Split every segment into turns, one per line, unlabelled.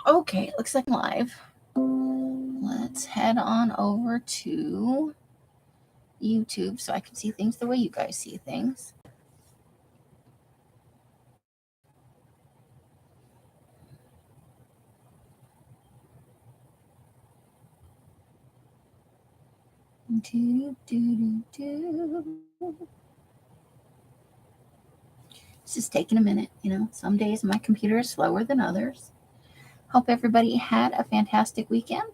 Okay, looks like I'm live. Let's head on over to YouTube so I can see things the way you guys see things. It's just taking a minute, Some days my computer is slower than others. Hope everybody had a fantastic weekend.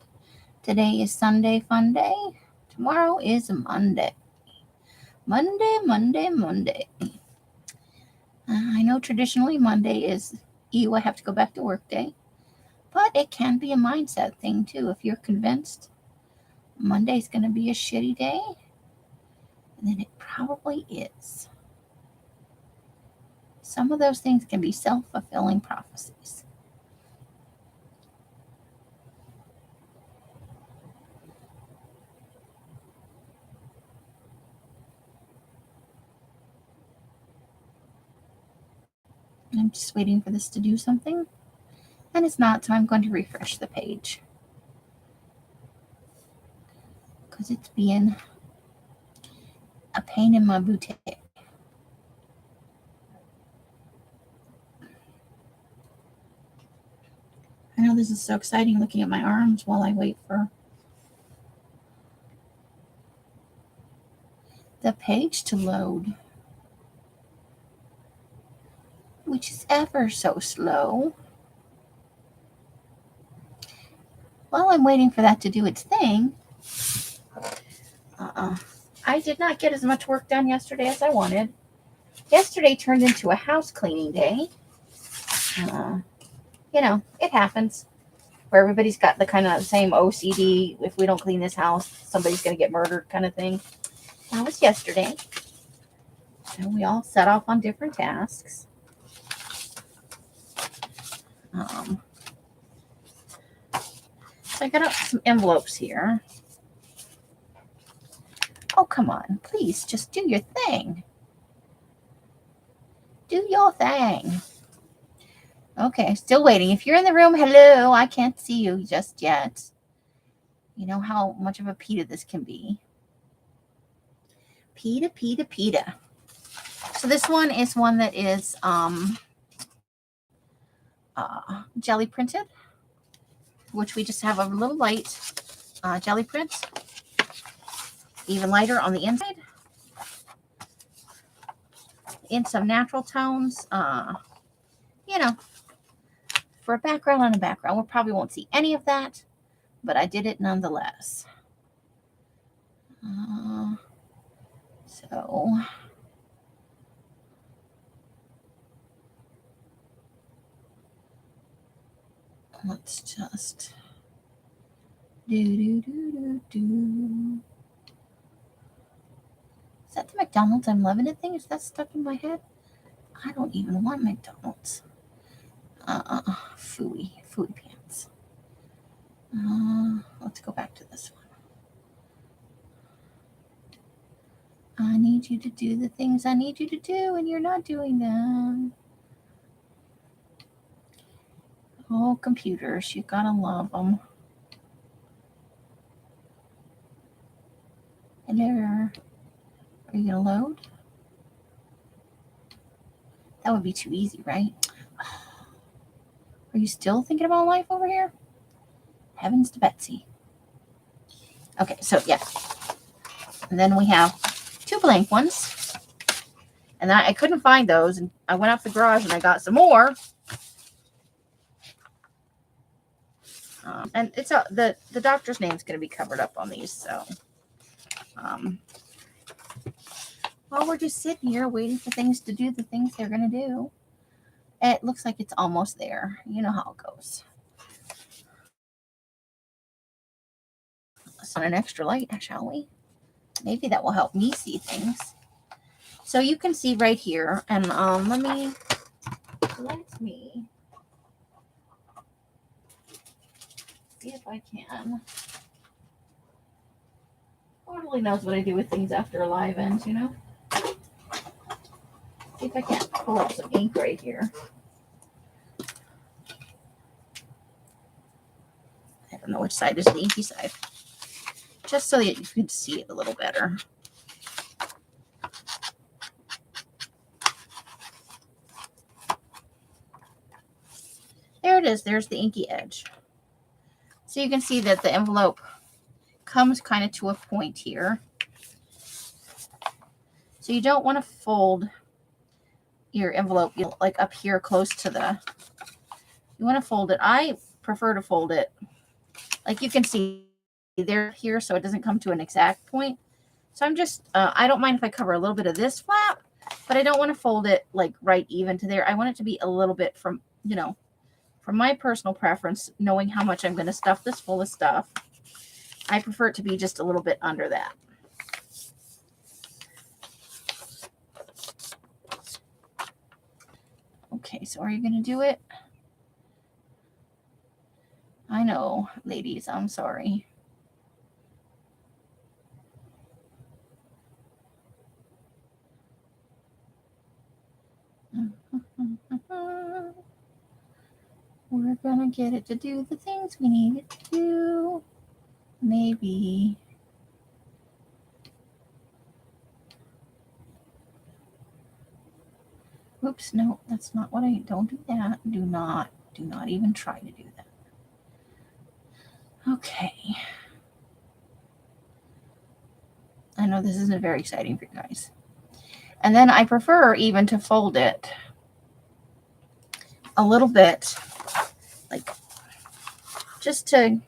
Today is Sunday-Funday. Tomorrow is Monday. Monday. I know traditionally Monday is, I have to go back to work day. But it can be a mindset thing too. If you're convinced Monday's going to be a shitty day, then it probably is. Some of those things can be self-fulfilling prophecies. I'm just waiting for this to do something. And it's not, so I'm going to refresh the page. Because it's being a pain in my boutique. I know this is so exciting looking at my arms while I wait for the page to load, which is ever so slow. While I'm waiting for that to do its thing, I did not get as much work done yesterday as I wanted. Yesterday turned into a house cleaning day. It happens. Where everybody's got the kind of same OCD, if we don't clean this house, somebody's going to get murdered kind of thing. That was yesterday. And we all set off on different tasks. So I got out some envelopes here. Oh, come on. Please, just do your thing. Do your thing. Okay, still waiting. If you're in the room, hello. I can't see you just yet. You know how much of a PETA this can be. PETA. So this one is one that is jelly printed, which we just have a little light jelly print, even lighter on the inside, in some natural tones, for a background on a background. We probably won't see any of that, but I did it nonetheless. So let's just do. Is that the McDonald's I'm loving it thing? Is that stuck in my head? I don't even want McDonald's. Fooey pants. Let's go back to this one. I need you to do the things I need you to do, and you're not doing them. Oh, computers, you gotta love them. Hello. Are you gonna load? That would be too easy, right? Are you still thinking about life over here? Heavens to Betsy. Okay, so yeah. And then we have 2 blank ones. And I couldn't find those. And I went up the garage and I got some more. And it's the doctor's name is going to be covered up on these. So while we're just sitting here waiting for things to do the things they're going to do, it looks like it's almost there. You know how it goes. Let's on an extra light, shall we? Maybe that will help me see things. So you can see right here, and let me see if I can. Lord only knows what I do with things after a live ends, See if I can pull up some ink right here. don't know which side is the inky side. Just so that you can see it a little better. There it is. There's the inky edge. So you can see that the envelope comes kind of to a point here. So you don't want to fold your envelope like up here close to the, you want to fold it. I prefer to fold it like you can see there here so it doesn't come to an exact point. So I'm just, I don't mind if I cover a little bit of this flap, but I don't want to fold it like right even to there. I want it to be a little bit from, you know, from my personal preference, knowing how much I'm going to stuff this full of stuff. I prefer it to be just a little bit under that. Okay, so are you going to do it? I know, ladies, I'm sorry. We're going to get it to do the things we need it to do. Maybe. Oops, no, that's not what I, don't do that. Do not even try to do that. Okay. I know this isn't very exciting for you guys. And then I prefer even to fold it a little bit, like just to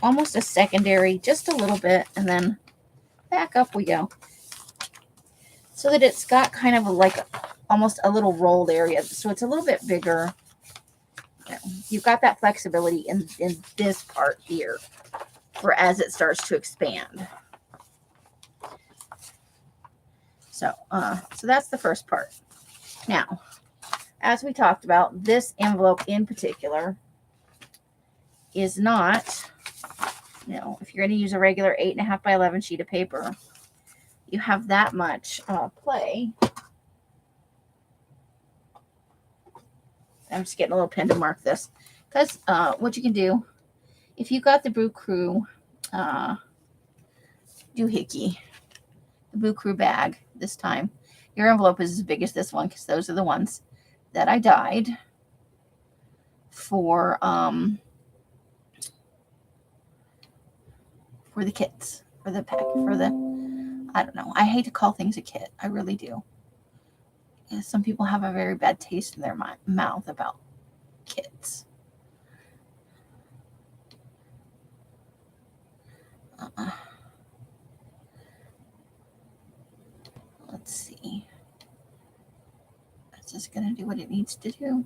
almost a secondary, just a little bit, and then back up we go. So that it's got kind of almost a little rolled area. So it's a little bit bigger. You've got that flexibility in this part here for as it starts to expand. So that's the first part. Now, as we talked about, this envelope in particular is not, you know, if you're going to use a regular 8.5 by 11 sheet of paper, you have that much play. I'm just getting a little pen to mark this. Because what you can do, if you got the Brew Crew doohickey, the Brew Crew bag this time, your envelope is as big as this one because those are the ones that I dyed for the kits, for the pack, for the, I don't know. I hate to call things a kit. I really do. Yeah, some people have a very bad taste in their mouth about kits. Let's see. Is this going to do what it needs to do?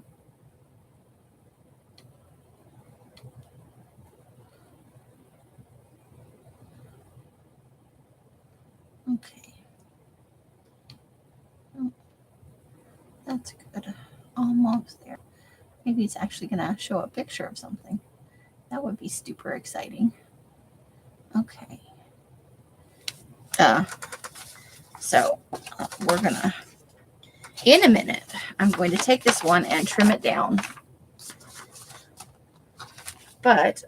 Okay. Oh, that's good. Almost there. Maybe it's actually going to show a picture of something. That would be super exciting. Okay. So we're going to, in a minute, I'm going to take this one and trim it down. But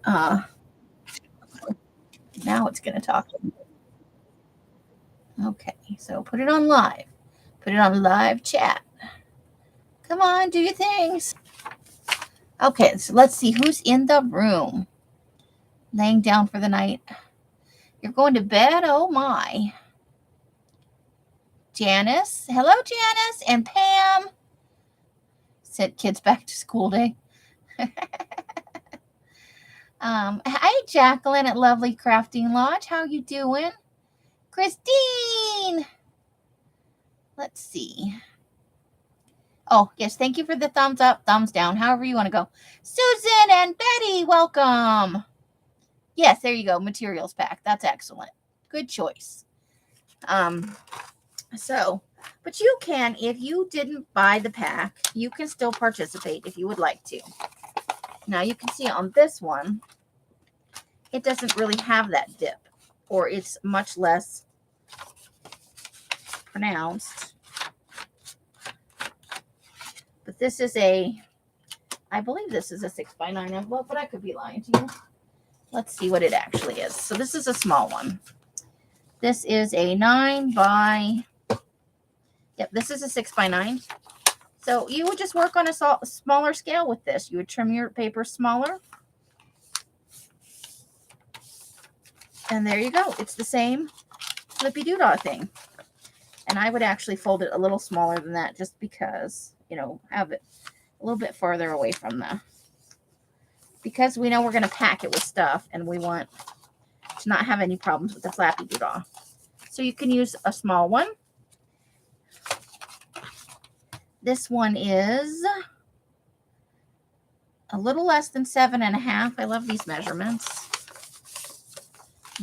now it's going to talk. Okay, so put it on live. Put it on live chat. Come on, do your things. Okay, so let's see who's in the room. Laying down for the night. You're going to bed? Oh, my. Janice. Hello, Janice. And Pam. Sent kids back to school day. Hi, Jacqueline at Lovely Crafting Lodge. How you doing? Christine. Let's see. Oh, yes. Thank you for the thumbs up, thumbs down, however you want to go. Susan and Betty, welcome. Yes, there you go. Materials pack. That's excellent. Good choice. But you can, if you didn't buy the pack, you can still participate if you would like to. Now you can see on this one, it doesn't really have that dip, or it's much less pronounced. But this is a I believe this is a 6x9 envelope, but I could be lying to you. Let's see what it actually is. So this is a small one. This is a 9 by, yep, this is a 6x9. So you would just work on a smaller scale with this. You would trim your paper smaller. And there you go. It's the same flippy doodah thing. And I would actually fold it a little smaller than that just because, you know, have it a little bit farther away from the, because we know we're going to pack it with stuff and we want to not have any problems with the flappy doodah. So you can use a small one. This one is a little less than 7.5. I love these measurements.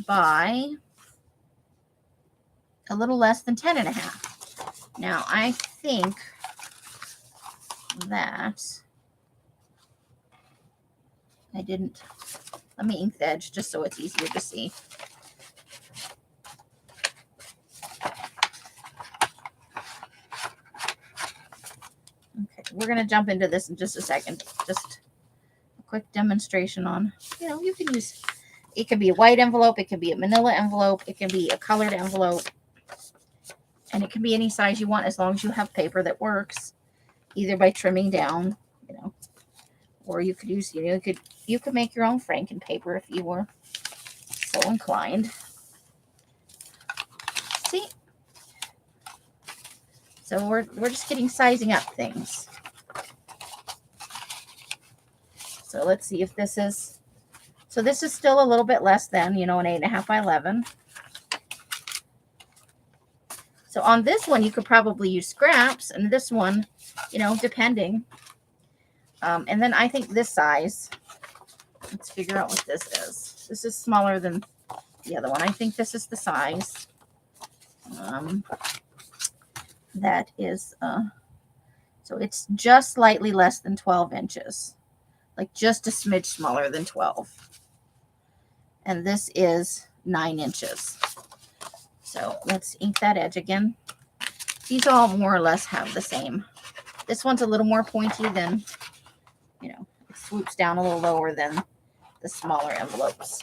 By a little less than 10.5. Now I think that I didn't, let me ink the edge just so it's easier to see. Okay, we're going to jump into this in just a second. Just a quick demonstration on, you know, you can use, it can be a white envelope, it can be a manila envelope, it can be a colored envelope, and it can be any size you want as long as you have paper that works, either by trimming down, you know, or you could use, you know, you could make your own Franken paper if you were so inclined. See? So we're just getting sizing up things. So let's see if this is, so this is still a little bit less than, you know, an 8.5 by 11. So on this one, you could probably use scraps, and this one, you know, depending. And then I think this size, let's figure out what this is. This is smaller than the other one. I think this is the size. That is, so it's just slightly less than 12 inches. Like just a smidge smaller than 12. And this is 9 inches. So let's ink that edge again. These all more or less have the same. This one's a little more pointy than, you know, it swoops down a little lower than the smaller envelopes.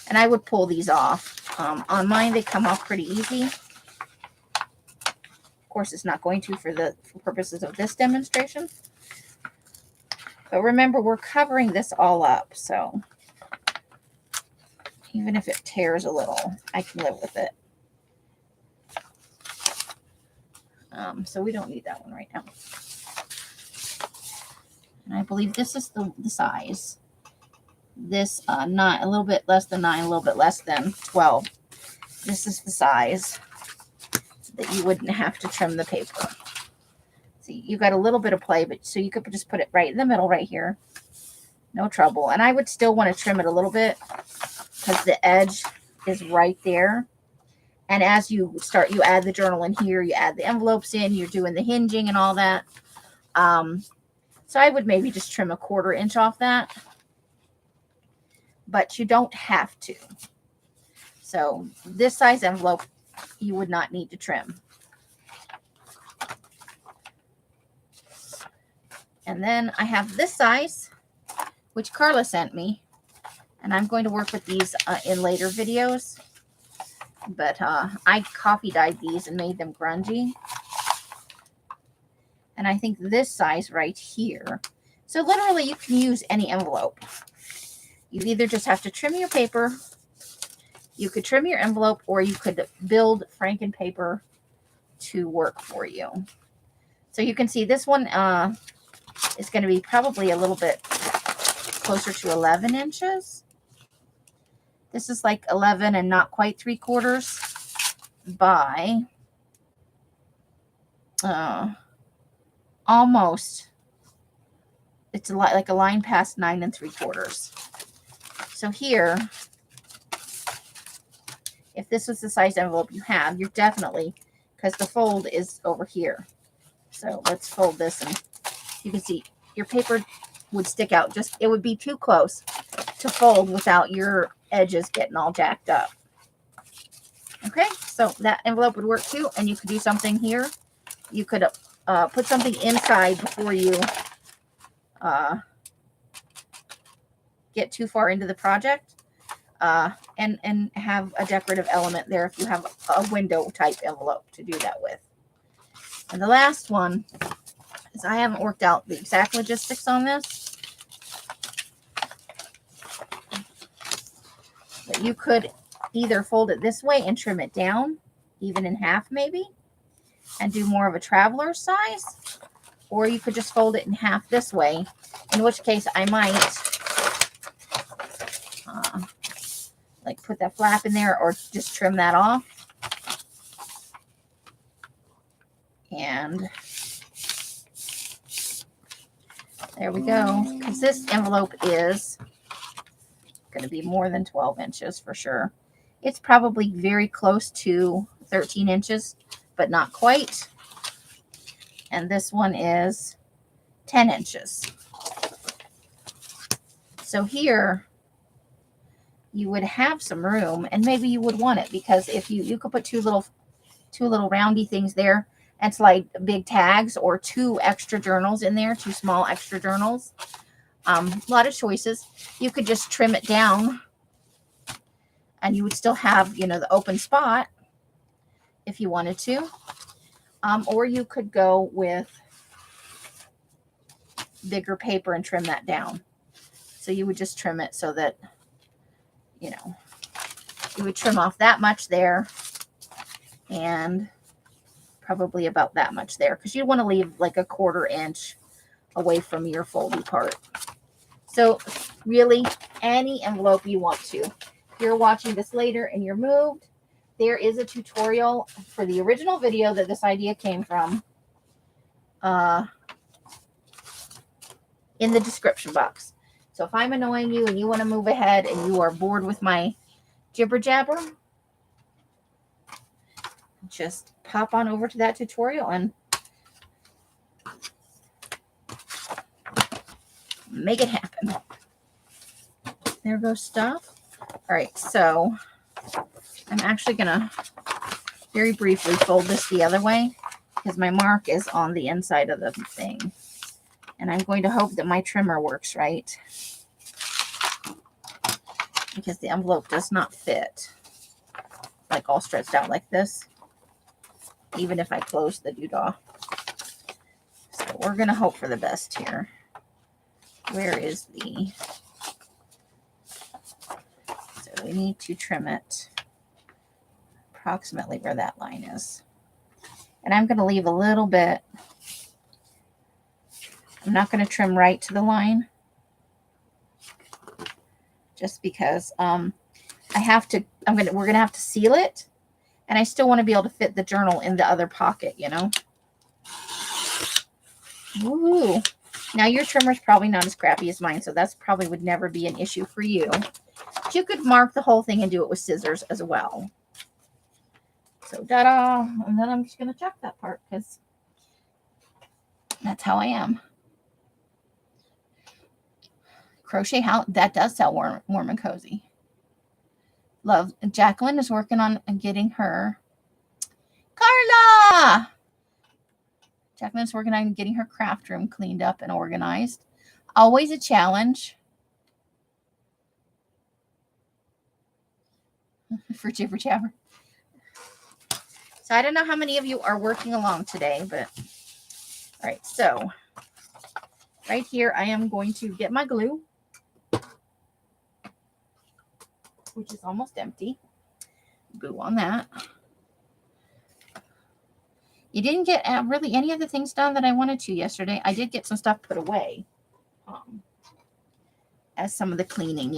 And I would pull these off. On mine, they come off pretty easy. Of course, it's not going to for purposes of this demonstration. But remember, we're covering this all up, so even if it tears a little, I can live with it. So we don't need that one right now. And I believe this is the size. This 9, a little bit less than 9, a little bit less than 12. This is the size that you wouldn't have to trim the paper. See, you got a little bit of play, but so you could just put it right in the middle right here. No trouble. And I would still want to trim it a little bit because the edge is right there. And as you start, you add the journal in here, you add the envelopes in, you're doing the hinging and all that. So I would maybe just trim a 1/4 inch off that. But you don't have to. So this size envelope, you would not need to trim. And then I have this size, which Carla sent me. And I'm going to work with these in later videos. But I coffee dyed these and made them grungy. And I think this size right here. So literally you can use any envelope. You either just have to trim your paper, you could trim your envelope, or you could build Franken paper to work for you. So you can see this one is going to be probably a little bit closer to 11 inches. This is like 11 and not quite 3/4 by almost, it's like a line past 9 3/4. So here, if this was the size envelope you have, you're definitely, because the fold is over here. So let's fold this, and you can see your paper would stick out. Just, it would be too close to fold without your edges getting all jacked up. Okay, so that envelope would work too, and you could do something here you could put something inside before you get too far into the project, and have a decorative element there if you have a window type envelope to do that with. And the last one is, I haven't worked out the exact logistics on this, but you could either fold it this way and trim it down, even in half maybe, and do more of a traveler size, or you could just fold it in half this way, in which case I might like put that flap in there, or just trim that off. And there we go, because this envelope is going to be more than 12 inches for sure. It's probably very close to 13 inches, but not quite. And this one is 10 inches. So here you would have some room, and maybe you would want it, because if you could put two little roundy things there and slide big tags, or 2 extra journals in there, 2 small extra journals. A lot of choices. You could just trim it down and you would still have, the open spot if you wanted to. Or you could go with bigger paper and trim that down. So you would just trim it so that, you would trim off that much there, and probably about that much there, because you want to leave like a 1/4 inch away from your foldy part. So really, any envelope you want to. If you're watching this later and you're moved, there is a tutorial for the original video that this idea came from in the description box. So if I'm annoying you and you want to move ahead and you are bored with my jibber jabber, just pop on over to that tutorial and make it happen. There goes stuff. All right, so I'm actually gonna very briefly fold this the other way, because my mark is on the inside of the thing, and I'm going to hope that my trimmer works right, because the envelope does not fit like all stretched out like this, even if I close the doodah. So we're gonna hope for the best here. Where is the... So we need to trim it approximately where that line is. And I'm going to leave a little bit. I'm not going to trim right to the line, just because we're going to have to seal it, and I still want to be able to fit the journal in the other pocket, Woo! Now your trimmer's probably not as crappy as mine, so that's probably would never be an issue for you. But you could mark the whole thing and do it with scissors as well. So da-da! And then I'm just going to chuck that part, because that's how I am. Crochet House, that does sell warm and cozy. Love. Jacqueline is working on getting her. Carla! Jacqueline's working on getting her craft room cleaned up and organized. Always a challenge for Jibber Jabber. So I don't know how many of you are working along today, but all right. So right here, I am going to get my glue, which is almost empty. Glue on that. You didn't get really any of the things done that I wanted to yesterday. I did get some stuff put away as some of the cleaning,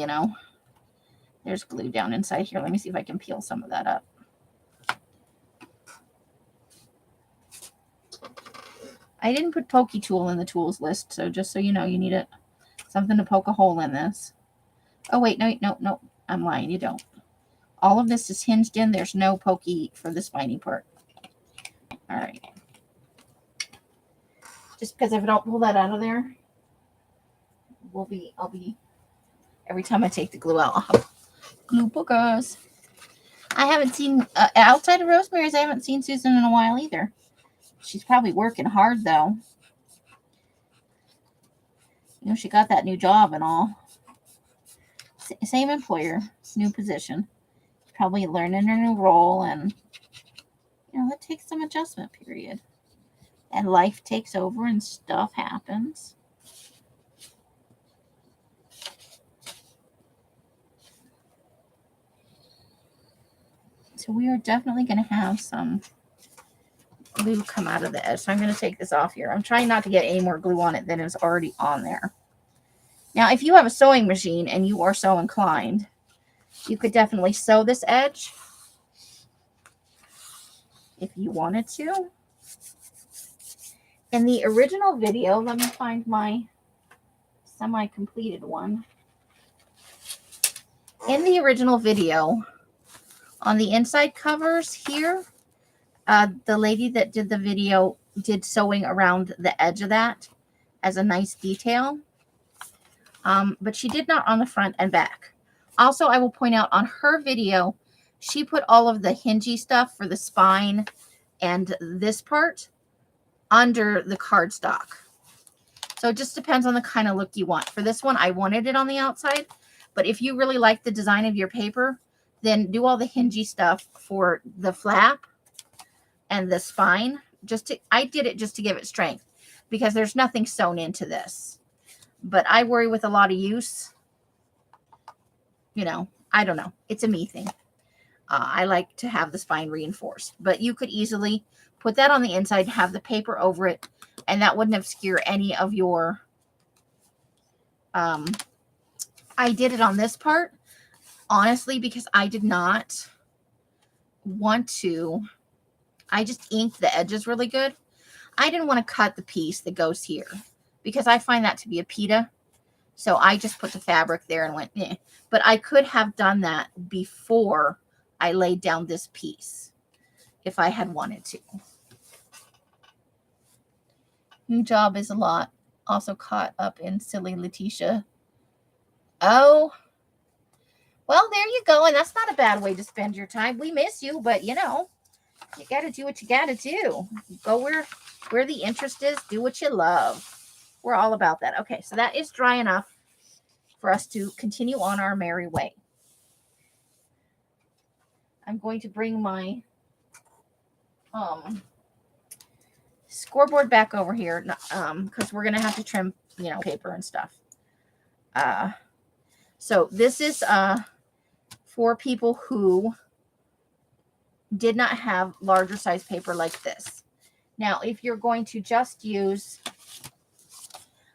There's glue down inside here. Let me see if I can peel some of that up. I didn't put pokey tool in the tools list, so just so you know, you need something to poke a hole in this. Oh, wait, no. I'm lying. You don't. All of this is hinged in. There's no pokey for the spiny part. All right. Just because if I don't pull that out of there, I'll be every time I take the glue out, I'll have glue bookers. I haven't seen outside of Rosemary's. I haven't seen Susan in a while either. She's probably working hard, though. You know, she got that new job and all. Same employer, new position. Probably learning her new role, and, you know, that takes some adjustment period. And life takes over and stuff happens. So we are definitely going to have some glue come out of the edge. So I'm going to take this off here. I'm trying not to get any more glue on it than is already on there. Now, if you have a sewing machine and you are so inclined, you could definitely sew this edge if you wanted to. In the original video, let me find my semi-completed one. In the original video, on the inside covers here, the lady that did the video did sewing around the edge of that as a nice detail. But she did not on the front and back. Also, I will point out on her video, she put all of the hingy stuff for the spine and this part under the cardstock. So it just depends on the kind of look you want. For this one, I wanted it on the outside. But if you really like the design of your paper, then do all the hingy stuff for the flap and the spine. I did it just to give it strength because there's nothing sewn into this. But I worry with a lot of use. You know, I don't know. It's a me thing. I like to have the spine reinforced. But you could easily put that on the inside, have the paper over it, and that wouldn't obscure any of your... I did it on this part, honestly, because I did not want to... I just inked the edges really good. I didn't want to cut the piece that goes here because I find that to be a pita. So I just put the fabric there and went, eh. But I could have done that before I laid down this piece if I had wanted to. New job is a lot. Also caught up in silly Letitia. Oh, well, there you go. And that's not a bad way to spend your time. We miss you, but you know, you got to do what you got to do. Go where the interest is. Do what you love. We're all about that. Okay, so that is dry enough for us to continue on our merry way. I'm going to bring my scoreboard back over here because we're going to have to trim, you know, paper and stuff. So this is for people who did not have larger size paper like this. Now, if you're going to just use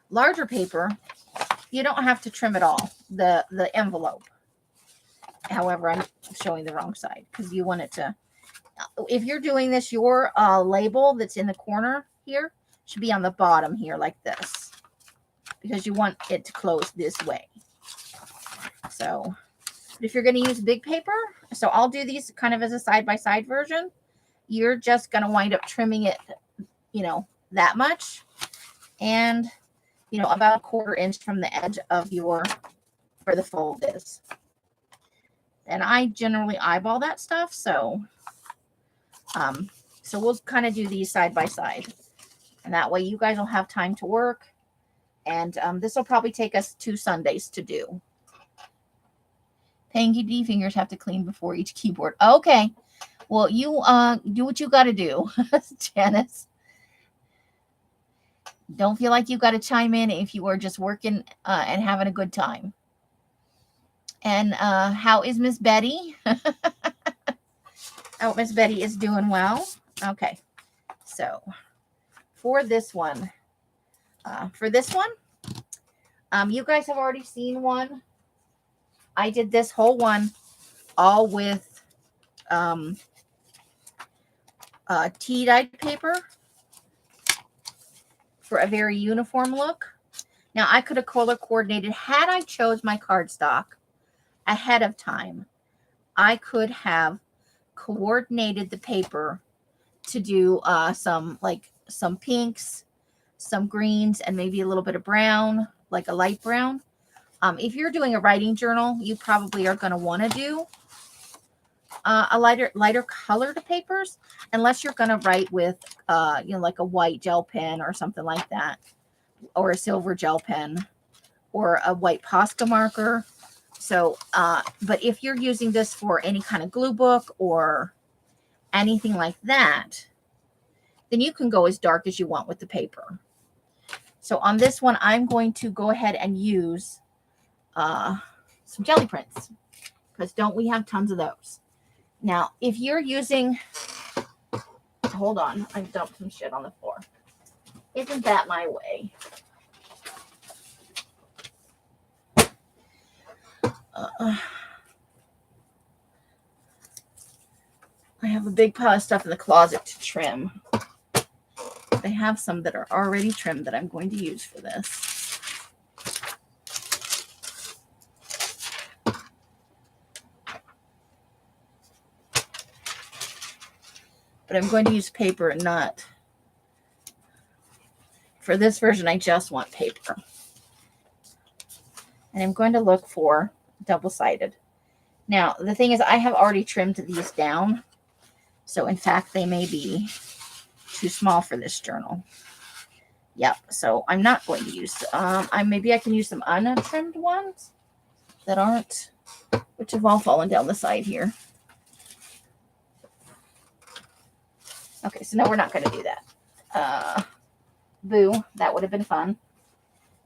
larger paper, you don't have to trim it all, the envelope. However, I'm showing the wrong side because you want it to, if you're doing this, your label that's in the corner here should be on the bottom here like this because you want it to close this way. So if you're going to use big paper, so I'll do these kind of as a side-by-side version. You're just going to wind up trimming it, you know, that much. And, you know, about 1/4 inch from the edge of your, where the fold is. And I generally eyeball that stuff. So, so we'll kind of do these side by side. And that way you guys will have time to work. And this will probably take us 2 Sundays to do. Panky D fingers have to clean before each keyboard. Okay. Well, you do what you got to do, Janice. Don't feel like you got to chime in if you are just working and having a good time. And how is Miss Betty? Oh, Miss Betty is doing well. Okay. So for this one, you guys have already seen one. I did this whole one all with tea-dyed paper for a very uniform look. Now, I could have color coordinated. Had I chose my cardstock ahead of time, I could have coordinated the paper to do some pinks, some greens, and maybe a little bit of brown, like a light brown. If you're doing a writing journal, you probably are going to want to do a lighter colored papers, unless you're going to write with, like a white gel pen or something like that, or a silver gel pen, or a white Posca marker. So, but if you're using this for any kind of glue book or anything like that, then you can go as dark as you want with the paper. So on this one, I'm going to go ahead and use some jelly prints, because don't we have tons of those? Now, if you're using, hold on, I dumped some shit on the floor. Isn't that my way? I have a big pile of stuff in the closet to trim. I have some that are already trimmed that I'm going to use for this. But I'm going to use paper and not. For this version, I just want paper. And I'm going to look for double-sided. Now, the thing is, I have already trimmed these down. So, in fact, they may be too small for this journal. Yep, so I'm not going to use, maybe I can use some untrimmed ones that aren't, which have all fallen down the side here. Okay, so no, we're not going to do that. Boo, that would have been fun.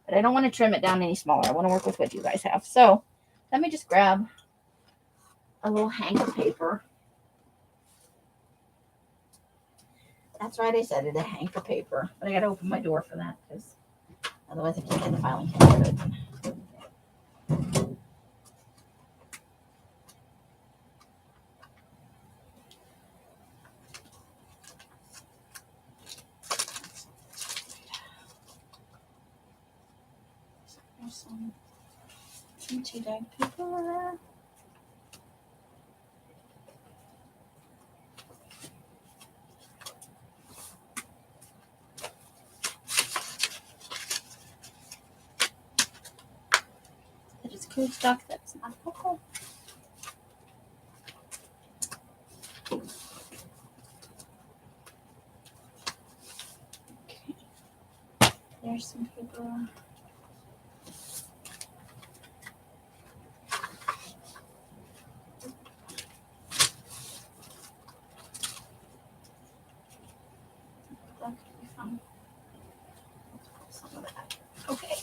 But I don't want to trim it down any smaller. I want to work with what you guys have. So let me just grab a little hank of paper. That's right, I said it, a hank of paper. But I got to open my door for that, because otherwise I can't get the filing cabinet open. There's some tea-dyed paper. That is cool stuff. That's not cool. Okay. There's some paper. That could be fun. Some of that. Okay.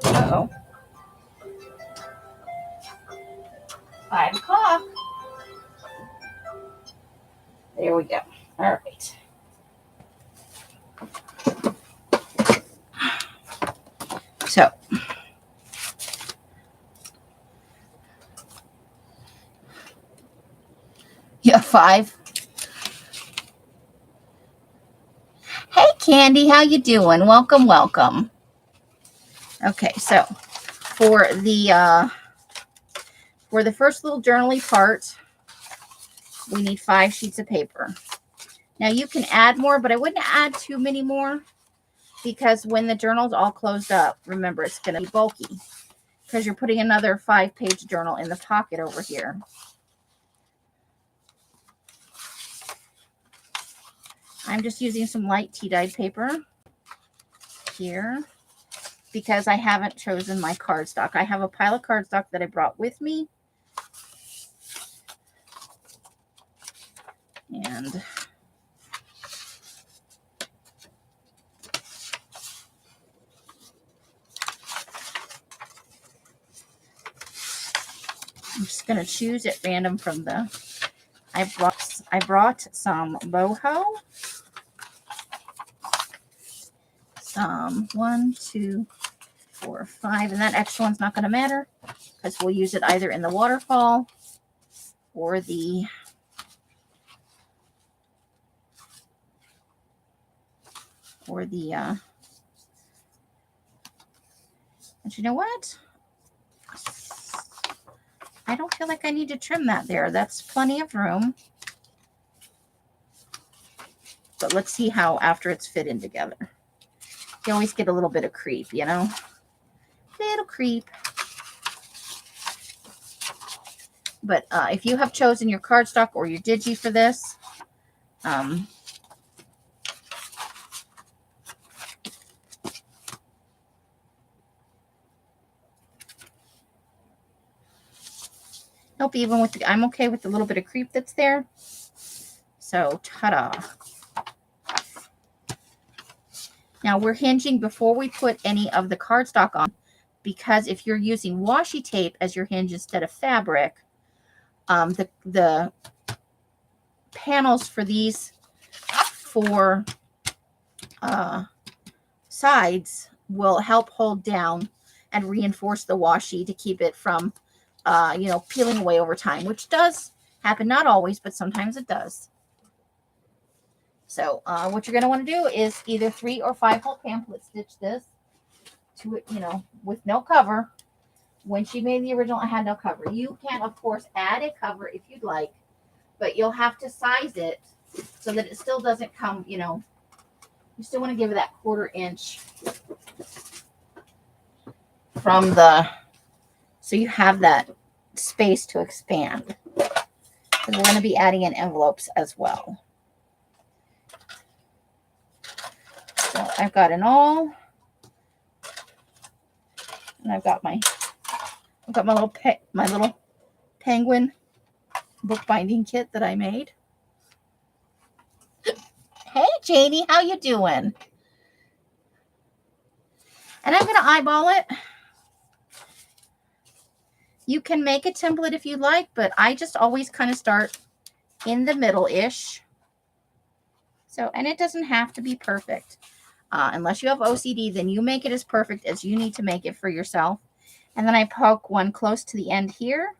Uh-oh. 5 o'clock. There we go. All right. So, yeah, 5. Hey, Candy, how you doing? Welcome, welcome. Okay, so for the first little journaly part, we need 5 sheets of paper. Now you can add more, but I wouldn't add too many more, because when the journal's all closed up, remember, it's going to be bulky, because you're putting another 5-page journal in the pocket over here. I'm just using some light tea-dyed paper here, because I haven't chosen my cardstock. I have a pile of cardstock that I brought with me. And I'm just going to choose at random from the, I brought some boho. Some 1, 2, 4, 5, and that extra one's not going to matter, because we'll use it either in the waterfall or the but you know what? I don't feel like I need to trim that there. That's plenty of room. But let's see how after it's fit in together. You always get a little bit of creep, you know? Little creep. But if you have chosen your cardstock or your Digi for this, nope, even with the, I'm okay with the little bit of creep that's there. So, ta-da. Now, we're hinging before we put any of the cardstock on, because if you're using washi tape as your hinge instead of fabric, the panels for these four sides will help hold down and reinforce the washi to keep it from, peeling away over time, which does happen. Not always, but sometimes it does. So what you're going to want to do is either 3 or 5 hole pamphlet stitch this to it, with no cover. When she made the original, I had no cover. You can, of course, add a cover if you'd like, but you'll have to size it so that it still doesn't come, you still want to give it that 1/4 inch from the, so you have that space to expand. And we're going to be adding in envelopes as well. So I've got an awl, and I've got my little penguin bookbinding kit that I made. Hey, Janie, how you doing? And I'm going to eyeball it. You can make a template if you like, but I just always kind of start in the middle-ish. So, and it doesn't have to be perfect. Unless you have OCD, then you make it as perfect as you need to make it for yourself. And then I poke one close to the end here,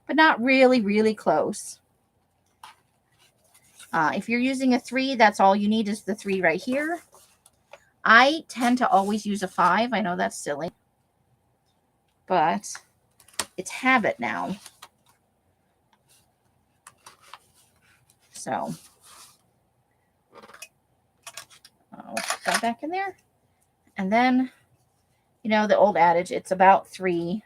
but not really, really close. If you're using a 3, that's all you need is the 3 right here. I tend to always use a 5. I know that's silly, but it's habit now. So let's put that back in there. And then, the old adage, it's about 3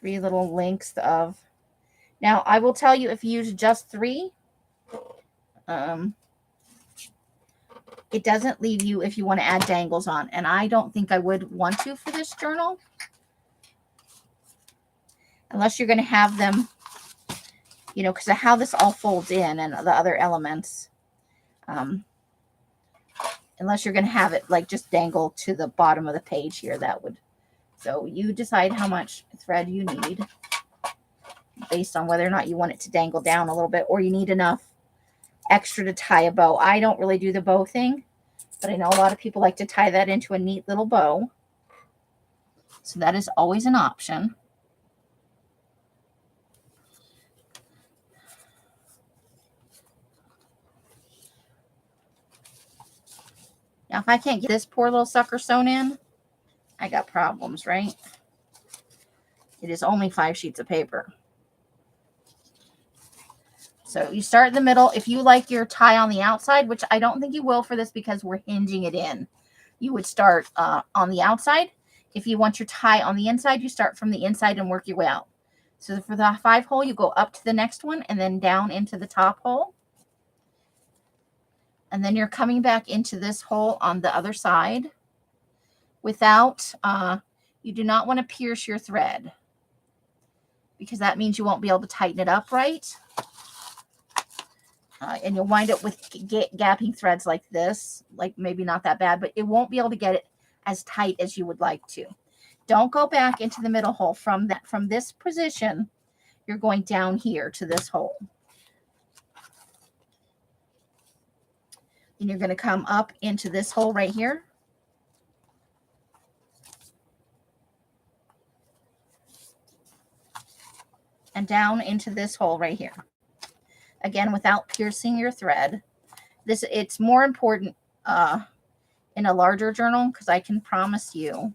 little lengths of. Now, I will tell you, if you use just 3, it doesn't leave you if you want to add dangles on. And I don't think I would want to for this journal. Unless you're going to have them, because of how this all folds in and the other elements. Unless you're going to have it like just dangle to the bottom of the page here, that would. So you decide how much thread you need based on whether or not you want it to dangle down a little bit, or you need enough extra to tie a bow. I don't really do the bow thing, but I know a lot of people like to tie that into a neat little bow. So that is always an option. Now, if I can't get this poor little sucker sewn in, I got problems, right? It is only 5 sheets of paper. So you start in the middle. If you like your tie on the outside, which I don't think you will for this because we're hinging it in, you would start on the outside. If you want your tie on the inside, you start from the inside and work your way out. So for the 5 hole, you go up to the next one and then down into the top hole. And then you're coming back into this hole on the other side without, you do not want to pierce your thread, because that means you won't be able to tighten it up right. And you'll wind up with gapping threads like this, like maybe not that bad, but it won't be able to get it as tight as you would like to. Don't go back into the middle hole. From this position, you're going down here to this hole. And you're going to come up into this hole right here. And down into this hole right here. Again, without piercing your thread. It's more important in a larger journal, because I can promise you,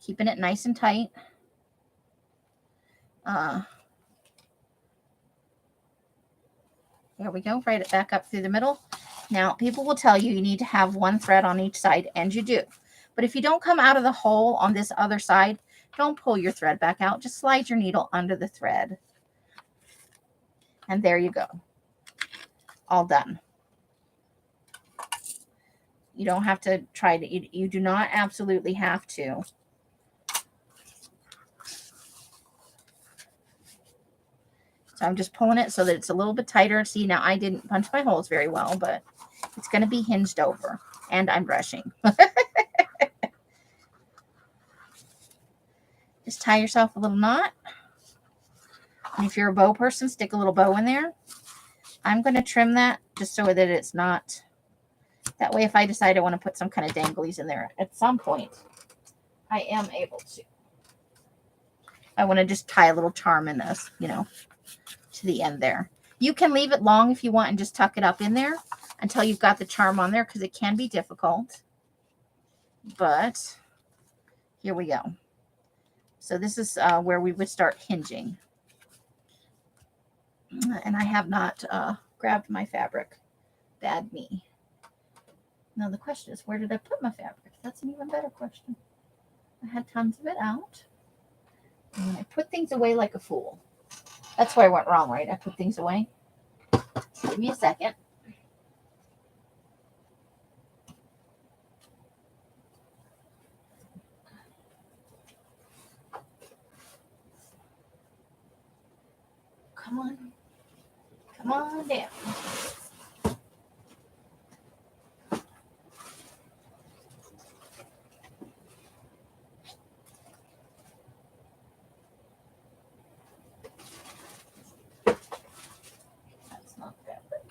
keeping it nice and tight. There we go, right it back up through the middle. Now, people will tell you need to have 1 thread on each side, and you do. But if you don't come out of the hole on this other side, Don't pull your thread back out. Just slide your needle under the thread. And there you go. All done. You don't have to try to, you do not absolutely have to. So I'm just pulling it so that it's a little bit tighter. See, now I didn't punch my holes very well, but it's going to be hinged over. And I'm brushing. Just tie yourself a little knot. And if you're a bow person, stick a little bow in there. I'm going to trim that just so that it's not, that way if I decide I want to put some kind of danglies in there at some point, I am able to. I want to just tie a little charm in this, you know, to the end there. You can leave it long if you want and just tuck it up in there until you've got the charm on there, because it can be difficult. But here we go. So this is where we would start hinging. And I have not grabbed my fabric. Bad me. Now the question is, where did I put my fabric? That's an even better question. I had tons of it out. And I put things away like a fool. That's where I went wrong, right? I put things away. Give me a second. Come on. Come on down. That's not fabric.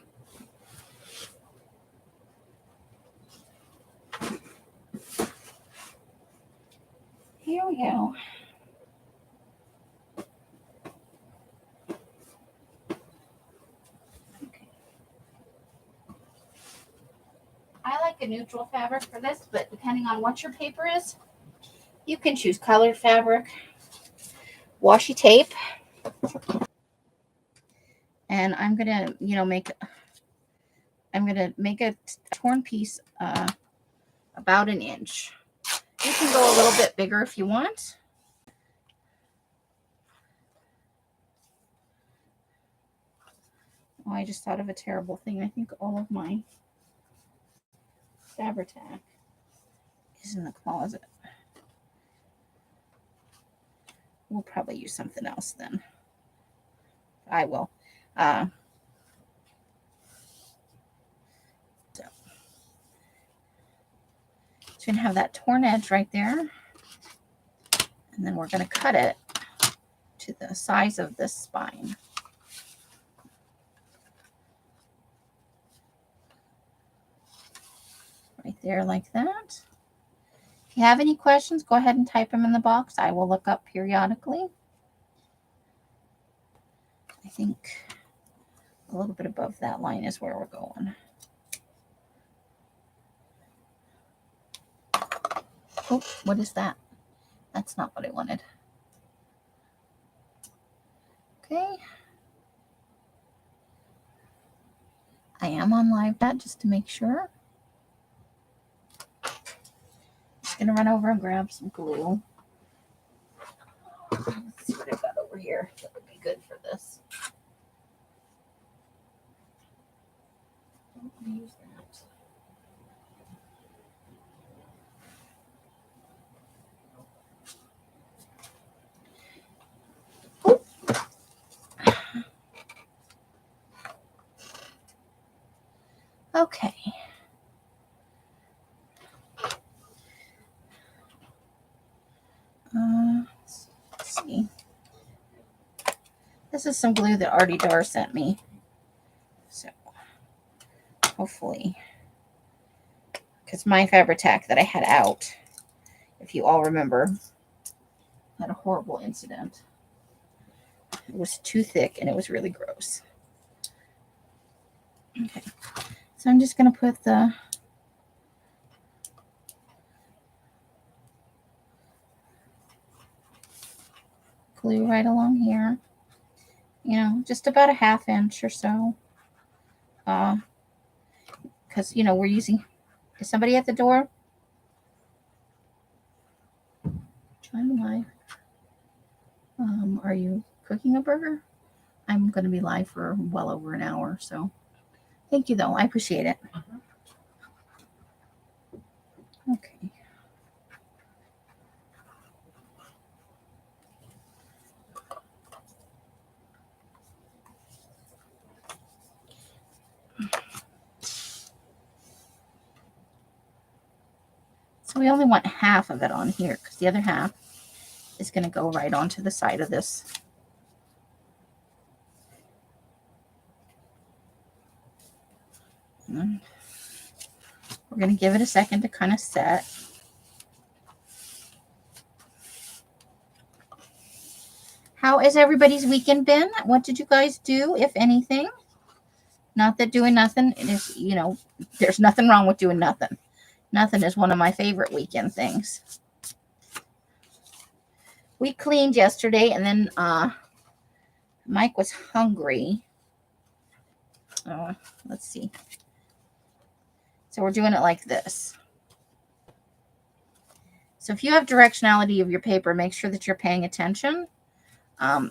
Here we go. I like a neutral fabric for this, but depending on what your paper is, you can choose colored fabric, washi tape, and I'm gonna, you know, make a torn piece about an inch. You can go a little bit bigger if you want. Oh, I just thought of a terrible thing. I think all of my Fabri-Tac is in the closet. We'll probably use something else then. I will. So it's going to have that torn edge right there. And then we're going to cut it to the size of this spine. Right there like that. If you have any questions, go ahead and type them in the box. I will look up periodically. I think a little bit above that line is where we're going. Oh, what is that? That's not what I wanted. Okay. I am on live chat just to make sure. Just gonna run over and grab some glue. Let's see what I've got over here that would be good for this. Don't use that. Okay. Let's see. This is some glue that Artie Dar sent me. So hopefully, because my Fabri-Tac that I had out, if you all remember, had a horrible incident. It was too thick and it was really gross. Okay. So I'm just going to put the glue right along here, you know, just about a ½ inch or so. Because, you know, we're using, is somebody at the door? I'm live. Are you cooking a burger? I'm going to be live for well over an hour, so thank you, though. I appreciate it. Okay. So we only want half of it on here because the other half is going to go right onto the side of this. And we're going to give it a second to kind of set. How has everybody's weekend been? What did you guys do, if anything? Not that doing nothing is, you know, there's nothing wrong with doing nothing. Nothing is one of my favorite weekend things. We cleaned yesterday, and then Mike was hungry. Let's see. So we're doing it like this. So if you have directionality of your paper, make sure that you're paying attention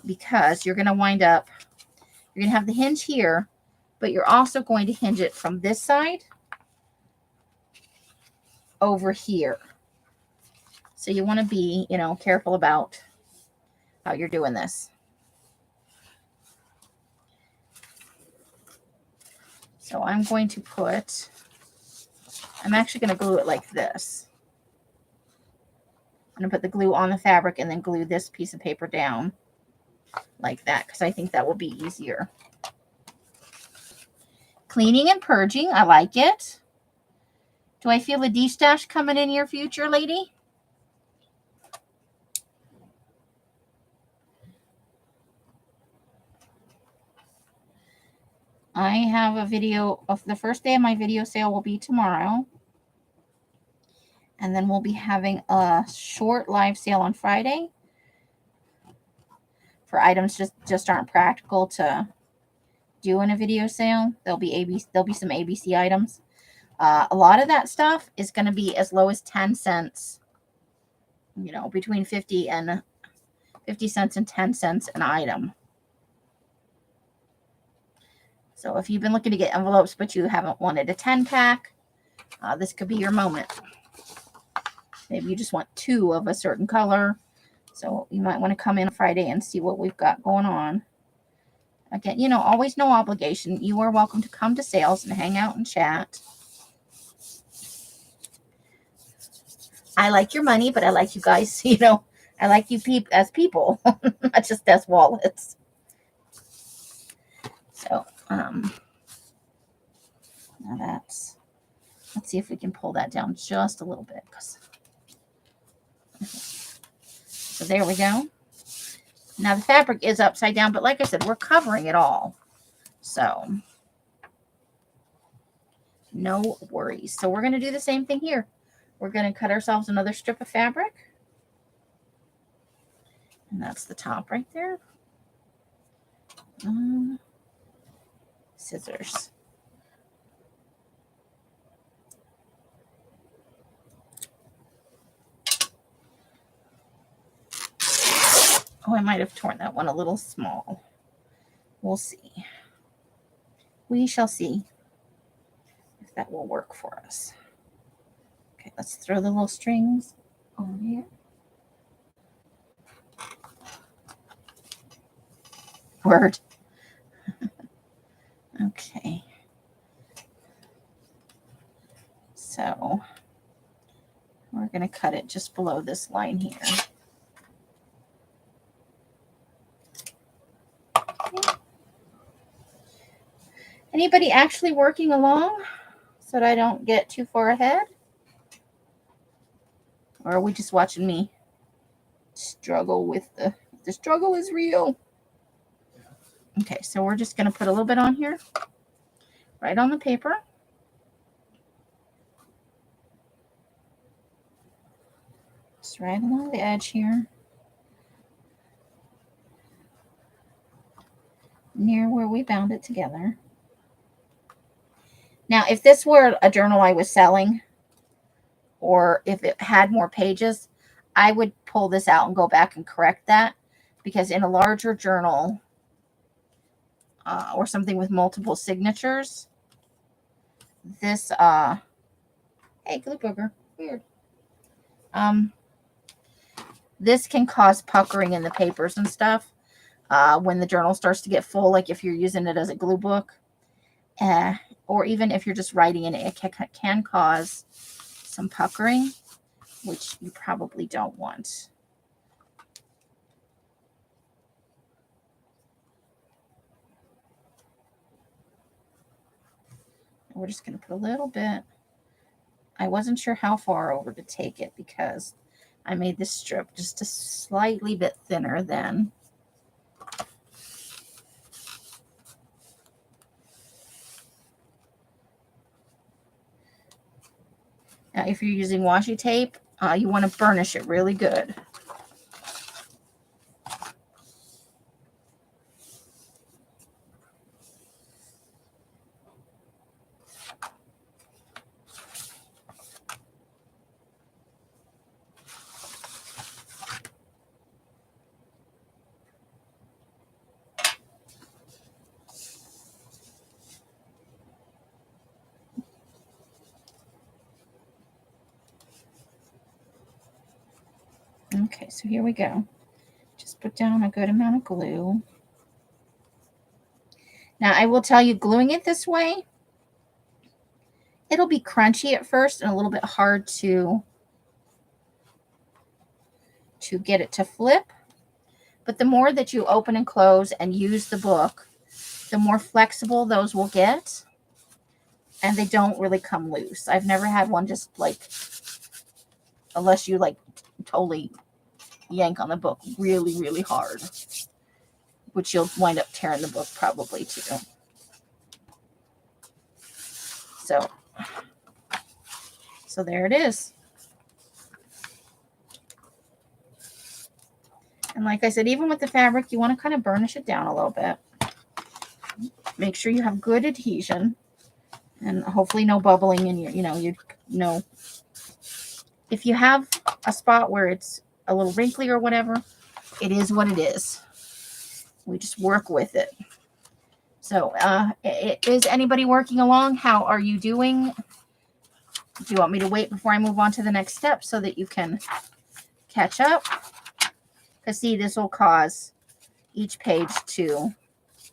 because you're going to wind up, you're going to have the hinge here, but you're also going to hinge it from this side over here. So you want to be, you know, careful about how you're doing this. So I'm going to put, I'm actually going to glue it like this. I'm going to put the glue on the fabric and then glue this piece of paper down like that because I think that will be easier. Cleaning and purging, I like it. Do I feel a D-stash coming in your future, lady? I have a video of the first day of my video sale will be tomorrow. And then we'll be having a short live sale on Friday for items just aren't practical to do in a video sale. There'll be some ABC items. A lot of that stuff is going to be as low as 10 cents. You know, between 50 cents and 10 cents an item. So if you've been looking to get envelopes but you haven't wanted a 10-pack, this could be your moment. Maybe you just want 2 of a certain color. So you might want to come in on Friday and see what we've got going on. Again, you know, always no obligation. You are welcome to come to sales and hang out and chat. I like your money, but I like you guys, you know, I like you as people, not just as wallets. So, now let's see if we can pull that down just a little bit. So there we go. Now the fabric is upside down, but like I said, we're covering it all. So no worries. So we're going to do the same thing here. We're going to cut ourselves another strip of fabric. And that's the top right there. Scissors. Oh, I might have torn that one a little small. We'll see. We shall see if that will work for us. Okay, let's throw the little strings on here. Word. Okay. So we're going to cut it just below this line here. Okay. Anybody actually working along so that I don't get too far ahead? Or are we just watching me struggle with the struggle is real? Okay, so we're just going to put a little bit on here, right on the paper. Just right along the edge here. Near where we bound it together. Now, if this were a journal I was selling, or if it had more pages, I would pull this out and go back and correct that, because in a larger journal or something with multiple signatures, this, hey, glue booger, weird. This can cause puckering in the papers and stuff when the journal starts to get full, like if you're using it as a glue book, or even if you're just writing in it, it can cause some puckering, which you probably don't want. We're just going to put a little bit. I wasn't sure how far over to take it because I made this strip just a slightly bit thinner than. Now, if you're using washi tape, you want to burnish it really good. Okay, so here we go. Just put down a good amount of glue. Now, I will tell you, gluing it this way, it'll be crunchy at first and a little bit hard to get it to flip. But the more that you open and close and use the book, the more flexible those will get. And they don't really come loose. I've never had one just like, unless you like totally yank on the book really, really hard, which you'll wind up tearing the book probably too. So there it is. And like I said, even with the fabric, you want to kind of burnish it down a little bit. Make sure you have good adhesion and hopefully no bubbling in your, you know, if you have a spot where it's a little wrinkly or whatever, it is what it is. We just work with it. So is anybody working along? How are you doing? Do you want me to wait before I move on to the next step so that you can catch up? Because see, this will cause each page to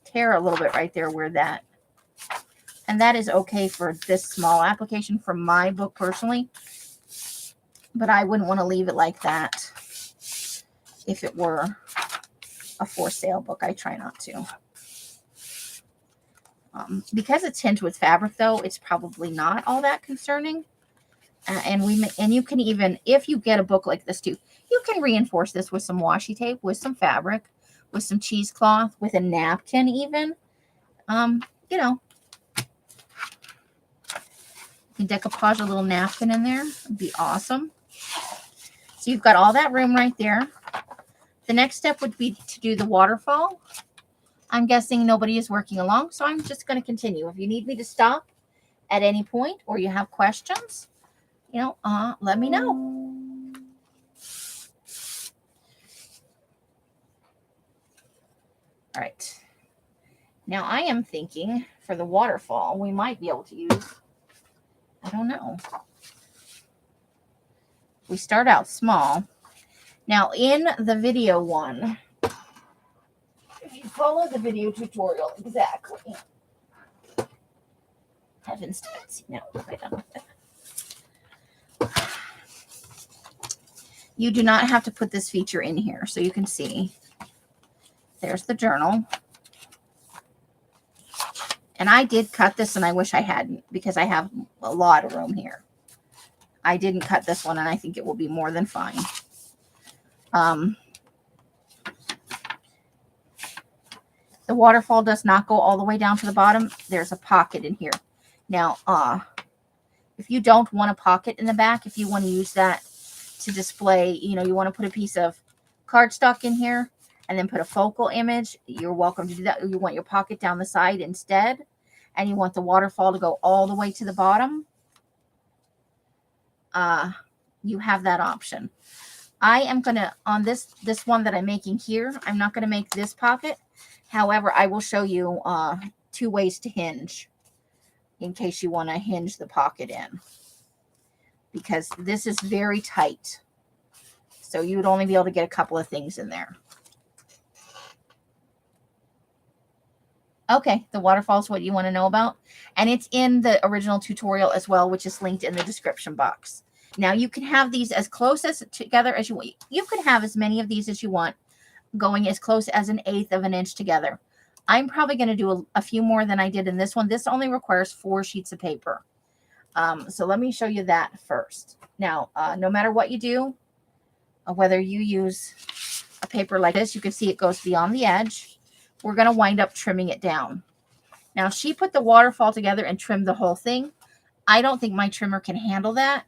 tear a little bit right there where that, and that is okay for this small application for my book personally, but I wouldn't want to leave it like that if it were a for sale book. I try not to. Because it's tinged with fabric, though, it's probably not all that concerning. And you can even, if you get a book like this too, you can reinforce this with some washi tape, with some fabric, with some cheesecloth, with a napkin even. You know, you can decoupage a little napkin in there. It'd be awesome. So you've got all that room right there. The next step would be to do the waterfall. I'm guessing nobody is working along, so I'm just going to continue. If you need me to stop at any point or you have questions, let me know. All right. Now I am thinking for the waterfall, we might be able to use, I don't know. We start out small. Now in the video one, if you follow the video tutorial exactly, heavens to Betsy, no, I don't like that. You do not have to put this feature in here. So you can see there's the journal. And I did cut this, and I wish I hadn't because I have a lot of room here. I didn't cut this one, and I think it will be more than fine. The waterfall does not go all the way down to the bottom. There's a pocket in here. Now, if you don't want a pocket in the back, if you want to use that to display, you want to put a piece of cardstock in here and then put a focal image, you're welcome to do that. You want your pocket down the side instead, and you want the waterfall to go all the way to the bottom, you have that option. I am going to, on this one that I'm making here, I'm not going to make this pocket. However, I will show you 2 ways to hinge in case you want to hinge the pocket in, because this is very tight. So you would only be able to get a couple of things in there. Okay, the waterfall is what you want to know about. And it's in the original tutorial as well, which is linked in the description box. Now you can have these as close as together as you want. You can have as many of these as you want, going as close as 1/8 of an inch together. I'm probably going to do a few more than I did in this one. This only requires 4 sheets of paper. So let me show you that first. Now, no matter what you do, whether you use a paper like this, you can see it goes beyond the edge. We're going to wind up trimming it down. Now, she put the waterfall together and trimmed the whole thing. I don't think my trimmer can handle that.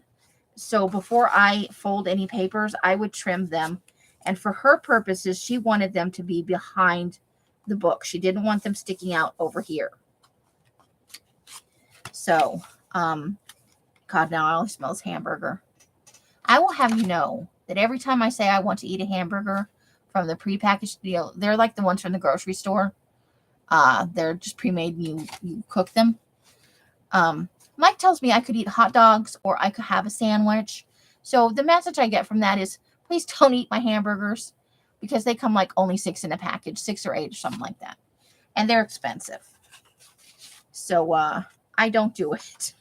So before I fold any papers, I would trim them. And for her purposes, she wanted them to be behind the book. She didn't want them sticking out over here. So, God, now all I smell is hamburger. I will have you know that every time I say I want to eat a hamburger from the prepackaged deal, they're like the ones from the grocery store. They're just pre-made and you cook them. Mike tells me I could eat hot dogs or I could have a sandwich. So the message I get from that is, please don't eat my hamburgers, because they come like only 6 in a package, 6 or 8 or something like that. And they're expensive. So I don't do it.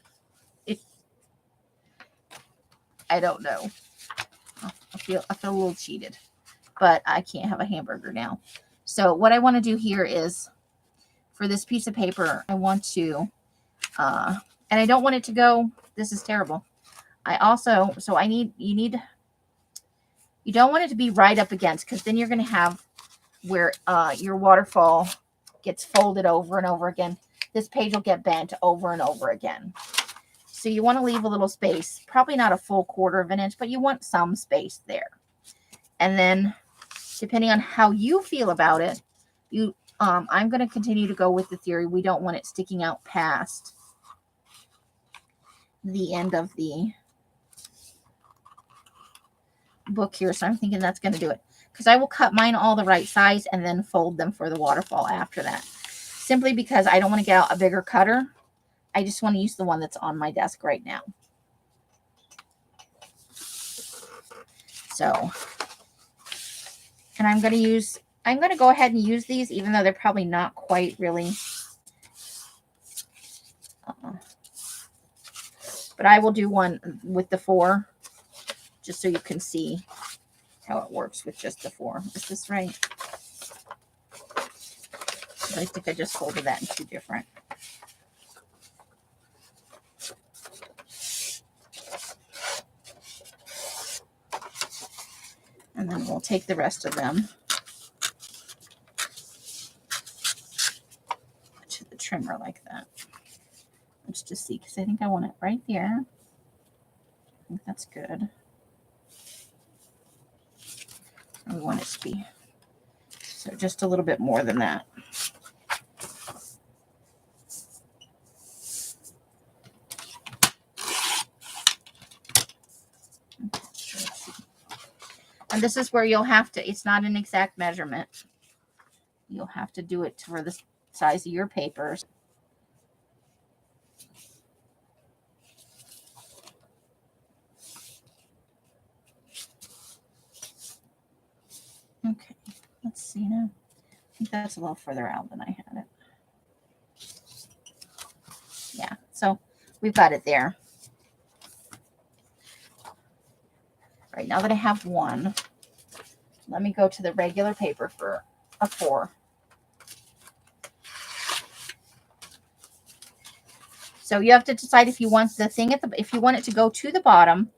I don't know. I feel a little cheated, but I can't have a hamburger now. So what I want to do here is, for this piece of paper, I want to, and I don't want it to go, this is terrible. You don't want it to be right up against, because then you're going to have where your waterfall gets folded over and over again. This page will get bent over and over again. So you want to leave a little space, probably not a full 1/4 of an inch, but you want some space there. And then depending on how you feel about it, I'm going to continue to go with the theory we don't want it sticking out past the end of the book here. So I'm thinking that's going to do it, because I will cut mine all the right size and then fold them for the waterfall after that, simply because I don't want to get out a bigger cutter. I just want to use the one that's on my desk right now. So, and I'm going to go ahead and use these, even though they're probably not quite really. But I will do one with the 4, just so you can see how it works with just the 4. Is this right? I think I just folded that in 2 different. And then we'll take the rest of them to the trimmer like that. Let's just see, because I think I want it right there. I think that's good. We want it to be so just a little bit more than that. And this is where you'll have to, it's not an exact measurement. You'll have to do it for the size of your papers. Okay, let's see now. I think that's a little further out than I had it. Yeah, so we've got it there. All right, now that I have one, let me go to the regular paper for a 4. So you have to decide if you want the thing if you want it to go to the bottom,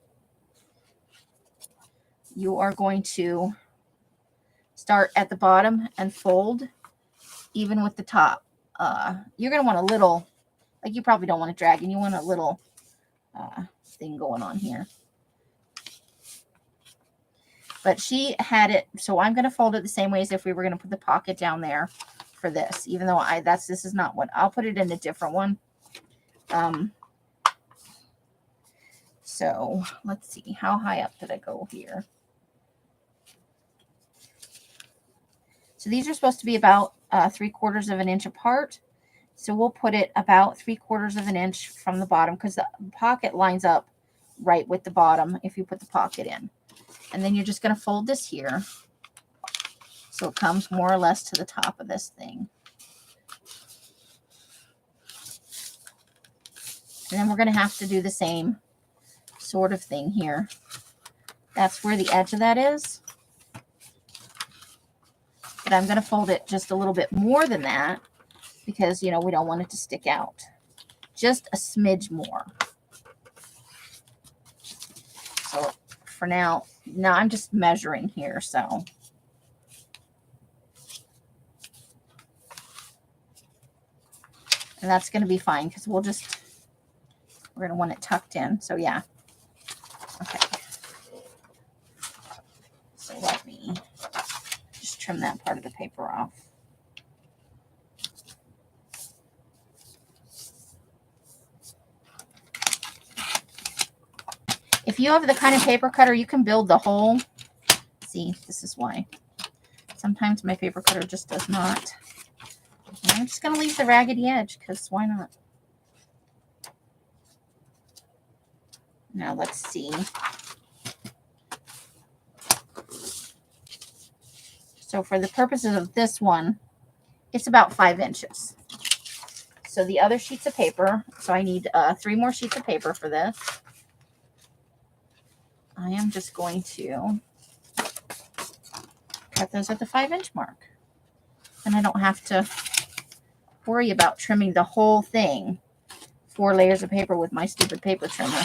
you are going to start at the bottom and fold even with the top. You're going to want a little, like, you probably don't want it dragging. You want a little thing going on here. But she had it, so I'm going to fold it the same way as if we were going to put the pocket down there for this, even though this is not what, I'll put it in a different one. So let's see, how high up did I go here? So these are supposed to be about 3/4 of an inch apart. So we'll put it about 3/4 of an inch from the bottom, because the pocket lines up right with the bottom if you put the pocket in. And then you're just going to fold this here so it comes more or less to the top of this thing. And then we're going to have to do the same sort of thing here. That's where the edge of that is. But I'm going to fold it just a little bit more than that because, you know, we don't want it to stick out. Just a smidge more. So for now I'm just measuring here, so. And that's going to be fine because we're going to want it tucked in. So yeah. Okay. So let me just trim that part of the paper off. If you have the kind of paper cutter, you can build the hole. See, this is why. Sometimes my paper cutter just does not. And I'm just going to leave the raggedy edge because why not? Now let's see. So for the purposes of this one, it's about 5 inches. So the other sheets of paper, so I need 3 more sheets of paper for this. I am just going to cut those at the 5-inch mark. And I don't have to worry about trimming the whole thing. 4 layers of paper with my stupid paper trimmer.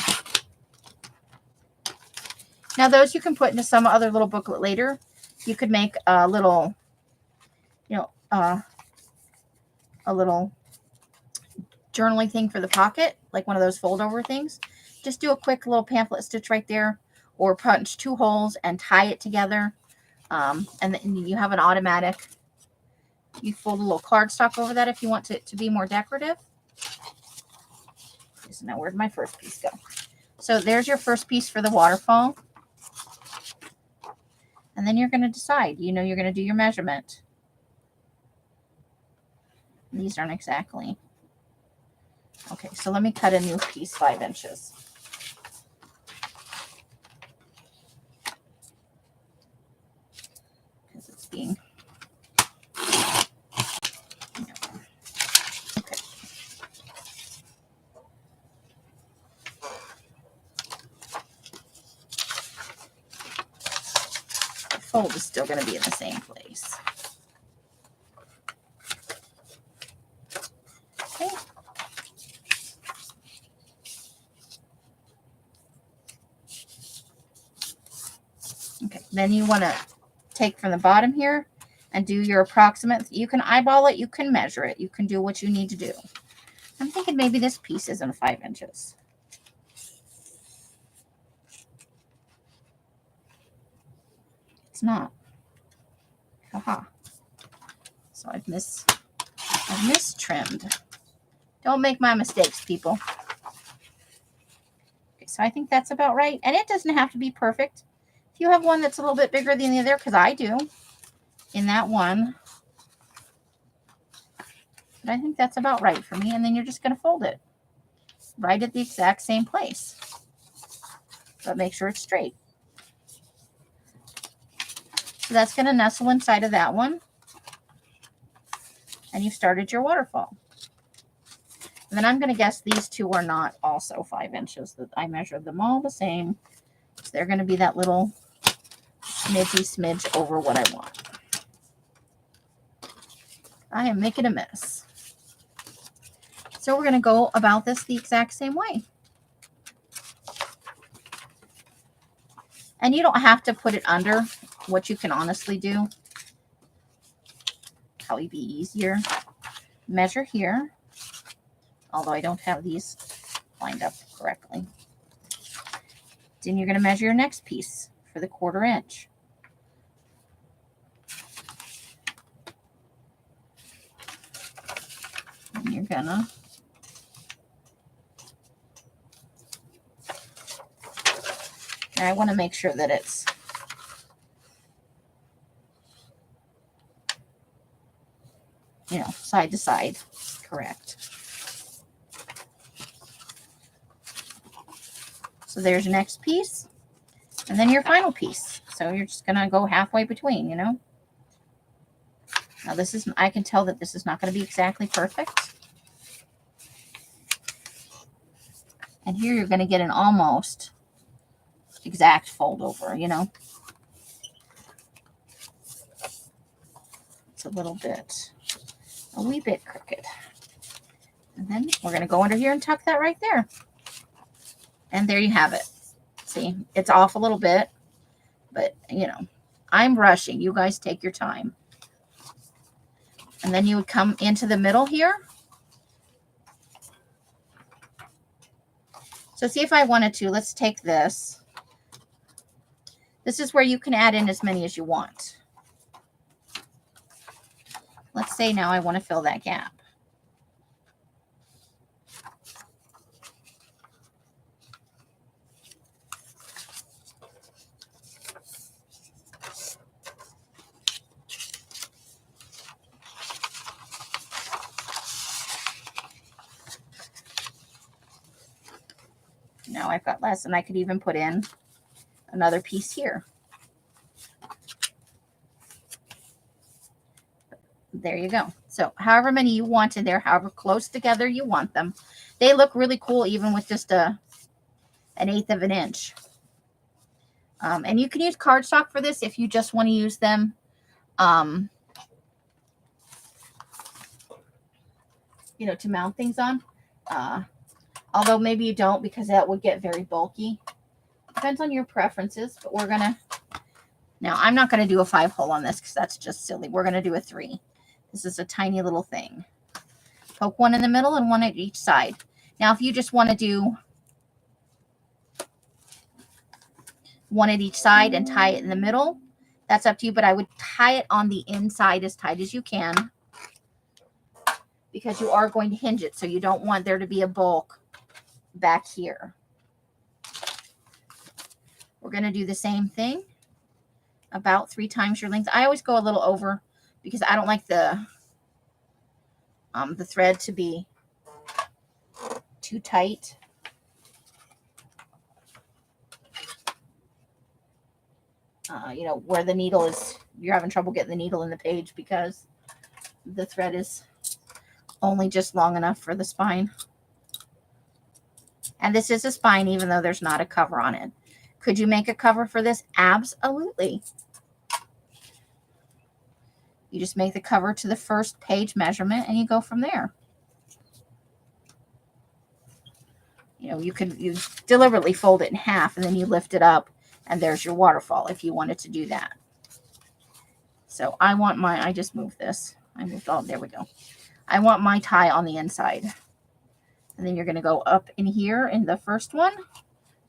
Now those you can put into some other little booklet later. You could make a little, you know, a little journaling thing for the pocket, like one of those fold over things. Just do a quick little pamphlet stitch right there, or punch 2 holes and tie it together. And then you have an automatic. You fold a little cardstock over that if you want it to be more decorative. So now where'd my first piece go? So there's your first piece for the waterfall. And then you're going to decide, you know, you're going to do your measurement. These aren't exactly. Okay, so let me cut a new piece 5 inches. Because it's being. Okay. The fold is still going to be in the same place. Okay. Okay, then you want to take from the bottom here and do your approximate. You can eyeball it, you can measure it, you can do what you need to do. I'm thinking maybe this piece isn't 5 inches. It's not. Haha. So I've mistrimmed. Don't make my mistakes, people. Okay, so I think that's about right. And it doesn't have to be perfect. If you have one that's a little bit bigger than the other, because I do, in that one. But I think that's about right for me. And then you're just going to fold it right at the exact same place. But make sure it's straight. So that's going to nestle inside of that one. And you've started your waterfall. And then I'm going to guess these 2 are not also 5 inches. That I measured them all the same. So they're going to be that little smidge over what I want. I am making a mess. So we're going to go about this the exact same way. And you don't have to put it under. What you can honestly do, probably be easier. Measure here. Although I don't have these lined up correctly. Then you're going to measure your next piece for the 1/4 inch. And you're going to and I want to make sure that it's you know, side to side. Correct. So there's your next piece. And then your final piece. So you're just going to go halfway between, you know. Now this is, I can tell that this is not going to be exactly perfect. And here you're going to get an almost exact fold over, you know. It's a wee bit crooked. And then we're going to go under here and tuck that right there. And there you have it. See, it's off a little bit, but you know, I'm rushing. You guys take your time. And then you would come into the middle here. So see, if I wanted to, let's take this. This is where you can add in as many as you want. Let's say now I want to fill that gap. Now I've got less, and I could even put in another piece here. There you go. So however many you want in there, however close together you want them. They look really cool even with just an 1/8 of an inch. And you can use cardstock for this if you just want to use them. You know, to mount things on. Although maybe you don't, because that would get very bulky. Depends on your preferences, but we're going to, now I'm not going to do a 5-hole on this because that's just silly. We're going to do a 3. This is a tiny little thing. Poke one in the middle and one at each side. Now, if you just want to do one at each side and tie it in the middle, that's up to you, but I would tie it on the inside as tight as you can because you are going to hinge it, so you don't want there to be a bulk back here. We're going to do the same thing, about 3 times your length. I always go a little over because I don't like the thread to be too tight. You know, where the needle is, you're having trouble getting the needle in the page because the thread is only just long enough for the spine. And this is a spine, even though there's not a cover on it. Could you make a cover for this? Absolutely. You just make the cover to the first page measurement and you go from there. You know, you deliberately fold it in half and then you lift it up and there's your waterfall if you wanted to do that. So I want my, I just moved this. I moved all, there we go. I want my tie on the inside. And then you're going to go up in here in the first one.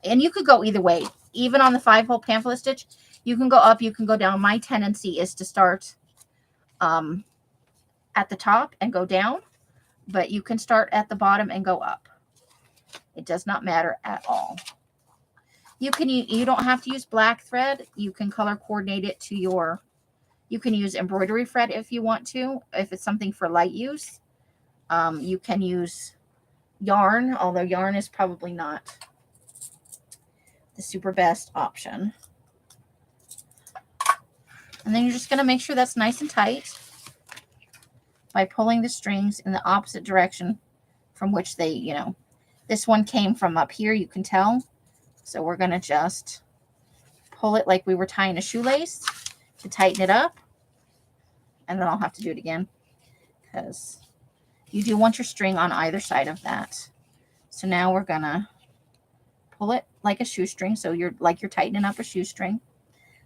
And you could go either way. Even on the 5-hole pamphlet stitch, you can go up, you can go down. My tendency is to start at the top and go down. But you can start at the bottom and go up. It does not matter at all. You don't have to use black thread. You can color coordinate it to your, you can use embroidery thread if you want to, if it's something for light use. You can use yarn, although yarn is probably not the super best option. And then you're just going to make sure that's nice and tight by pulling the strings in the opposite direction from which they, you know, this one came from up here, you can tell. So we're going to just pull it like we were tying a shoelace to tighten it up. And then I'll have to do it again because you do want your string on either side of that. So now we're going to pull it like a shoestring. So you're tightening up a shoestring.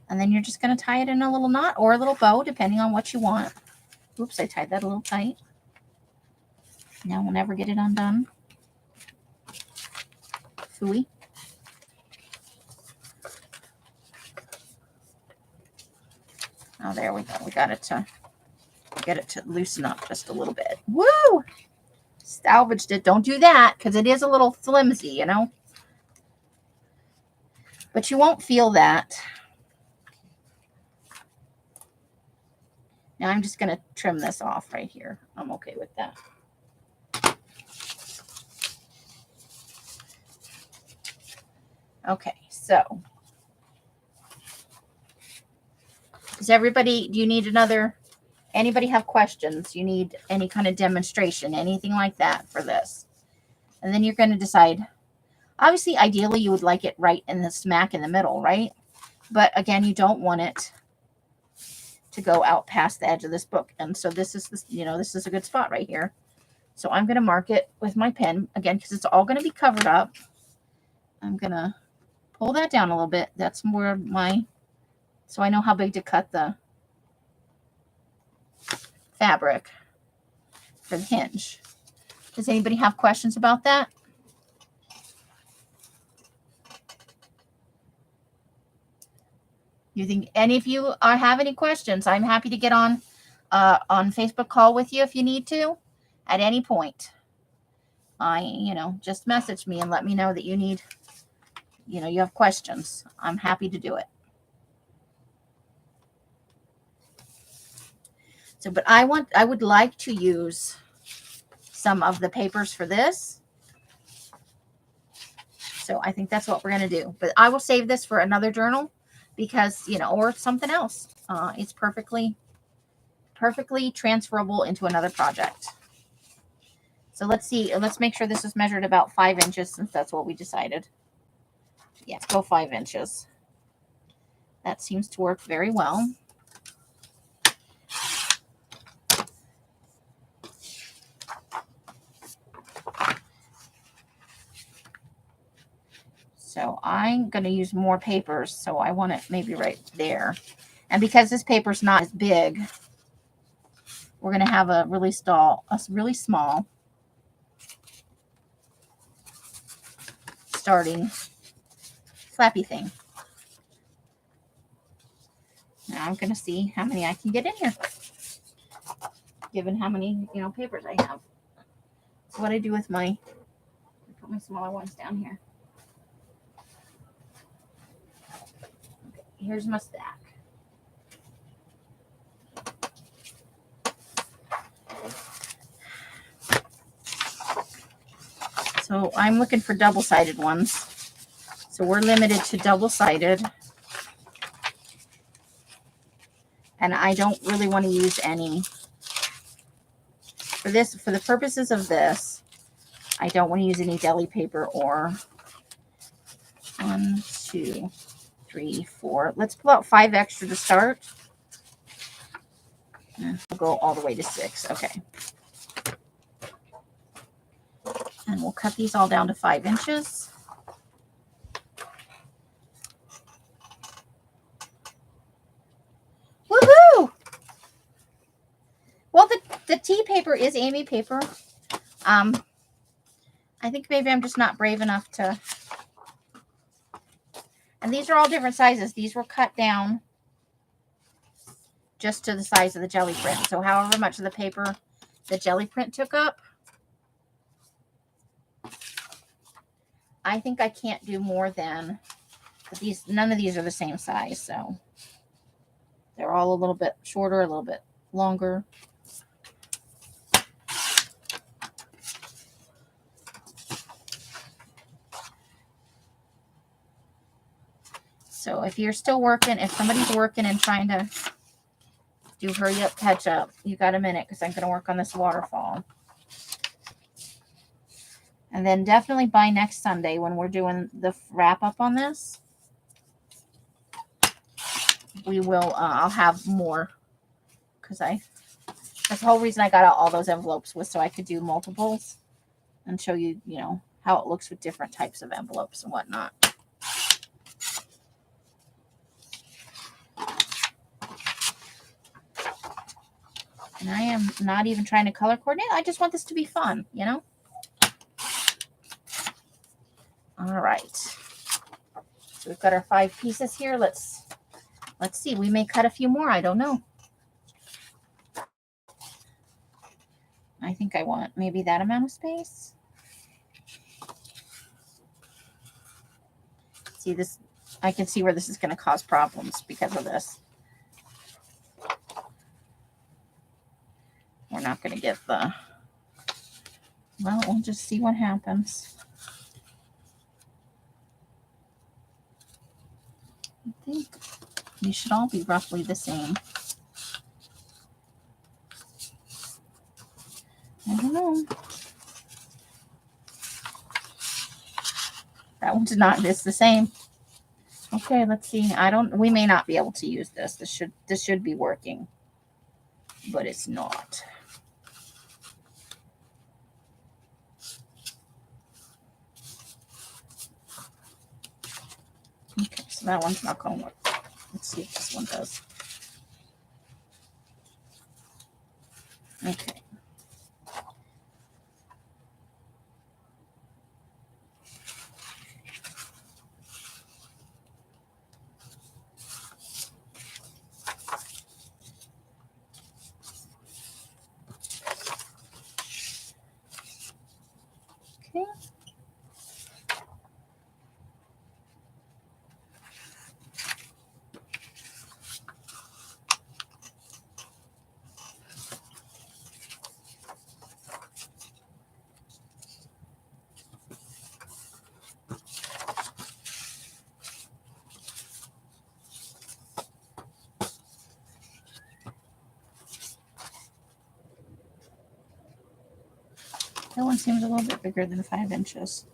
And then you're just going to tie it in a little knot or a little bow, depending on what you want. Oops, I tied that a little tight. Now we'll never get it undone. Phooey. Oh, there we go. We got it to get it to loosen up just a little bit. Woo! Salvaged it. Don't do that because it is a little flimsy, you know. But you won't feel that Now I'm just going to trim this off right here. I'm okay with that. Okay, so does everybody, do you need anybody have questions? You need any kind of demonstration, anything like that for this? And then you're going to decide. Obviously, ideally, you would like it right in the smack in the middle, right? But again, you don't want it to go out past the edge of this book. And so this is, this is a good spot right here. So I'm going to mark it with my pen again, because it's all going to be covered up. I'm going to pull that down a little bit. That's more so I know how big to cut the fabric for the hinge. Does anybody have questions about that? You think any of you have any questions? I'm happy to get on Facebook call with you if you need to at any point. Just message me and let me know that you need, you have questions. I'm happy to do it. So, but I would like to use some of the papers for this. So I think that's what we're going to do. But I will save this for another journal because, or something else. It's perfectly transferable into another project. So let's see. Let's make sure this is measured about 5 inches since that's what we decided. Yeah, let's go 5 inches. That seems to work very well. So I'm going to use more papers. So I want it maybe right there. And because this paper's not as big, we're going to have a really small starting flappy thing. Now I'm going to see how many I can get in here, given how many, papers I have. So what I do with put my smaller ones down here. Okay, here's my stack. So I'm looking for double-sided ones. So we're limited to double-sided. And I don't really want to use any. For the purposes of this, I don't want to use any deli paper or 1, 2, 3, 4. Let's pull out 5 extra to start. And we'll go all the way to 6. Okay. And we'll cut these all down to 5 inches. Woohoo! Well, the tea paper is Amy paper. I think maybe I'm just not brave enough to. And these are all different sizes. These were cut down just to the size of the jelly print. So however much of the paper the jelly print took up, I think I can't do more than these. None of these are the same size, so they're all a little bit shorter, a little bit longer. So if you're still working, if somebody's working and trying to do hurry up, catch up, you got a minute because I'm going to work on this waterfall. And then definitely by next Sunday when we're doing the wrap up on this, we will, I'll have more because that's the whole reason I got out all those envelopes was so I could do multiples and show you, how it looks with different types of envelopes and whatnot. And I am not even trying to color coordinate. I just want this to be fun, All right. So we've got our 5 pieces here. Let's see. We may cut a few more. I don't know. I think I want maybe that amount of space. See this? I can see where this is going to cause problems because of this. we're not going to get the, well, we'll just see what happens. I think these should all be roughly the same. I don't know. That one's not, it's the same. Okay, let's see. We may not be able to use this. This should be working, but it's not. Okay, so that one's not going to work. Let's see if this one does. Okay. Okay. That one seems a little bit bigger than 5 inches.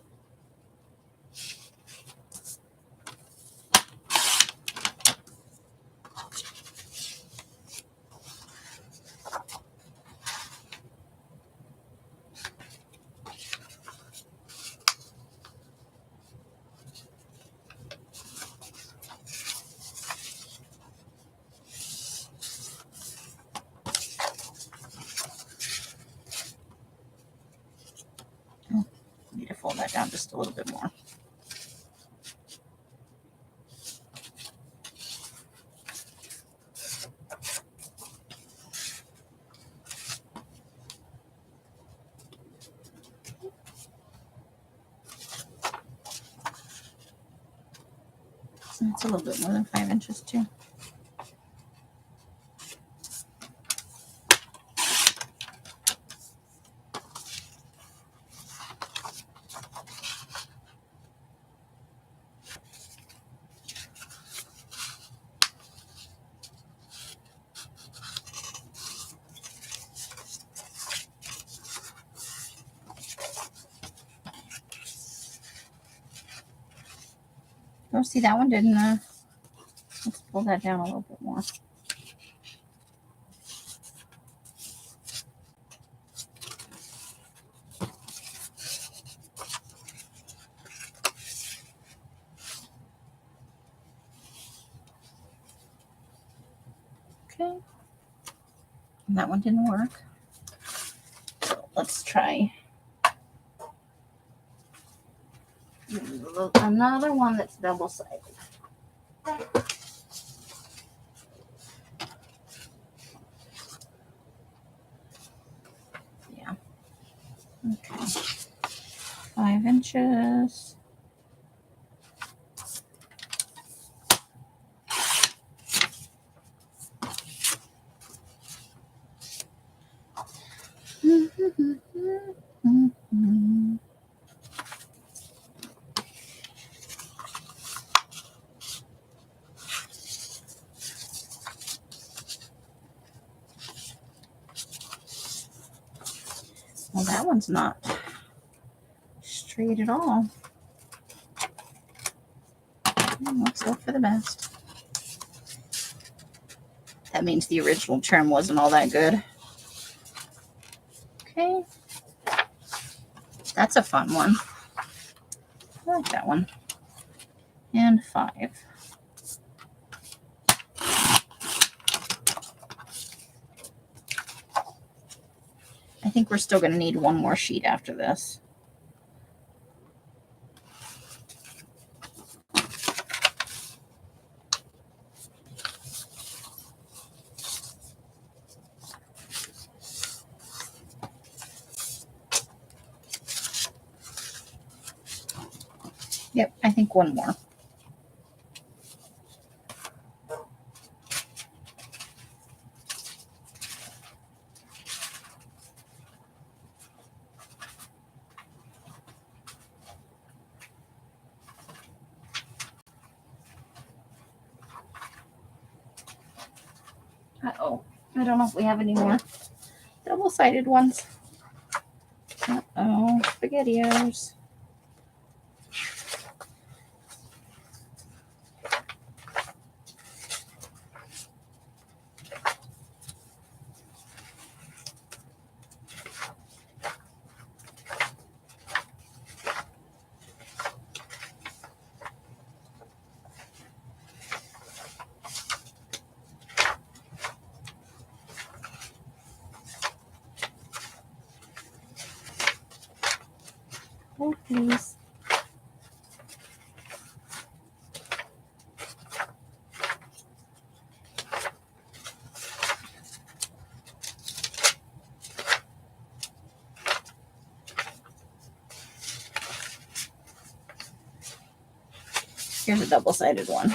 Need to fold that down just a little bit more. So that's a little bit more than 5 inches too. Oh, see, that one didn't, let's pull that down a little bit more. Okay. And that one didn't work. So let's try another one that's double-sided. Yeah. Okay. 5 inches. Well, that one's not straight at all. Let's hope for the best. That means the original trim wasn't all that good. Okay. That's a fun one. I like that one. And 5. I think we're still going to need one more sheet after this. Yep, I think one more. Uh-oh. I don't know if we have any more double-sided ones. Uh-oh. SpaghettiOs. Oh, please. Here's a double-sided one.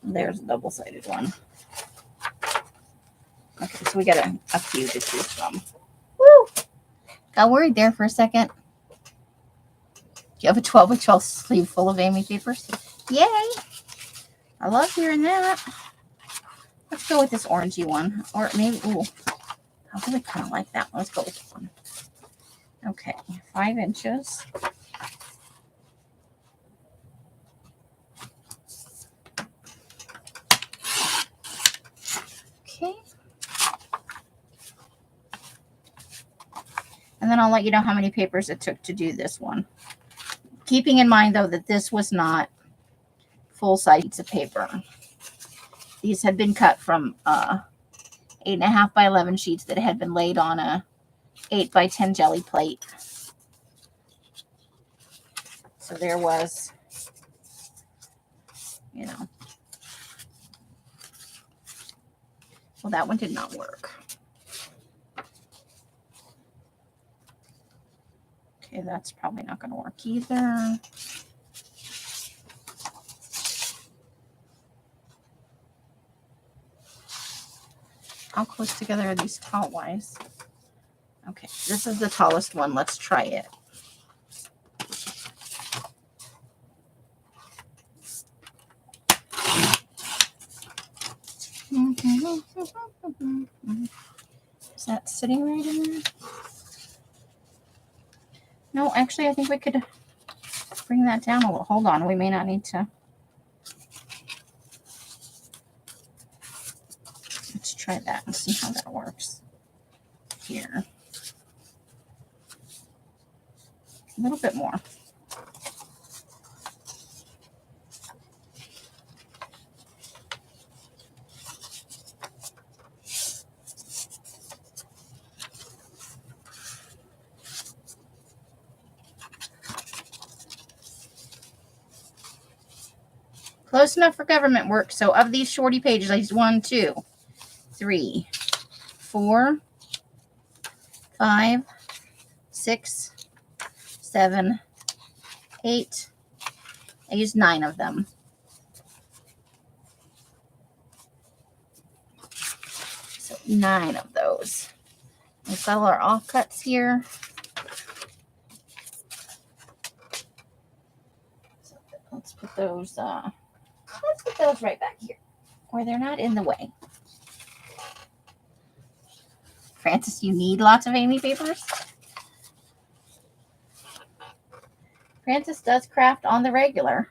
There's a double-sided one. Okay, so we got a few to choose from. Woo! Got worried there for a second. Do you have a 12 by 12 sleeve full of Amy papers? Yay! I love hearing that. Let's go with this orangey one. Or maybe, ooh, I really kind of like that one. Let's go with this one. Okay, 5 inches. Okay. And then I'll let you know how many papers it took to do this one. Keeping in mind, though, that this was not full-size sheets of paper. These had been cut from 8.5 by 11 sheets that had been laid on a 8 by 10 jelly plate. So there was, you know. Well, that one did not work. Okay, that's probably not going to work either. How close together are these tall-wise? Okay, this is the tallest one. Let's try it. Is that sitting right in there? No, actually, I think we could bring that down a little. Hold on, we may not need to. Let's try that and see how that works. Here. A little bit more. Close enough for government work. So of these shorty pages, I used 1, 2, 3, 4, 5, 6, 7, 8. I used 9 of them. So 9 of those. We've got our offcuts here. So let's put those right back here where they're not in the way. Francis, you need lots of Amy papers? Francis does craft on the regular.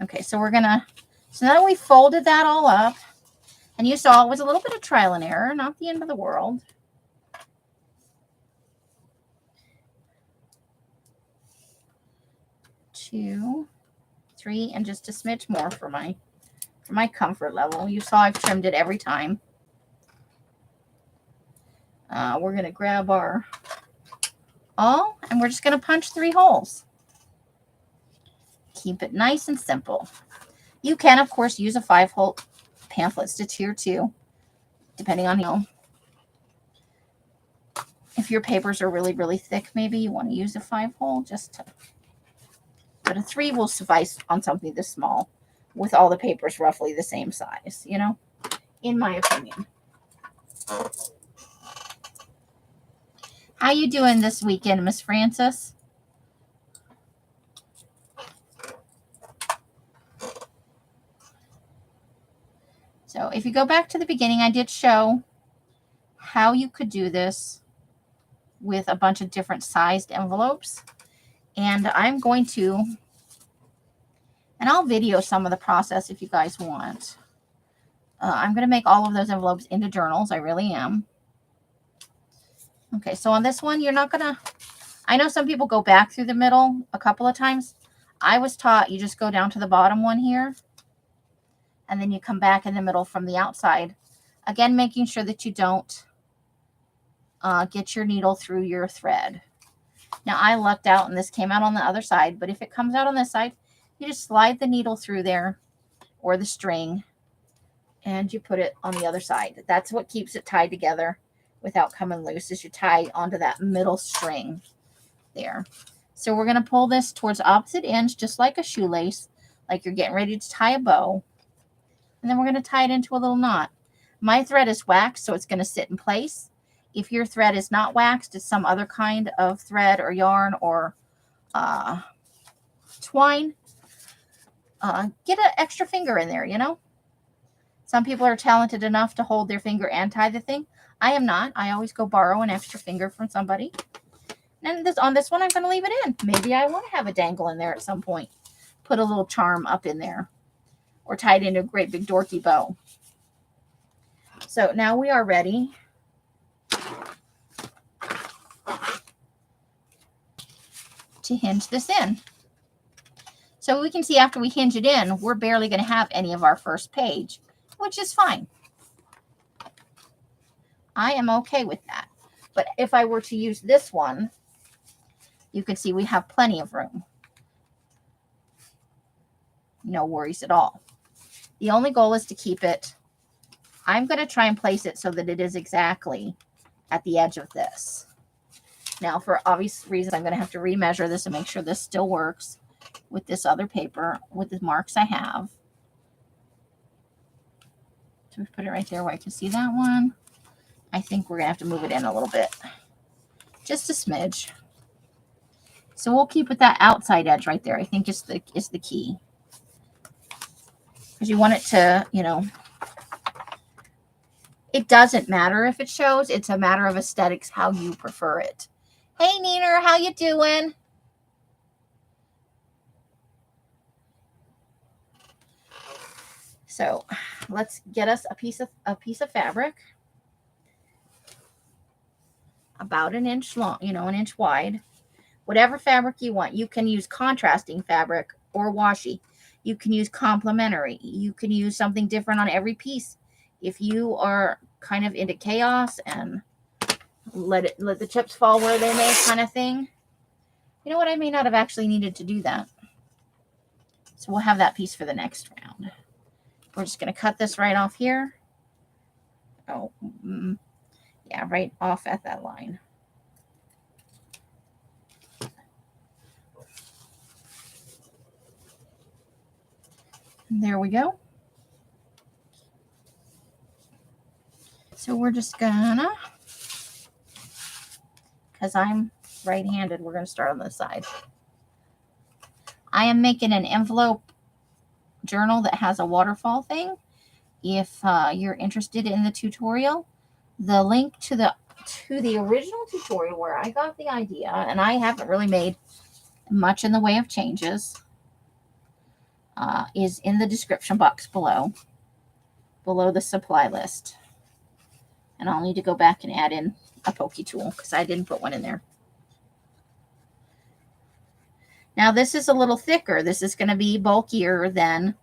Okay, so so now that we folded that all up, and you saw it was a little bit of trial and error, not the end of the world. Two, 3, and just a smidge more for my comfort level. You saw I've trimmed it every time. We're going to grab our awl, and we're just going to punch 3 holes. Keep it nice and simple. You can, of course, use a 5-hole pamphlet stitch here too, depending on, you know, if your papers are really, really thick, maybe you want to use a 5-hole just to, but a 3 will suffice on something this small with all the papers roughly the same size, you know, in my opinion. How you doing this weekend, Miss Francis? So if you go back to the beginning, I did show how you could do this with a bunch of different sized envelopes. And I'm going to, and I'll video some of the process if you guys want. I'm going to make all of those envelopes into journals. I really am. Okay, so on this one, you're not going to, I know some people go back through the middle a couple of times. I was taught you just go down to the bottom one here, and then you come back in the middle from the outside. Again, making sure that you don't get your needle through your thread. Now, I lucked out and this came out on the other side, but if it comes out on this side, you just slide the needle through there or the string and you put it on the other side. That's what keeps it tied together without coming loose, is you tie onto that middle string there. So we're going to pull this towards opposite ends, just like a shoelace, like you're getting ready to tie a bow. And then we're going to tie it into a little knot. My thread is waxed, so it's going to sit in place. If your thread is not waxed, it's some other kind of thread or yarn or twine, get an extra finger in there, you know. Some people are talented enough to hold their finger and tie the thing. I am not. I always go borrow an extra finger from somebody. And on this one, I'm going to leave it in. Maybe I want to have a dangle in there at some point. Put a little charm up in there. Or tie it into a great big dorky bow. So now we are ready to hinge this in. So we can see after we hinge it in, we're barely going to have any of our first page, which is fine. I am okay with that. But if I were to use this one, you can see we have plenty of room. No worries at all. The only goal is to keep it. I'm going to try and place it so that it is exactly at the edge of this. Now, for obvious reasons, I'm going to have to remeasure this and make sure this still works with this other paper, with the marks I have. So we put it right there where I can see that one. I think we're going to have to move it in a little bit. Just a smidge. So we'll keep with that outside edge right there. I think is the key. Because you want it to, you know, it doesn't matter if it shows. It's a matter of aesthetics, how you prefer it. Hey, Neener, how you doing? So let's get us a piece of fabric about an inch long, you know, an inch wide. Whatever fabric you want. You can use contrasting fabric or washi. You can use complementary. You can use something different on every piece. If you are kind of into chaos and let the chips fall where they may kind of thing. You know what? I may not have actually needed to do that. So we'll have that piece for the next round. We're just going to cut this right off here. Oh, yeah, right off at that line. And there we go. So we're just gonna, because I'm right-handed, we're going to start on this side. I am making an envelope journal that has a waterfall thing. If you're interested in the tutorial, the link to the original tutorial where I got the idea, and I haven't really made much in the way of changes, is in the description box below the supply list. And I'll need to go back and add in a pokey tool because I didn't put one in there. Now this is a little thicker. This is going to be bulkier than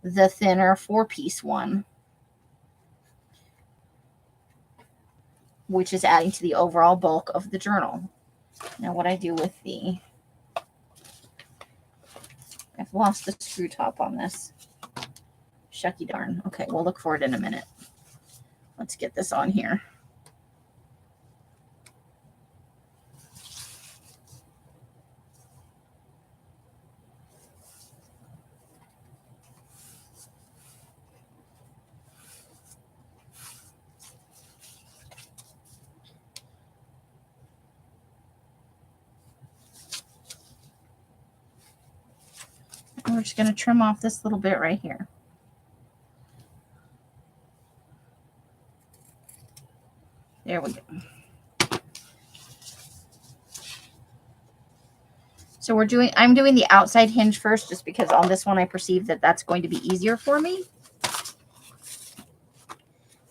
the thinner 4-piece one, which is adding to the overall bulk of the journal. Now what I do with I've lost the screw top on this. Shucky darn. Okay, we'll look for it in a minute. Let's get this on here. And we're just going to trim off this little bit right here. There we go. So I'm doing the outside hinge first, just because on this one I perceive that that's going to be easier for me.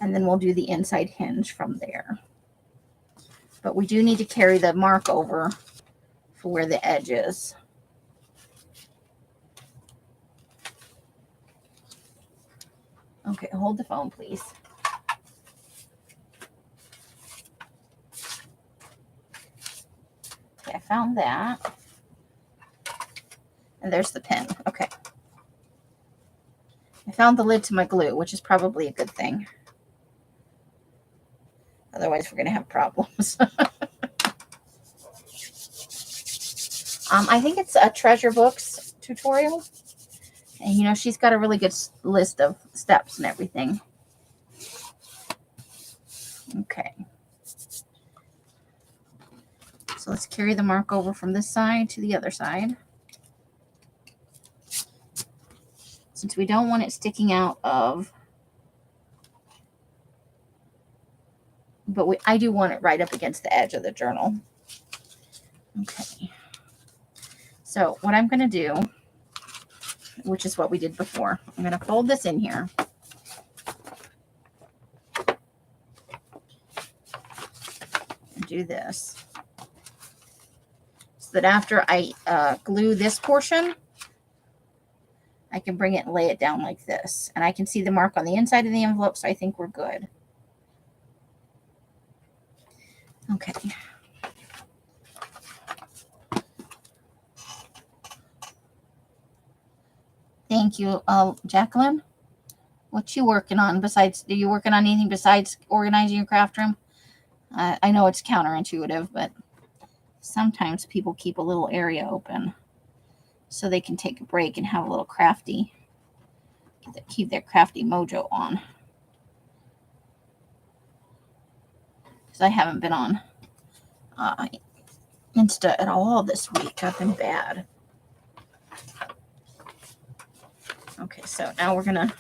And then we'll do the inside hinge from there. But we do need to carry the mark over for where the edge is. Okay, hold the phone, please. Okay, I found that. And there's the pin. Okay. I found the lid to my glue, which is probably a good thing. Otherwise, we're going to have problems. I think it's a Treasure Books tutorial. And, you know, she's got a really good list of steps and everything. Okay. So let's carry the mark over from this side to the other side. Since we don't want it sticking out of, but I do want it right up against the edge of the journal. Okay. So what I'm going to do, which is what we did before, I'm going to fold this in here. And do this. So that after I glue this portion, I can bring it and lay it down like this. And I can see the mark on the inside of the envelope, so I think we're good. Okay. Thank you, Jacqueline. What you working on besides, are you working on anything besides organizing your craft room? I know it's counterintuitive, but sometimes people keep a little area open so they can take a break and have a little crafty, keep their crafty mojo on. Because I haven't been on Insta at all this week. I've been bad. Okay, so now we're going to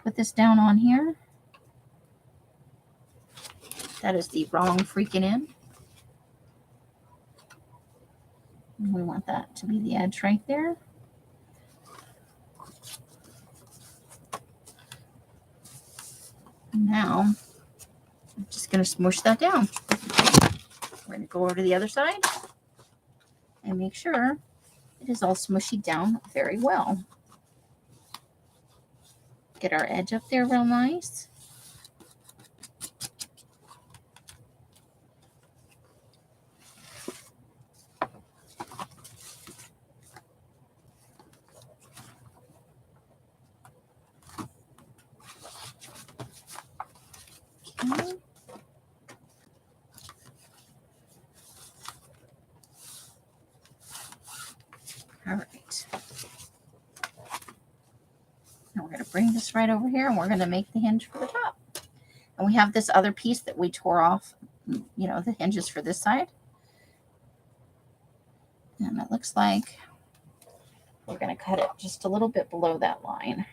put this down on here. That is the wrong freaking end. And we want that to be the edge right there. Now, I'm just going to smush that down. We're going to go over to the other side and make sure it is all smushy down very well. Get our edge up there real nice. Okay. All right. Now we're going to bring this right over here and we're going to make the hinge for the top. And we have this other piece that we tore off, you know, the hinges for this side. And it looks like we're going to cut it just a little bit below that line.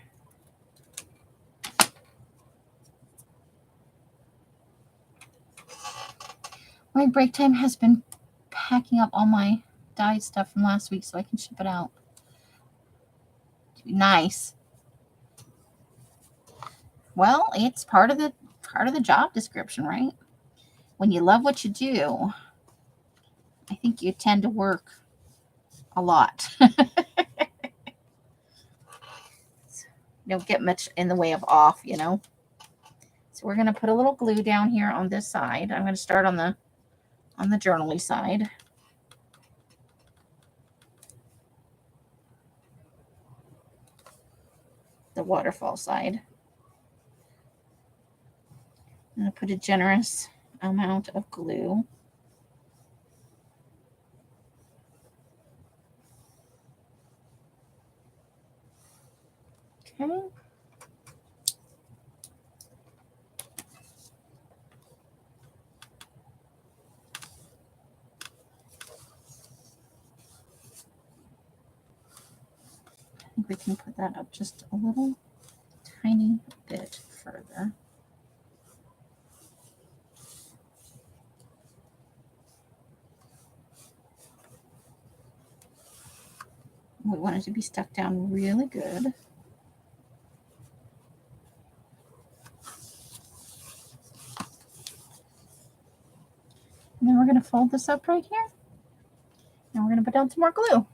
My break time has been packing up all my dye stuff from last week so I can ship it out. Nice. Well, it's part of the job description, right? When you love what you do, I think you tend to work a lot. You don't get much in the way of off, you know. So we're going to put a little glue down here on this side. I'm going to start on the journal-y side. The waterfall side. I'm going to put a generous amount of glue. Okay. I think we can put that up just a tiny bit further. We want it to be stuck down really good. And then we're going to fold this up right here. And we're going to put down some more glue.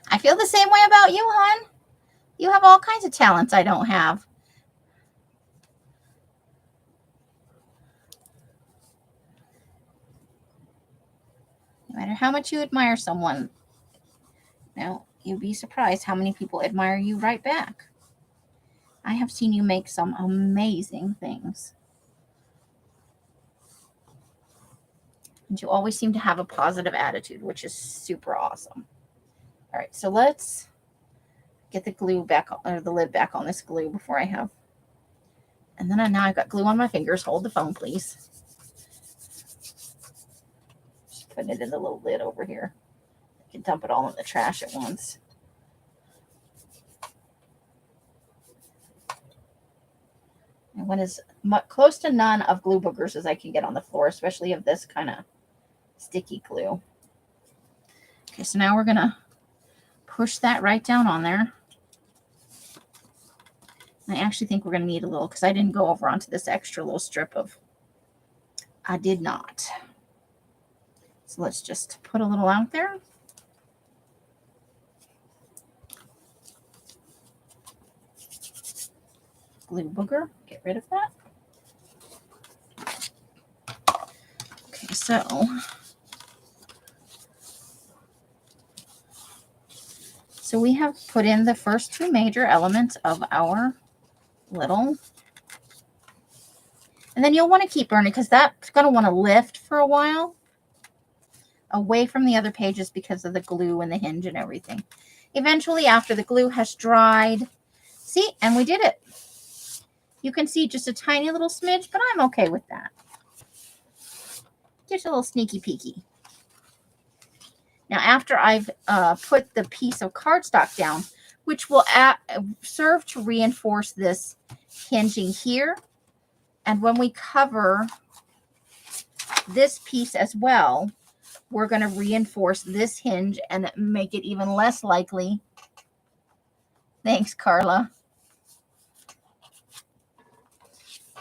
I feel the same way about you, hon. You have all kinds of talents I don't have. No matter how much you admire someone, now you'd be surprised how many people admire you right back. I have seen you make some amazing things. And you always seem to have a positive attitude, which is super awesome. All right, so let's get the glue back, or the lid back on this glue before I have. And then now I've got glue on my fingers. Hold the phone, please. Just putting it in the little lid over here. I can dump it all in the trash at once. I want as close to none of glue boogers as I can get on the floor, especially of this kind of sticky glue. Okay, so now we're going to push that right down on there. I actually think we're going to need a little, because I didn't go over onto this extra little strip of, I did not. So let's just put a little out there. Glue booger, get rid of that. Okay, so we have put in the first two major elements of our little, and then you'll want to keep burning because that's going to want to lift for a while away from the other pages because of the glue and the hinge and everything. Eventually, after the glue has dried, see, and we did it. You can see just a tiny little smidge, but I'm okay with that. Just a little sneaky peeky. Now, after I've put the piece of cardstock down, which will serve to reinforce this hinging here, and when we cover this piece as well, we're going to reinforce this hinge and make it even less likely. Thanks, Carla.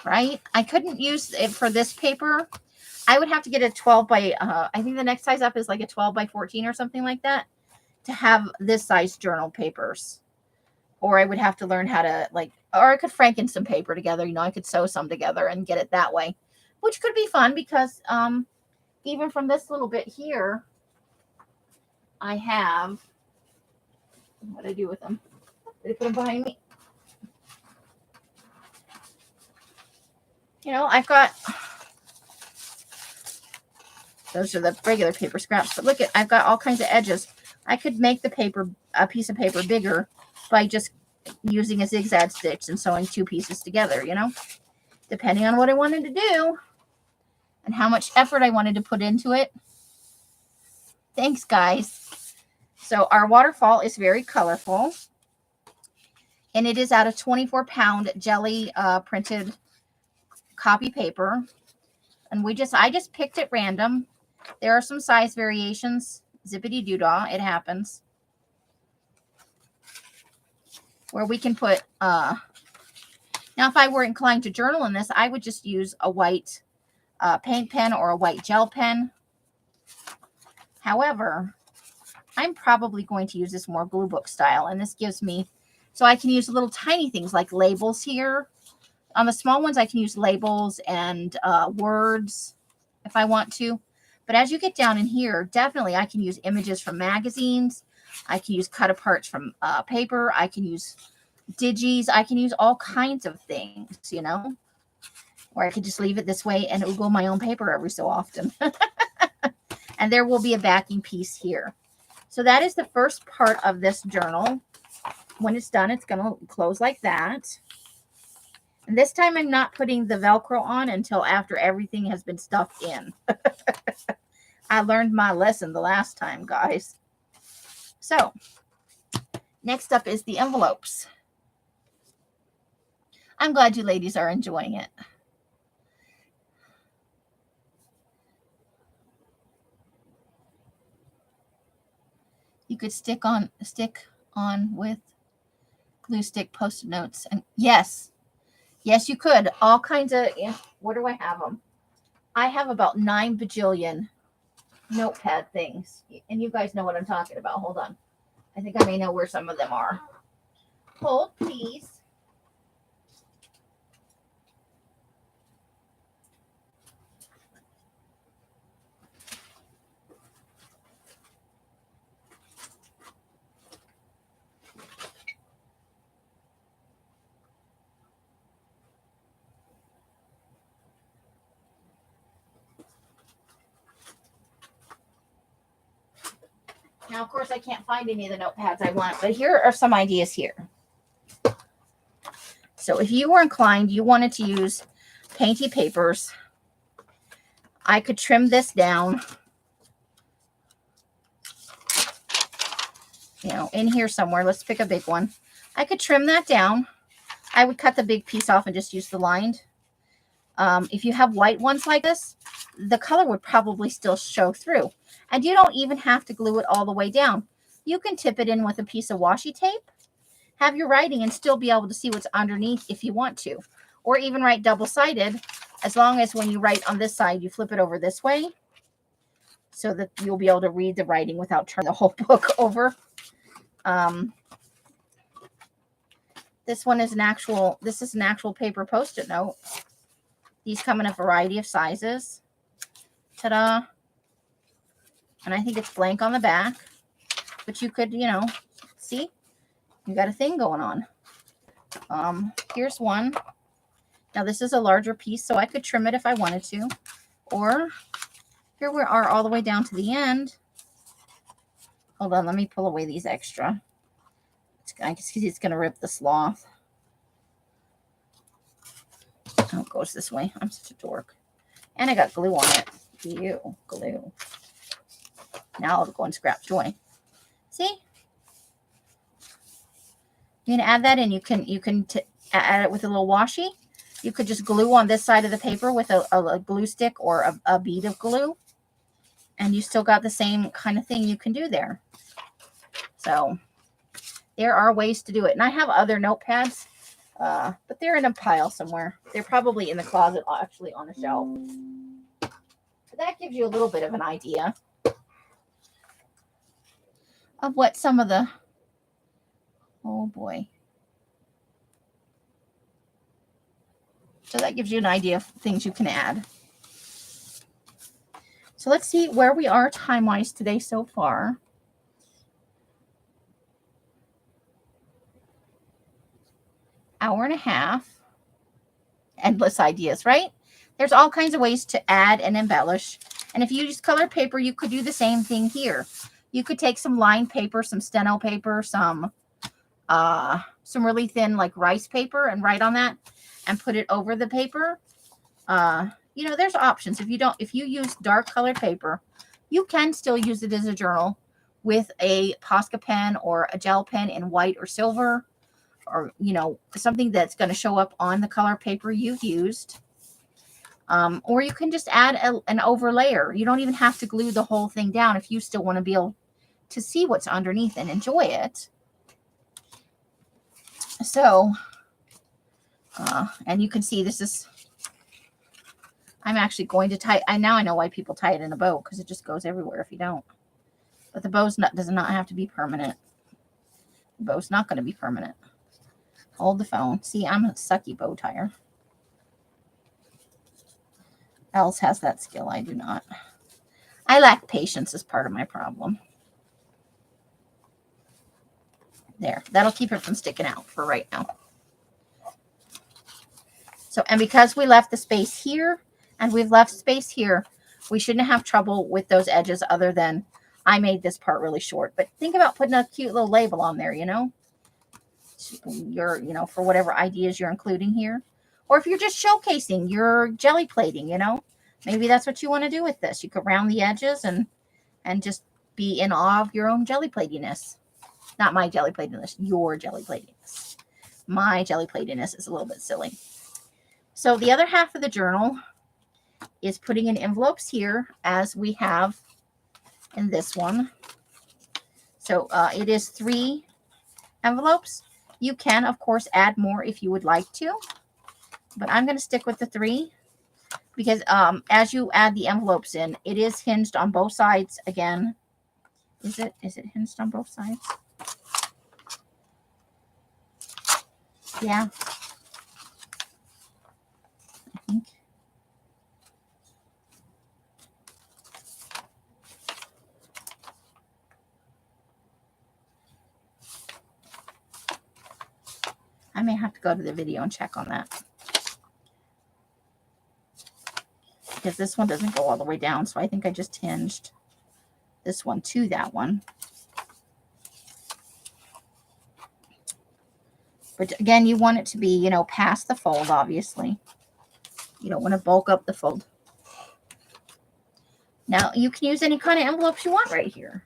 Right? I couldn't use it for this paper. I would have to get a 12 by, I think the next size up is like a 12 by 14 or something like that to have this size journal papers. Or I would have to learn how to or I could franken some paper together. You know, I could sew some together and get it that way, which could be fun because even from this little bit here, I have, what did I do with them? Did I put them behind me? You know, I've got, those are the regular paper scraps, but look at, I've got all kinds of edges. I could make the paper, a piece of paper bigger by just using a zigzag stitch and sewing two pieces together, you know, depending on what I wanted to do and how much effort I wanted to put into it. Thanks, guys. So our waterfall is very colorful, and it is out of 24-pound jelly printed copy paper. And I just picked at random. There are some size variations. Zippity doo-dah, it happens. Where we can put, now if I were inclined to journal in this, I would just use a white paint pen or a white gel pen. However, I'm probably going to use this more glue book style. And this gives me, so I can use little tiny things like labels here. On the small ones, I can use labels and words if I want to. But as you get down in here, definitely I can use images from magazines. I can use cut aparts from paper. I can use Digis. I can use all kinds of things, you know. Or I could just leave it this way and oogle my own paper every so often. And there will be a backing piece here. So that is the first part of this journal. When it's done, it's going to close like that. And this time I'm not putting the Velcro on until after everything has been stuffed in. I learned my lesson the last time, guys. So next up is the envelopes. I'm glad you ladies are enjoying it. could stick on with glue stick post-it notes. And yes, you could. All kinds of, yeah, where do I have them? I have about 9 bajillion notepad things. And you guys know what I'm talking about. Hold on. I think I may know where some of them are. Hold, please. Now, of course, I can't find any of the notepads I want, but here are some ideas here. So if you were inclined, you wanted to use painty papers, I could trim this down, you know, in here somewhere. Let's pick a big one. I could trim that down. I would cut the big piece off and just use the lined. If you have white ones like this, the color would probably still show through. And you don't even have to glue it all the way down. You can tip it in with a piece of washi tape, have your writing, and still be able to see what's underneath if you want to. Or even write double-sided, as long as when you write on this side, you flip it over this way so that you'll be able to read the writing without turning the whole book over. This one is an actual paper Post-it note. These come in a variety of sizes. Ta-da. And I think it's blank on the back. But you could, you know, see? You got a thing going on. Here's one. Now this is a larger piece, so I could trim it if I wanted to. Or here we are all the way down to the end. Hold on, let me pull away these extra. I can see it's going to rip the sloth. Oh, it goes this way. I'm such a dork. And I got glue on it. Ew, glue. Now it'll go and scrap joy. See? You can add that in. You can add it with a little washi. You could just glue on this side of the paper with a glue stick or a bead of glue. And you still got the same kind of thing you can do there. So there are ways to do it. And I have other notepads, but they're in a pile somewhere. They're probably in the closet, actually on a shelf. But that gives you a little bit of an idea of what some of the, oh boy. So that gives you an idea of things you can add. So let's see where we are time-wise today so far. Hour and a half. Endless ideas, right? There's all kinds of ways to add and embellish. And if you use colored paper, you could do the same thing here. You could take some lined paper, some steno paper, some really thin like rice paper and write on that and put it over the paper. You know, there's options. If you use dark colored paper, you can still use it as a journal with a Posca pen or a gel pen in white or silver, or, you know, something that's going to show up on the color paper you've used. Or you can just add an overlayer. You don't even have to glue the whole thing down if you still want to be able to see what's underneath and enjoy it. So, and you can see this is, I'm actually going to tie, now I know why people tie it in a bow, because it just goes everywhere if you don't. But the bow does not have to be permanent. The bow's not going to be permanent. Hold the phone. See, I'm a sucky bow tire. Els has that skill. I do not. I lack patience as part of my problem. There. That'll keep it from sticking out for right now. So, and because we left the space here and we've left space here, we shouldn't have trouble with those edges, other than I made this part really short. But think about putting a cute little label on there, you know, for whatever ideas you're including here. Or if you're just showcasing your jelly plating, you know, maybe that's what you want to do with this. You could round the edges and just be in awe of your own jelly platiness. Not my jelly platiness, your jelly platiness. My jelly platiness is a little bit silly. So the other half of the journal is putting in envelopes here, as we have in this one. So it is 3 envelopes. You can, of course, add more if you would like to, but I'm going to stick with the 3 because as you add the envelopes in, it is hinged on both sides again. Is it hinged on both sides? Yeah. I think. I may have to go to the video and check on that. Because this one doesn't go all the way down, so I think I just hinged this one to that one. But again, you want it to be, you know, past the fold, obviously. You don't want to bulk up the fold. Now, you can use any kind of envelopes you want right here.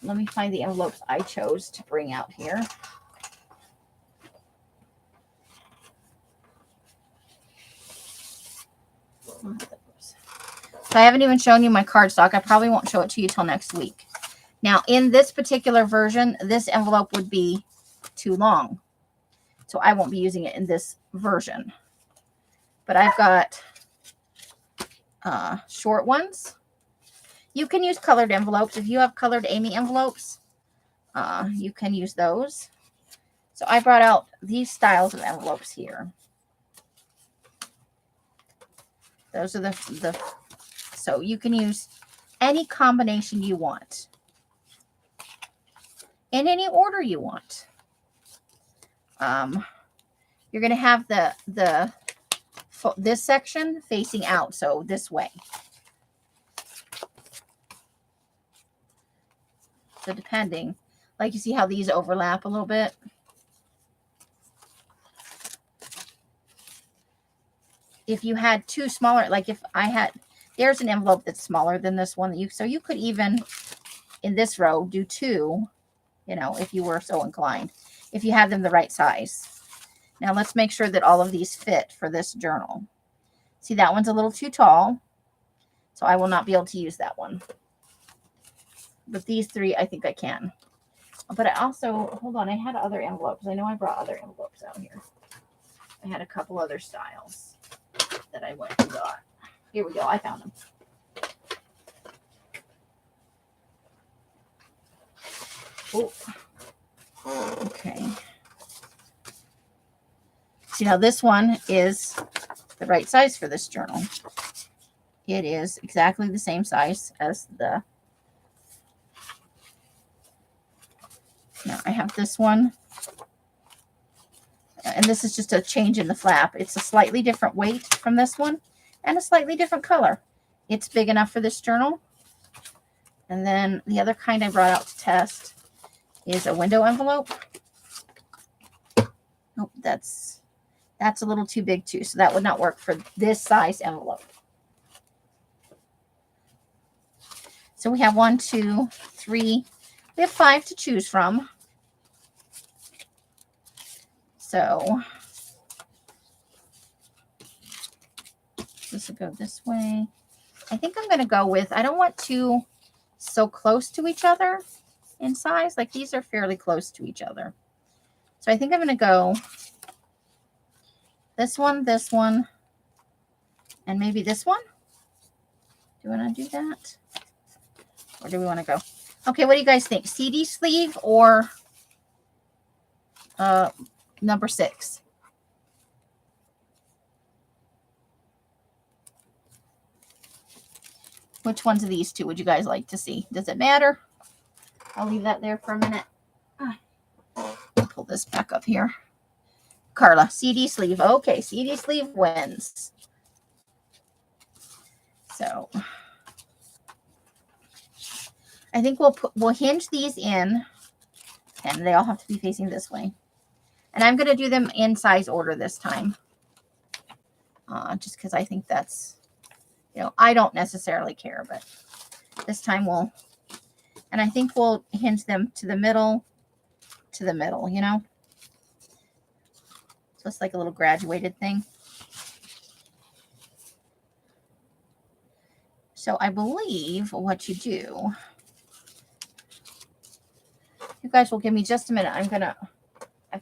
Let me find the envelopes I chose to bring out here. So I haven't even shown you my cardstock. I probably won't show it to you till next week. Now, in this particular version, this envelope would be too long. So I won't be using it in this version. But I've got short ones. You can use colored envelopes. If you have colored Amy envelopes, you can use those. So I brought out these styles of envelopes here. Those are so you can use any combination you want. In any order you want. You're going to have this section facing out, so this way. So depending, like you see how these overlap a little bit. If you had 2 smaller, like if I had, there's an envelope that's smaller than this one. So you could even, in this row, do 2, you know, if you were so inclined, if you have them the right size. Now let's make sure that all of these fit for this journal. See, that one's a little too tall, so I will not be able to use that one. But these 3, I think I can. But I also, hold on, I had other envelopes. I know I brought other envelopes out here. I had a couple other styles that I went and got. Here we go. I found them. Oh, okay. See, now this one is the right size for this journal. It is exactly the same size as the. Now I have this one. And this is just a change in the flap. It's a slightly different weight from this one and a slightly different color. It's big enough for this journal. And then the other kind I brought out to test is a window envelope. Oh, that's a little too big too. So that would not work for this size envelope. So we have 1, 2, 3. We have 5 to choose from. So this will go this way. I think I'm going to go with, I don't want 2 so close to each other in size. Like these are fairly close to each other. So I think I'm going to go this one, and maybe this one. Do you want to do that? Or do we want to go? Okay, what do you guys think? CD sleeve or number 6? Which ones of these 2 would you guys like to see? Does it matter? I'll leave that there for a minute. I'll pull this back up here. Carla, CD sleeve. Okay, CD sleeve wins. So I think we'll hinge these in, and they all have to be facing this way. And I'm going to do them in size order this time. Just because I think that's, you know, I don't necessarily care, but this time and I think we'll hinge them to the middle, you know. So it's like a little graduated thing. So I believe what you do guys will give me just a minute. I've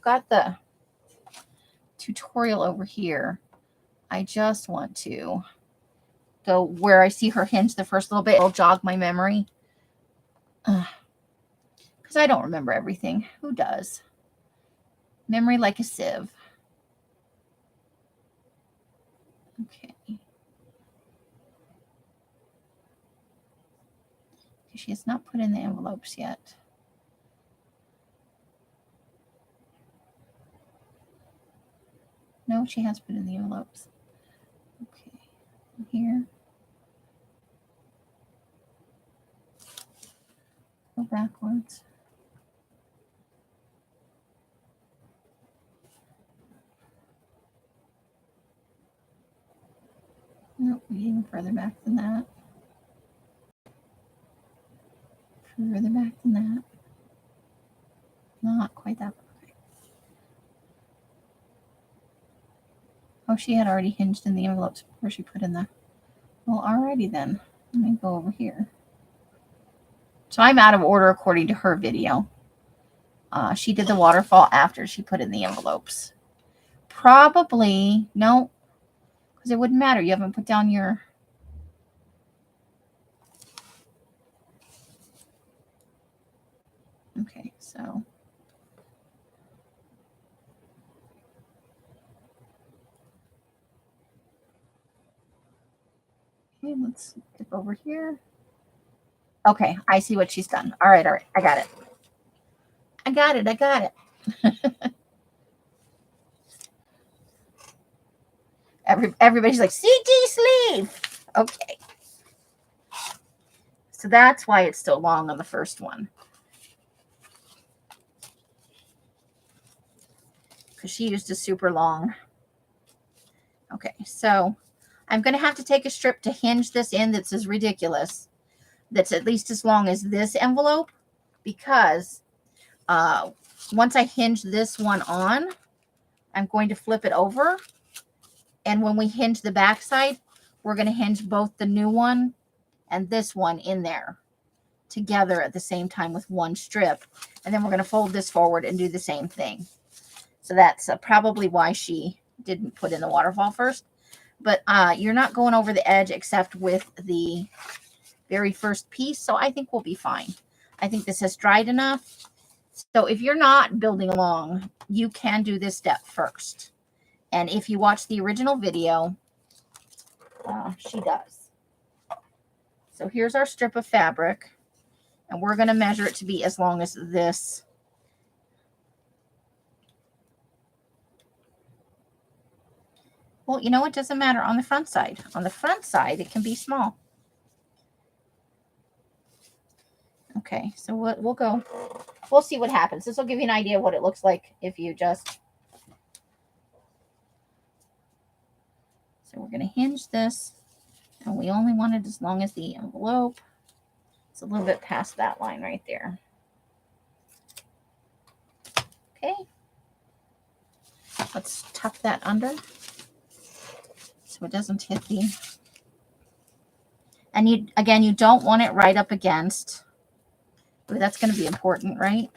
got the tutorial over here. I just want to go where I see her hinge the first little bit. It'll jog my memory. Because I don't remember everything. Who does? Memory like a sieve. Okay. She has not put in the envelopes yet. No, she has put in the envelopes. Okay. Here. Go backwards. Nope, even further back than that. Further back than that. Not quite that far. Okay. Oh, she had already hinged in the envelopes before she put in the... Well, alrighty then. Let me go over here. So I'm out of order according to her video. She did the waterfall after she put in the envelopes. Probably, no, because it wouldn't matter. You haven't put down your... Okay, so... Okay, let's skip over here. Okay, I see what she's done. All right, I got it. I got it. Everybody's like, CG sleeve. Okay. So that's why it's still long on the first one. Because she used a super long. Okay, so I'm going to have to take a strip to hinge this in that's as ridiculous. That's at least as long as this envelope. Because once I hinge this one on, I'm going to flip it over. And when we hinge the back side, we're going to hinge both the new one and this one in there together at the same time with one strip. And then we're going to fold this forward and do the same thing. So that's probably why she didn't put in the waterfall first. But you're not going over the edge except with the very first piece. So I think we'll be fine. I think this has dried enough. So if you're not building along, you can do this step first. And if you watch the original video, she does. So here's our strip of fabric. And we're going to measure it to be as long as this. Well, you know, it doesn't matter on the front side. On the front side, it can be small. Okay, so we'll go. We'll see what happens. This will give you an idea of what it looks like if you just... So we're going to hinge this. And we only want it as long as the envelope. It's a little bit past that line right there. Okay. Let's tuck that under so it doesn't hit the... And you, again, you don't want it right up against... Ooh, that's going to be important, right?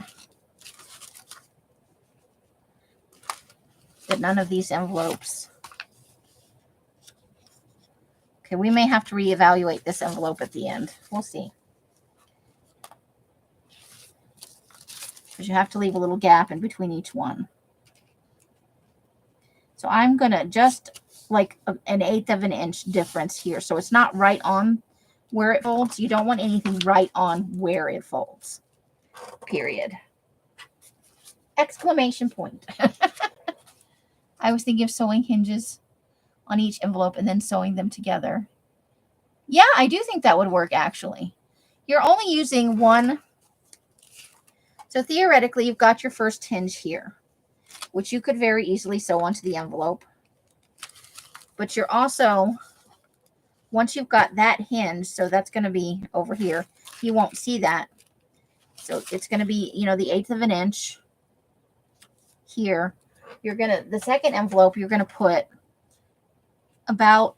That none of these envelopes... Okay, we may have to reevaluate this envelope at the end. We'll see. Because you have to leave a little gap in between each one. So I'm going to just like an 1/8 of an inch difference here. So it's not right on where it folds. You don't want anything right on where it folds. Period. Exclamation point. I was thinking of sewing hinges on each envelope and then sewing them together. Yeah, I do think that would work actually. You're only using one. So theoretically, you've got your first hinge here, which you could very easily sew onto the envelope. But you're also, once you've got that hinge, so that's going to be over here, you won't see that. So it's going to be, you know, the 1/8 of an inch here. You're going to, the second envelope, you're going to put about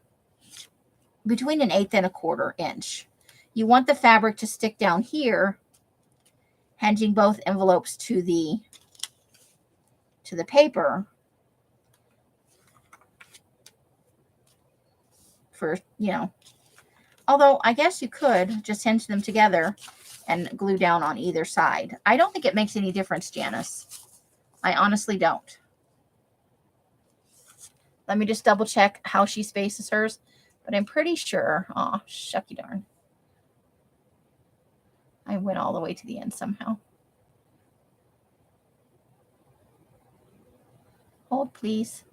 between an 1/8 and a 1/4 inch. You want the fabric to stick down here. hinging both envelopes to the paper for, you know, although I guess you could just hinge them together and glue down on either side. I don't think it makes any difference, Janice. I honestly don't. Let me just double check how she spaces hers, but I'm pretty sure. Oh, shucky darn. I went all the way to the end somehow. Hold, please.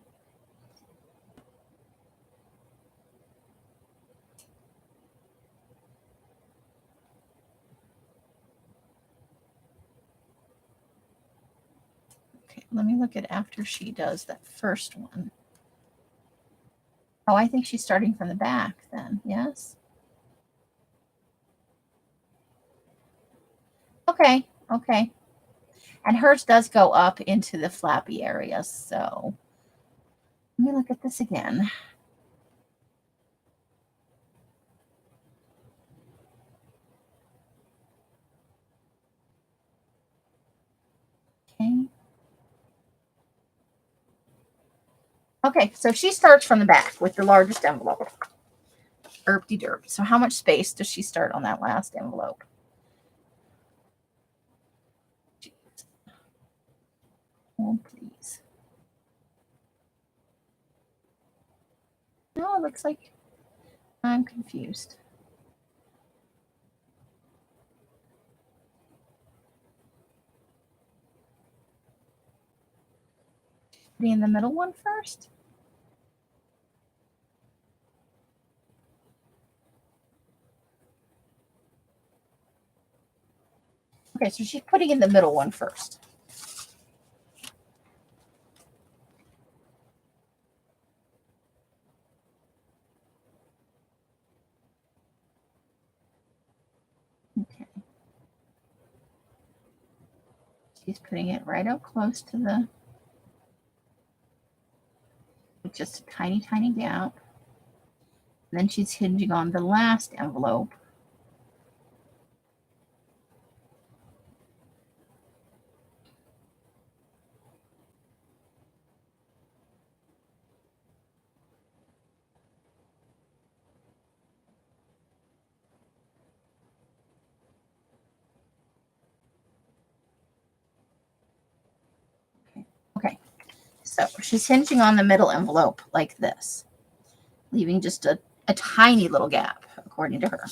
Okay, let me look at after she does that first one. Oh, I think she's starting from the back then. Yes. Okay. Okay. And hers does go up into the flappy area. So let me look at this again. Okay. Okay, so she starts from the back with the largest envelope. Erp-de-derp. So how much space does she start on that last envelope? Jeez. Oh, please. No, it looks like I'm confused. Be in the middle one first? Okay, so she's putting in the middle one first. Okay. She's putting it right up close to the, with just a tiny, tiny gap. And then she's hinging on the last envelope. Okay, so she's hinging on the middle envelope like this, leaving just a tiny little gap, according to her.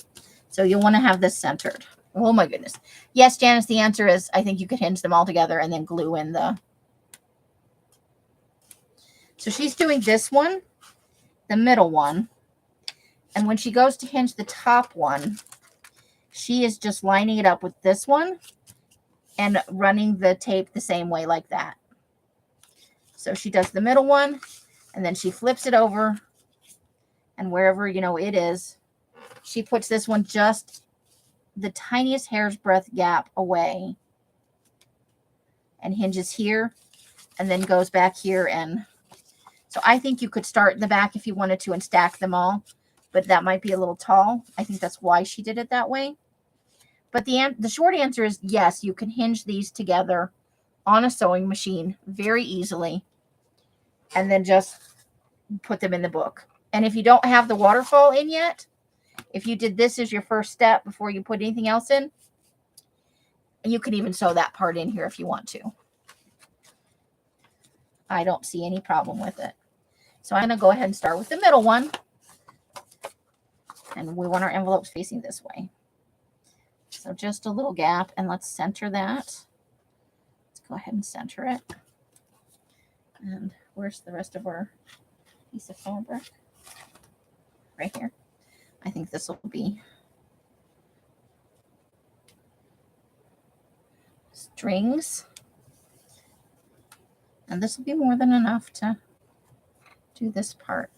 So you'll want to have this centered. Oh my goodness. Yes, Janice, the answer is I think you could hinge them all together and then glue in the. So she's doing this one, the middle one. And when she goes to hinge the top one, she is just lining it up with this one and running the tape the same way like that. So she does the middle one and then she flips it over, and wherever, you know, it is, she puts this one just the tiniest hair's breadth gap away and hinges here and then goes back here. And so I think you could start in the back if you wanted to and stack them all, but that might be a little tall. I think that's why she did it that way. But the short answer is yes, you can hinge these together on a sewing machine very easily and then just put them in the book. And if you don't have the waterfall in yet, if you did this as your first step before you put anything else in, you can even sew that part in here if you want to. I don't see any problem with it. So I'm going to go ahead and start with the middle one. And we want our envelopes facing this way. So just a little gap, and let's center that. Let's go ahead and center it. And where's the rest of our piece of fabric? Right here. I think this will be strings. And this will be more than enough to do this part.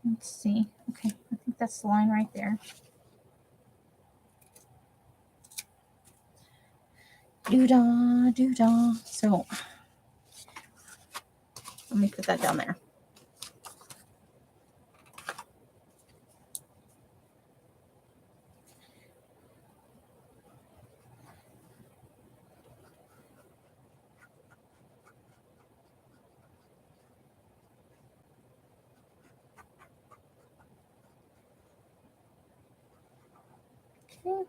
Let's see. Okay, I think that's the line right there. Doo-dah, doo-dah. So let me put that down there. Okay.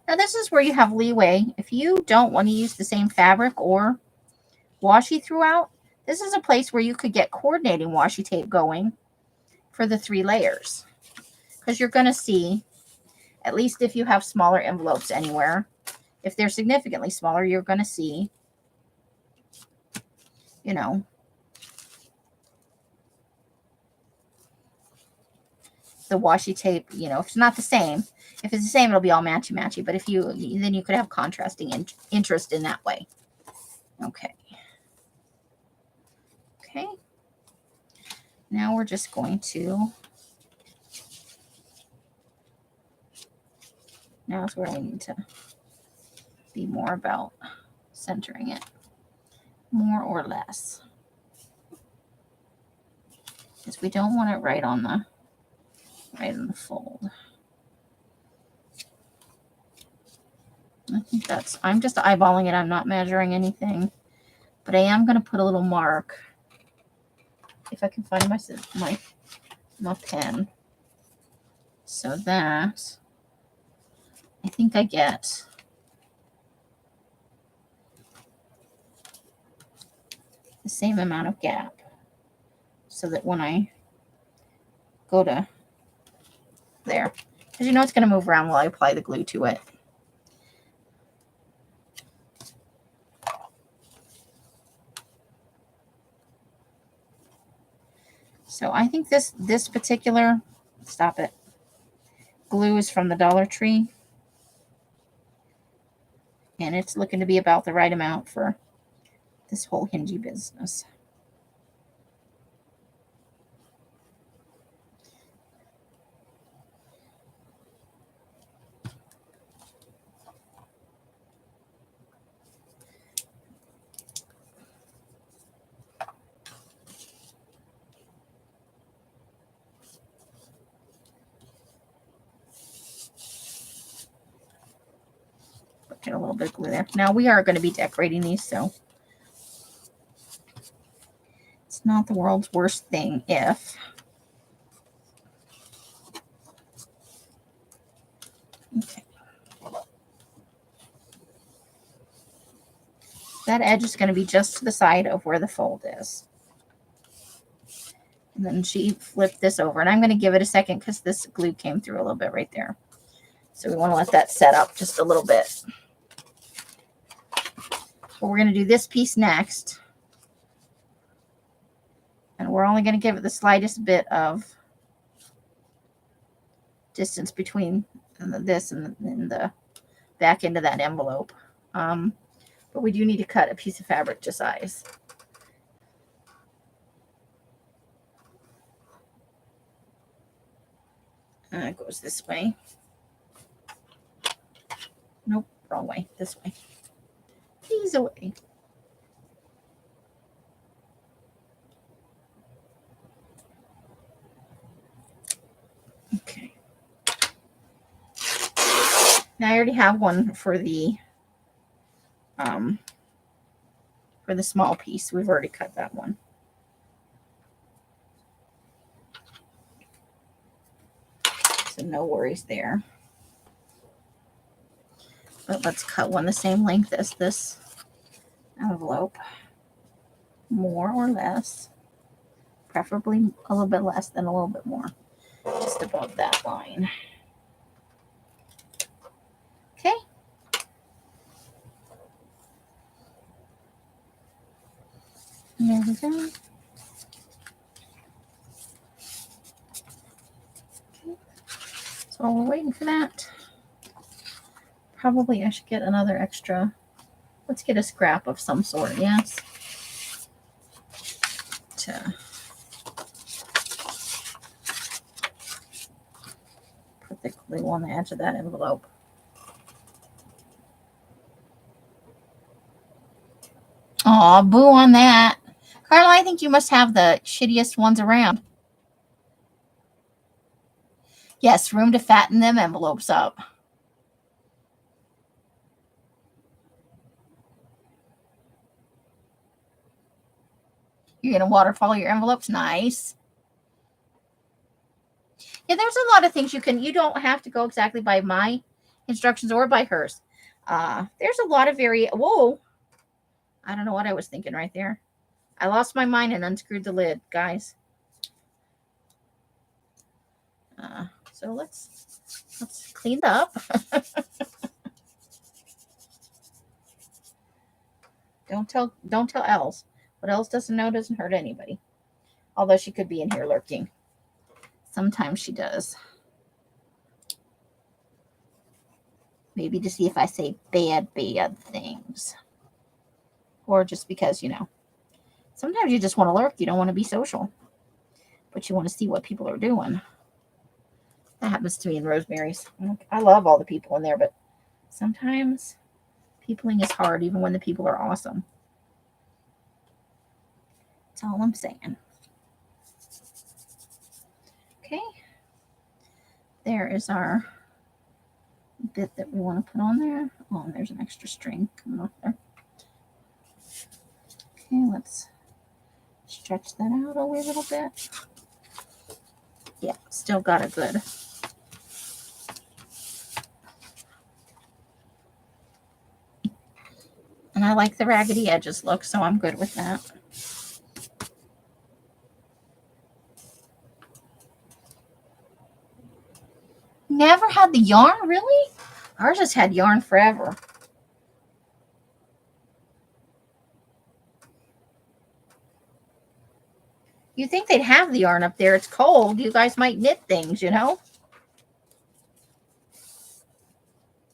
Now this is where you have leeway. If you don't want to use the same fabric or washi throughout, this is a place where you could get coordinating washi tape going for the 3 layers. Because you're going to see, at least if you have smaller envelopes anywhere, if they're significantly smaller, you're going to see, you know, the washi tape, you know, if it's not the same. If it's the same, it'll be all matchy-matchy. But if you, then you could have contrasting interest in that way. Okay. Okay. Now we're just going to, now is where I need to be more about centering it, more or less. Because we don't want it right on the fold. I think that's, I'm just eyeballing it. I'm not measuring anything, but I am going to put a little mark if I can find my pen, so that I think I get the same amount of gap, so that when I go to there, because you know it's going to move around while I apply the glue to it. So I think this particular, stop it, glue is from the Dollar Tree. And it's looking to be about the right amount for this whole hingy business. Get a little bit of glue there. Now we are going to be decorating these, so it's not the world's worst thing if okay. That edge is going to be just to the side of where the fold is. And then she flipped this over, and I'm going to give it a second because this glue came through a little bit right there. So we want to let that set up just a little bit. But we're going to do this piece next. And we're only going to give it the slightest bit of distance between this and the back end of that envelope. But we do need to cut a piece of fabric to size. It goes this way. Nope, wrong way. This way. These away. Okay. Now I already have one for the small piece. We've already cut that one. So no worries there. But let's cut one the same length as this envelope. More or less. Preferably a little bit less than a little bit more. Just above that line. Okay. And there we go. Okay. So while we're waiting for that, probably I should get another extra. Let's get a scrap of some sort, yes. To put the glue on the edge of that envelope. Aw, boo on that. Carla, I think you must have the shittiest ones around. Yes, room to fatten them envelopes up. You're going to waterfall your envelopes. Nice. Yeah, there's a lot of things you don't have to go exactly by my instructions or by hers. There's a lot of whoa. I don't know what I was thinking right there. I lost my mind and unscrewed the lid, guys. So let's clean it up. Don't tell Els. What Els doesn't know doesn't hurt anybody. Although she could be in here lurking. Sometimes she does. Maybe to see if I say bad things. Or just because, sometimes you just want to lurk. You don't want to be social. But you want to see what people are doing. That happens to me in Rosemary's. I love all the people in there, but sometimes peopling is hard, even when the people are awesome. That's all I'm saying. Okay. There is our bit that we want to put on there. Oh, and there's an extra string coming off there. Okay, let's stretch that out a wee little bit. Yeah, still got a good. And I like the raggedy edges look, so I'm good with that. Never had the yarn, really? Ours has had yarn forever. You think they'd have the yarn up there? It's cold. You guys might knit things, You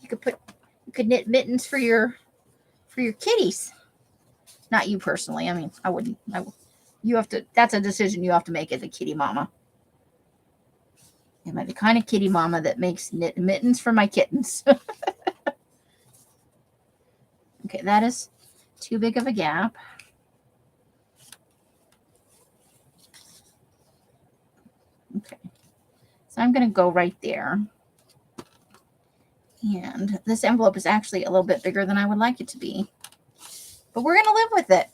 could knit mittens for your kitties. Not you personally. I mean, I wouldn't. You have to. That's a decision you have to make as a kitty mama. Am I the kind of kitty mama that makes knit mittens for my kittens? Okay, that is too big of a gap. Okay, so I'm going to go right there. And this envelope is actually a little bit bigger than I would like it to be. But we're going to live with it.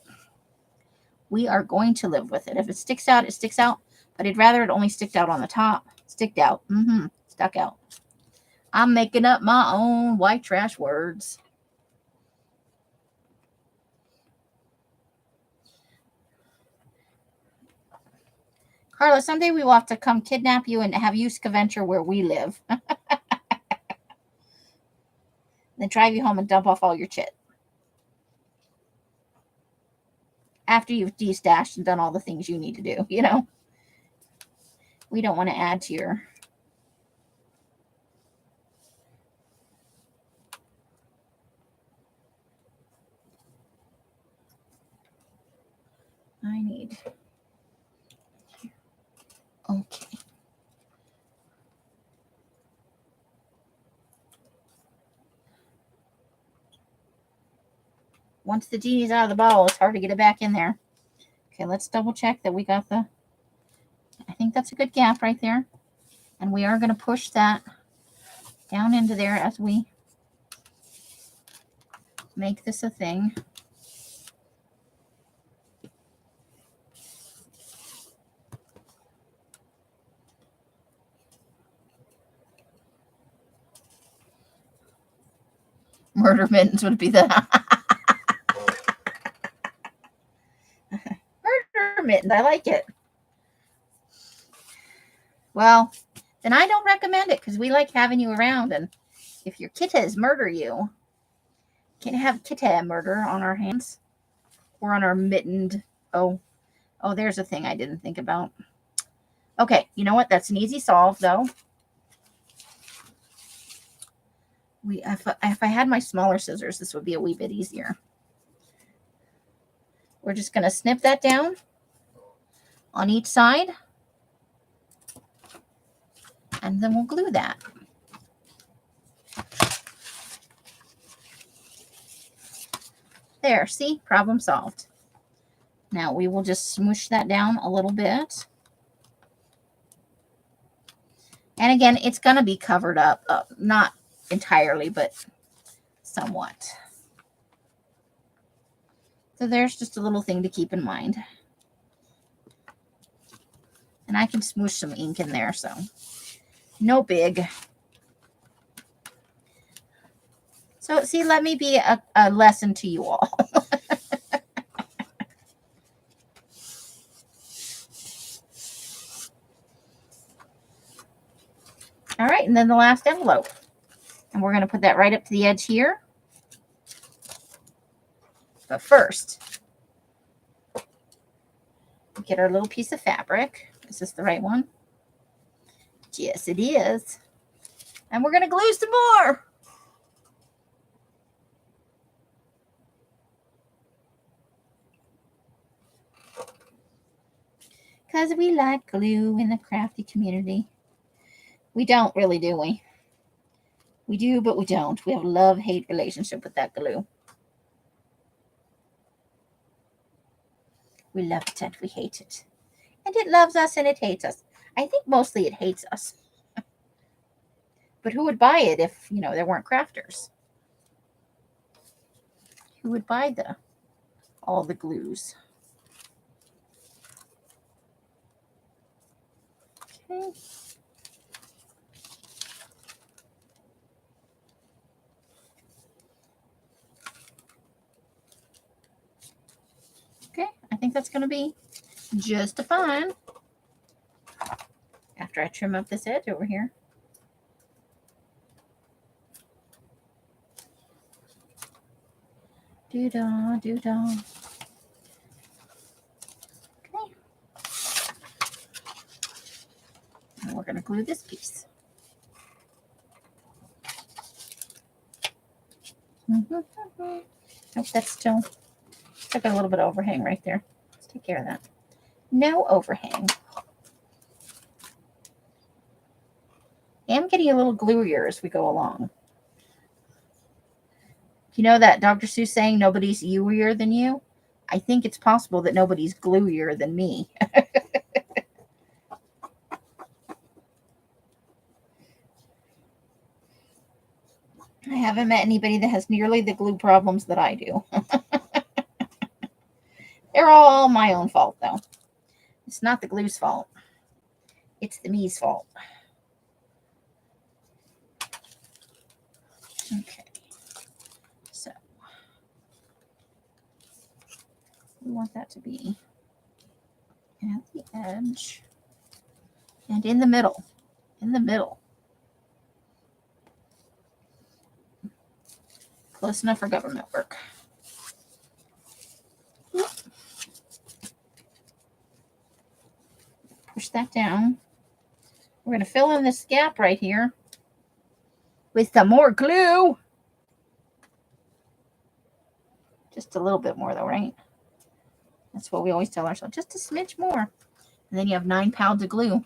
We are going to live with it. If it sticks out, it sticks out. But I'd rather it only stick out on the top. Sticked out. Stuck out. I'm making up my own white trash words. Carla, someday we will have to come kidnap you and have you venture where we live. Then drive you home and dump off all your chit. After you've destashed and done all the things you need to do, We don't want to add to your... I need... Okay. Once the genie's out of the bottle, it's hard to get it back in there. Okay, let's double check that we got the... I think that's a good gap right there. And we are going to push that down into there as we make this a thing. Murder mittens would be the... Murder mittens, I like it. Well, then I don't recommend it because we like having you around. And if your kitties murder you, can't have kitty murder on our hands or on our mittened. Oh, there's a thing I didn't think about. Okay, you know what? That's an easy solve, though. If I had my smaller scissors, this would be a wee bit easier. We're just going to snip that down on each side. And then we'll glue that. There, see? Problem solved. Now we will just smoosh that down a little bit. And again, it's going to be covered up, not entirely, but somewhat. So there's just a little thing to keep in mind. And I can smoosh some ink in there, so no big. So see, let me be a lesson to you all. All right, and then the last envelope. And we're going to put that right up to the edge here. But first, we get our little piece of fabric. Is this the right one? Yes, it is. And we're going to glue some more. Because we like glue in the crafty community. We don't really, do we? We do, but we don't. We have a love-hate relationship with that glue. We love it and we hate it. And it loves us and it hates us. I think mostly it hates us. But who would buy it if, you know, there weren't crafters? Who would buy all the glues? Okay. Okay, I think that's going to be just fine. After I trim up this edge over here. Doo-dah, doo-dah. Okay. And we're going to glue this piece. Nope, that's still got a little bit of overhang right there. Let's take care of that. No overhang. I'm getting a little gluier as we go along. You know that Dr. Seuss saying, nobody's you-ier than you? I think it's possible that nobody's gluier than me. I haven't met anybody that has nearly the glue problems that I do. They're all my own fault, though. It's not the glue's fault. It's the me's fault. Okay. So, we want that to be at the edge and in the middle. In the middle. Close enough for government work. Push that down. We're going to fill in this gap right here with some more glue. Just a little bit more though, right? That's what we always tell ourselves. Just a smidge more. And then you have 9 pounds of glue.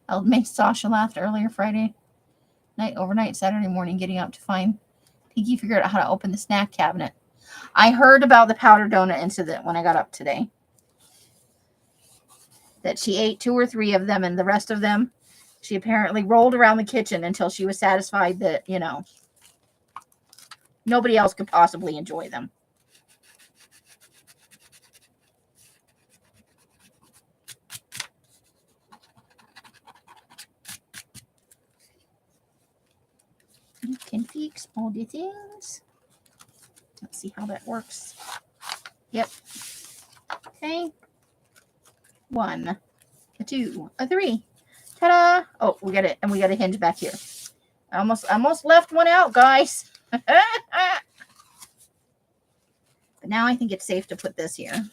I made Sasha laugh earlier Friday night, overnight, Saturday morning, getting up to find Pinky figured out how to open the snack cabinet. I heard about the powder donut incident when I got up today. That she ate 2 or 3 of them, and the rest of them, she apparently rolled around the kitchen until she was satisfied that, you know, nobody else could possibly enjoy them. You can fix all the things. Let's see how that works. Yep. Okay. 1, 2, 3. Ta-da! Oh, we got it, and we got a hinge back here. I almost left one out, guys. But now I think it's safe to put this here.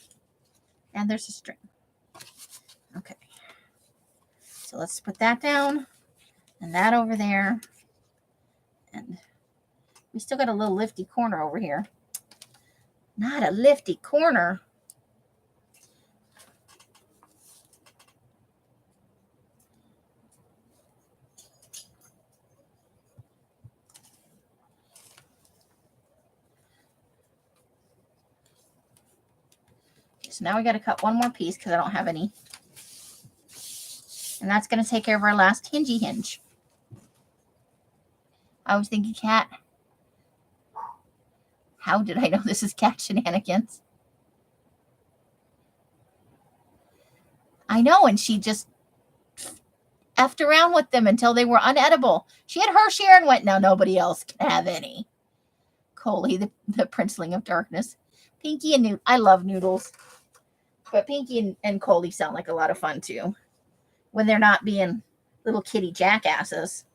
And there's a string. Okay. So let's put that down and that over there. And we still got a little lifty corner over here. Not a lifty corner. So now we got to cut one more piece because I don't have any. And that's going to take care of our last hingy hinge. I was thinking cat. How did I know this is cat shenanigans? I know, and she just effed around with them until they were unedible. She had her share and went, no, nobody else can have any. Coley, the princeling of darkness. Pinky and Noodle. I love Noodles. But Pinky and Coley sound like a lot of fun, too. When they're not being little kitty jackasses.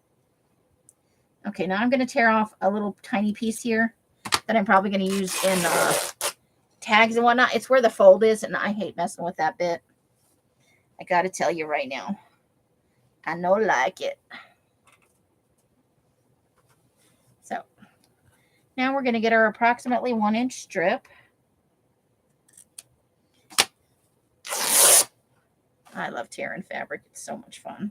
Okay, now I'm going to tear off a little tiny piece here that I'm probably going to use in tags and whatnot. It's where the fold is, and I hate messing with that bit. I got to tell you right now. I know like it. So, now we're going to get our approximately 1-inch strip. I love tearing fabric. It's so much fun.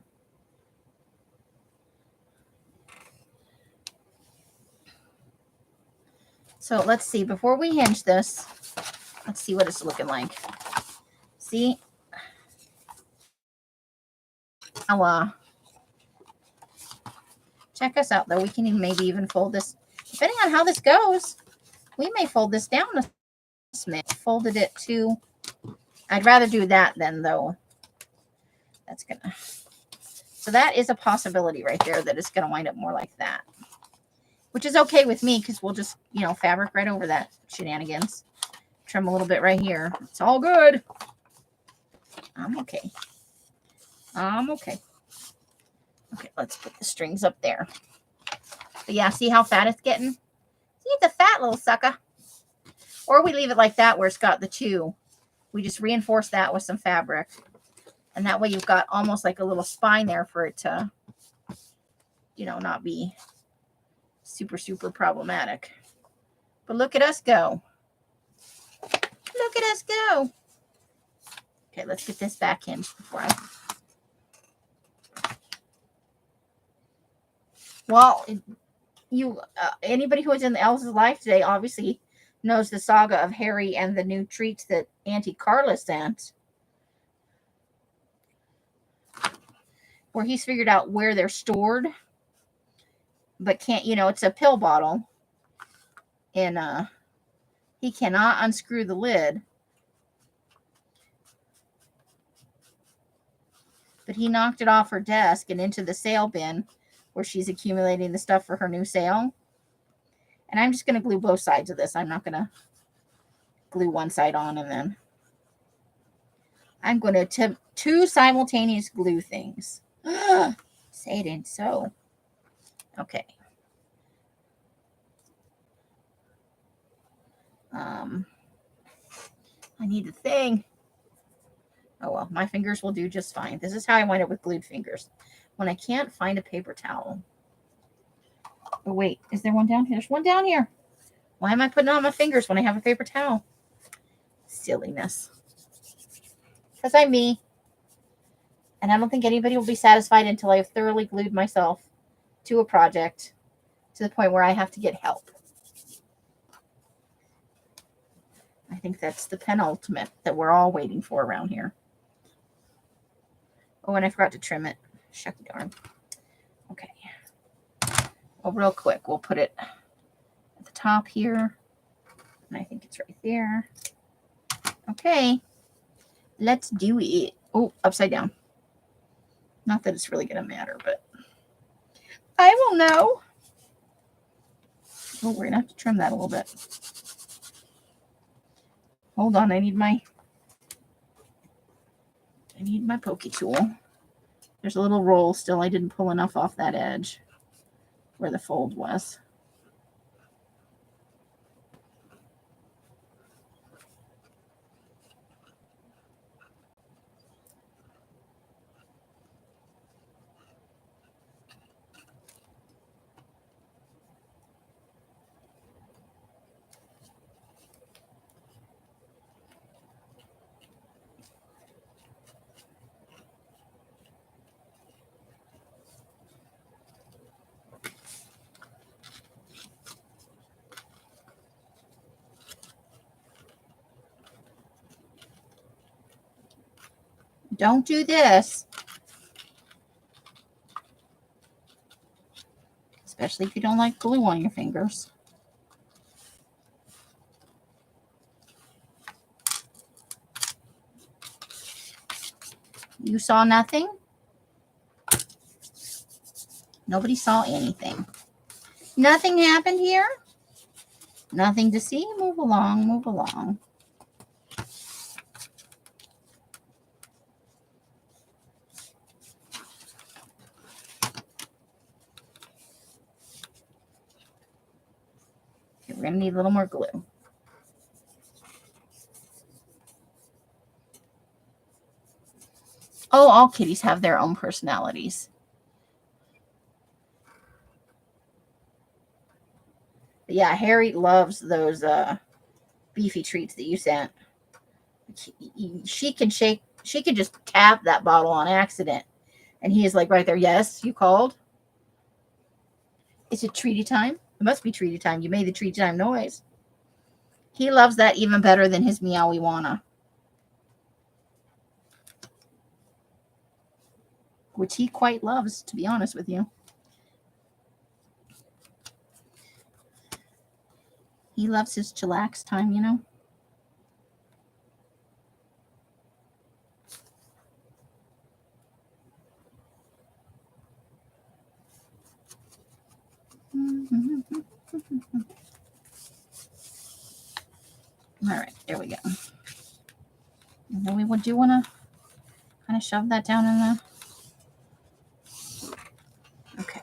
So let's see. Before we hinge this, let's see what it's looking like. See? I'll check us out, though. We can maybe even fold this. Depending on how this goes, we may fold this down a smidge. Folded it to... I'd rather do that then, though. That's going to... So that is a possibility right there that it's going to wind up more like that. Which is okay with me because we'll just, fabric right over that shenanigans. Trim a little bit right here. It's all good. I'm okay. I'm okay. Okay, let's put the strings up there. But yeah, see how fat it's getting? See, it's a fat little sucker. Or we leave it like that where it's got the two. We just reinforce that with some fabric. And that way you've got almost like a little spine there for it to, not be super, super problematic. But look at us go. Look at us go. Okay, let's get this back hinged before I... Well, anybody who was in Elsa's life today obviously knows the saga of Harry and the new treats that Auntie Carla sent. Where he's figured out where they're stored. But can't, it's a pill bottle. And he cannot unscrew the lid. But he knocked it off her desk and into the sale bin where she's accumulating the stuff for her new sale. And I'm just going to glue both sides of this. I'm not going to glue one side on and then. I'm going to attempt 2 simultaneous glue things. Say it ain't so. Okay. I need the thing. Oh, well, my fingers will do just fine. This is how I wind up with glued fingers. When I can't find a paper towel. Oh, wait. Is there one down here? There's one down here. Why am I putting it on my fingers when I have a paper towel? Silliness. Because I'm me. And I don't think anybody will be satisfied until I have thoroughly glued myself to a project to the point where I have to get help. I think that's the penultimate that we're all waiting for around here. Oh, and I forgot to trim it. Shucky darn. Okay. Well, real quick, we'll put it at the top here. And I think it's right there. Okay. Let's do it. Oh, upside down. Not that it's really going to matter, but I will know. Oh, we're going to have to trim that a little bit. Hold on, I need my pokey tool. There's a little roll still. I didn't pull enough off that edge where the fold was. Don't do this. Especially if you don't like glue on your fingers. You saw nothing? Nobody saw anything. Nothing happened here? Nothing to see? Move along, move along. Okay, we're going to need a little more glue. Oh, all kitties have their own personalities. But yeah, Harry loves those beefy treats that you sent. She can just tap that bottle on accident. And he is like right there. Yes, you called? Is it treaty time? It must be treaty time. You made the treaty time noise. He loves that even better than his meowie wanna. Which he quite loves, to be honest with you. He loves his chillax time, you know. All right, there we go. And then we do want to kind of shove that down in the... Okay.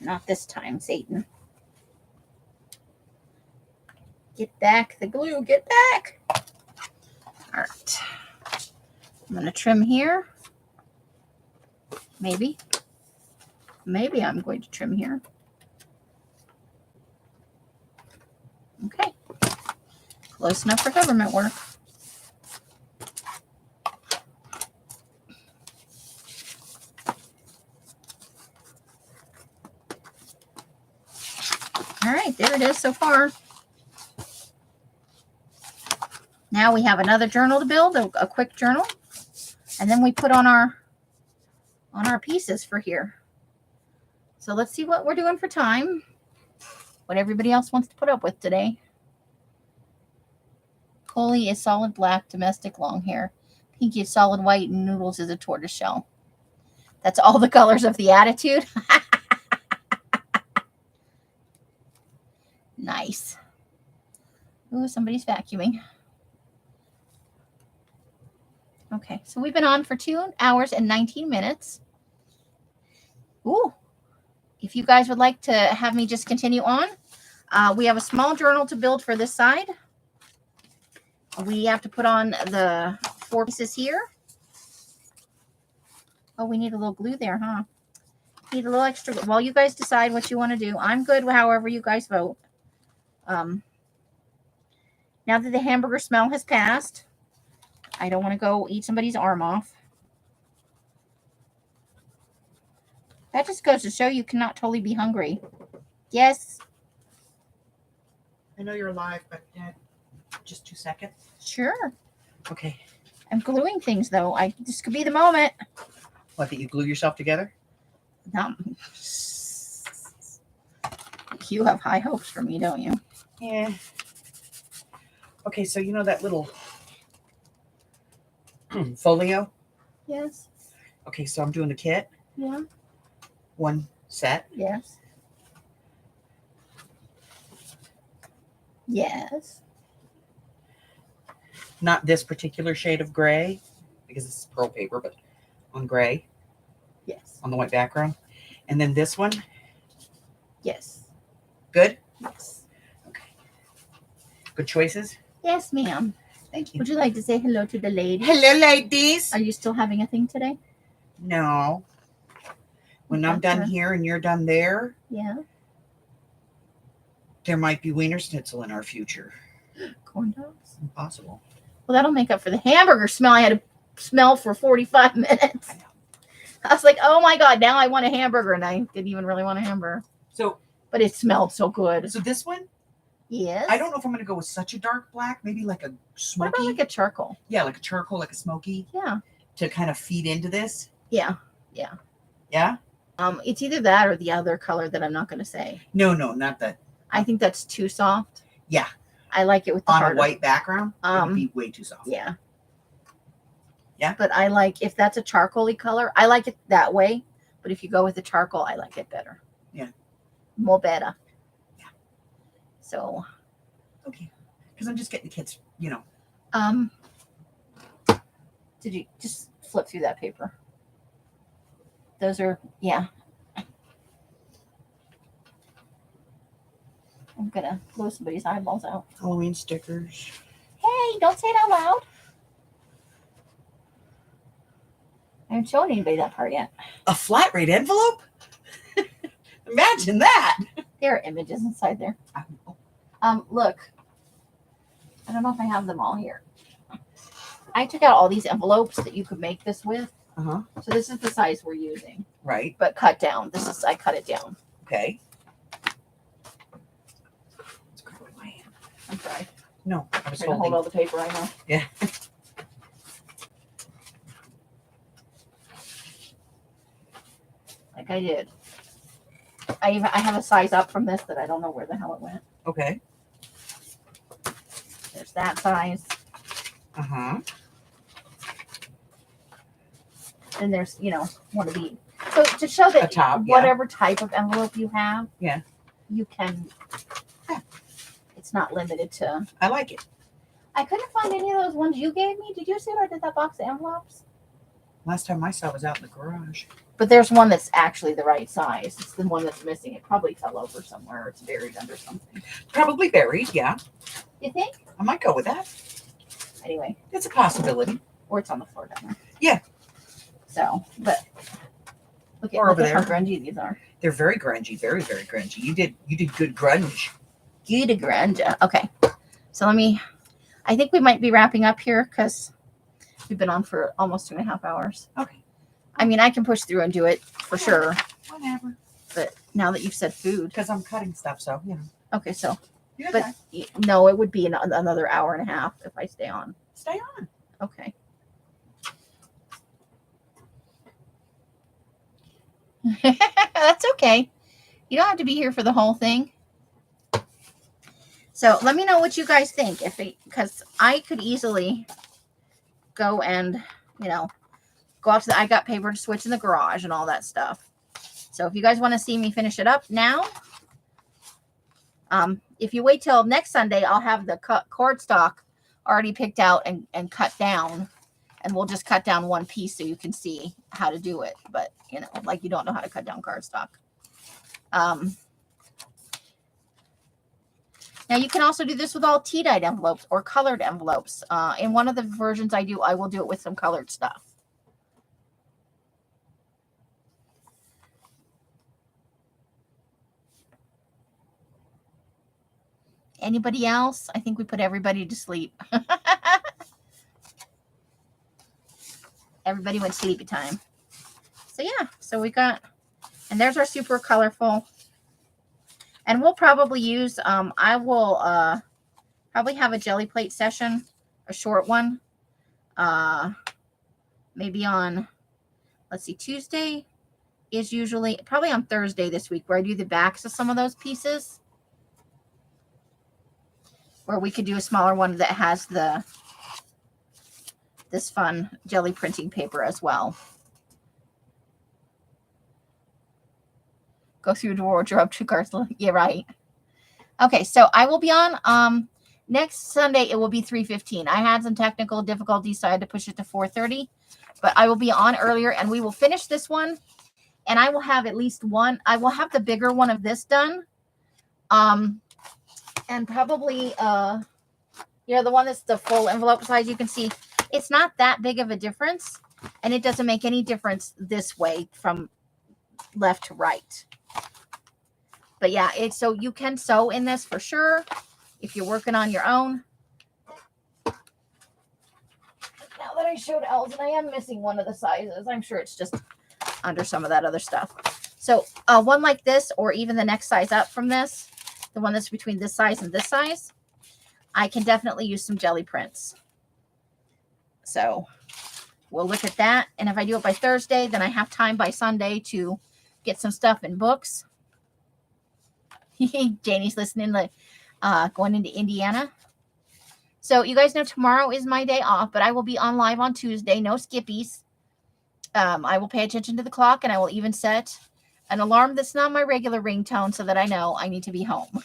Not this time, Satan. Get back the glue. Get back. All right. I'm going to trim here. Maybe. Maybe I'm going to trim here. Okay. Close enough for government work. All right, there it is so far. Now we have another journal to build, a quick journal. And then we put on our pieces for here. So let's see what we're doing for time. What everybody else wants to put up with today. Coley is solid black, domestic long hair. Pinky is solid white, and Noodles is a tortoiseshell. That's all the colors of the attitude. Nice. Ooh, somebody's vacuuming. Okay, so we've been on for 2 hours and 19 minutes. Ooh, if you guys would like to have me just continue on, we have a small journal to build for this side. We have to put on the 4 pieces here. Oh, we need a little glue there, huh? Need a little extra. Well, you guys decide what you want to do. I'm good however you guys vote. Now that the hamburger smell has passed, I don't want to go eat somebody's arm off. That just goes to show you cannot totally be hungry. Yes?
I know you're live, but just 2 seconds.
Sure.
Okay.
I'm gluing things, though. This could be the moment.
What, that you glue yourself together?
You have high hopes for me, don't you?
Yeah. Okay, so you know that little folio?
Yes.
Okay, so I'm doing the kit.
Yeah.
1 set.
Yes. Yes.
Not this particular shade of gray, because this is pearl paper, but on gray.
Yes.
On the white background. And then this one.
Yes.
Good?
Yes.
Okay. Good choices?
Yes, ma'am.
Thank you.
Would you like to say hello to the ladies?
Hello, ladies.
Are you still having a thing today?
No. When I'm done here and you're done there,
yeah,
there might be Wiener Schnitzel in our future.
Corn dogs?
Impossible.
Well, that'll make up for the hamburger smell I had to smell for 45 minutes. I was like, oh my God, now I want a hamburger. And I didn't even really want a hamburger. But it smelled so good.
So this one?
Yes.
I don't know if I'm going to go with such a dark black. Maybe like a smoky.
What about like a charcoal?
Yeah, like a charcoal, like a smoky.
Yeah.
to kind of feed into this?
Yeah.
Yeah?
It's either that or the other color that I'm not going to say.
No, not that.
I think that's too soft.
Yeah.
I like it with the
On
harder.
a white background, it would be way too soft.
Yeah.
Yeah.
But I like, if that's a charcoaly color, I like it that way. But if you go with the charcoal, I like it better.
Yeah.
More better.
Yeah.
So.
Okay. Because I'm just getting the kids,
Did you just flip through that paper? Those are, yeah. I'm going to blow somebody's eyeballs out.
Halloween stickers.
Hey, don't say it out loud. I haven't shown anybody that part yet.
A flat rate envelope? Imagine that.
There are images inside there. Look. I don't know if I have them all here. I took out all these envelopes that you could make this with.
Uh-huh.
So this is the size we're using.
Right.
But cut down. I cut it down.
Okay.
I'm sorry.
No, I was
trying to hold all the paper, I know.
Yeah.
Like I did. I have a size up from this that I don't know where the hell it went.
Okay.
There's that size.
Uh-huh.
And there's, one of these. So to show that whatever type of envelope you have, you can, it's not limited to.
I like it.
I couldn't find any of those ones you gave me. Did you see where I did that box of envelopes?
Last time I saw it was out in the garage.
But there's one that's actually the right size. It's the one that's missing. It probably fell over somewhere. Or it's buried under something.
Probably buried, yeah.
You think?
I might go with that.
Anyway.
It's a possibility.
Or it's on the floor down there.
Yeah.
So, but look at how grungy these are.
They're very grungy, very, very grungy. You did good grunge.
You did grunge. Okay. So I think we might be wrapping up here because we've been on for almost 2.5 hours.
Okay.
I mean, I can push through and do it for sure.
Whatever.
But now that you've said food.
Because I'm cutting stuff, so,
Okay, so.
But
no, it would be another hour and a half if I stay on.
Stay on.
Okay. That's okay. You don't have to be here for the whole thing. So let me know what you guys think. Because I could easily go and, go out to I got paper to switch in the garage and all that stuff. So if you guys want to see me finish it up now, if you wait till next Sunday, I'll have the cardstock already picked out and cut down. And we'll just cut down one piece so you can see how to do it. But, like you don't know how to cut down cardstock. Now, you can also do this with all tea-dyed envelopes or colored envelopes. In one of the versions I will do it with some colored stuff. Anybody else? I think we put everybody to sleep. Everybody went sleepy time. So, yeah. So, we got... And there's our super colorful... And we'll probably use, I will probably have a jelly plate session, a short one. Maybe on, let's see, Tuesday is usually, probably on Thursday this week, where I do the backs of some of those pieces. Or we could do a smaller one that has this fun jelly printing paper as well. Go through the wardrobe to cards. Yeah, right. Okay, so I will be on next Sunday. It will be 3:15. I had some technical difficulties, so I had to push it to 4:30. But I will be on earlier, and we will finish this one. And I will have at least one. I will have the bigger one of this done. And probably the one that's the full envelope size. You can see it's not that big of a difference, and it doesn't make any difference this way from left to right. But yeah, so you can sew in this for sure if you're working on your own. Now that I showed L's, and I am missing one of the sizes, I'm sure it's just under some of that other stuff. So one like this, or even the next size up from this, the one that's between this size and this size, I can definitely use some jelly prints. So we'll look at that. And if I do it by Thursday, then I have time by Sunday to get some stuff in books. Janie's listening, going into Indiana. So you guys know tomorrow is my day off, but I will be on live on Tuesday. No skippies. I will pay attention to the clock, and I will even set an alarm that's not my regular ringtone so that I know I need to be home.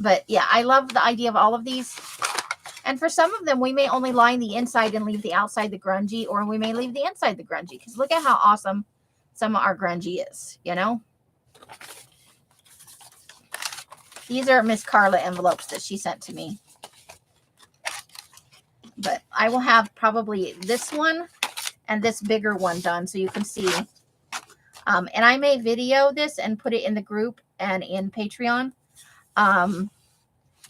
But yeah, I love the idea of all of these. And for some of them, we may only line the inside and leave the outside the grungy, or we may leave the inside the grungy, because look at how awesome some of our grungy is, you know? These are Miss Carla envelopes that she sent to me. But I will have probably this one and this bigger one done so you can see. And I may video this and put it in the group and in Patreon,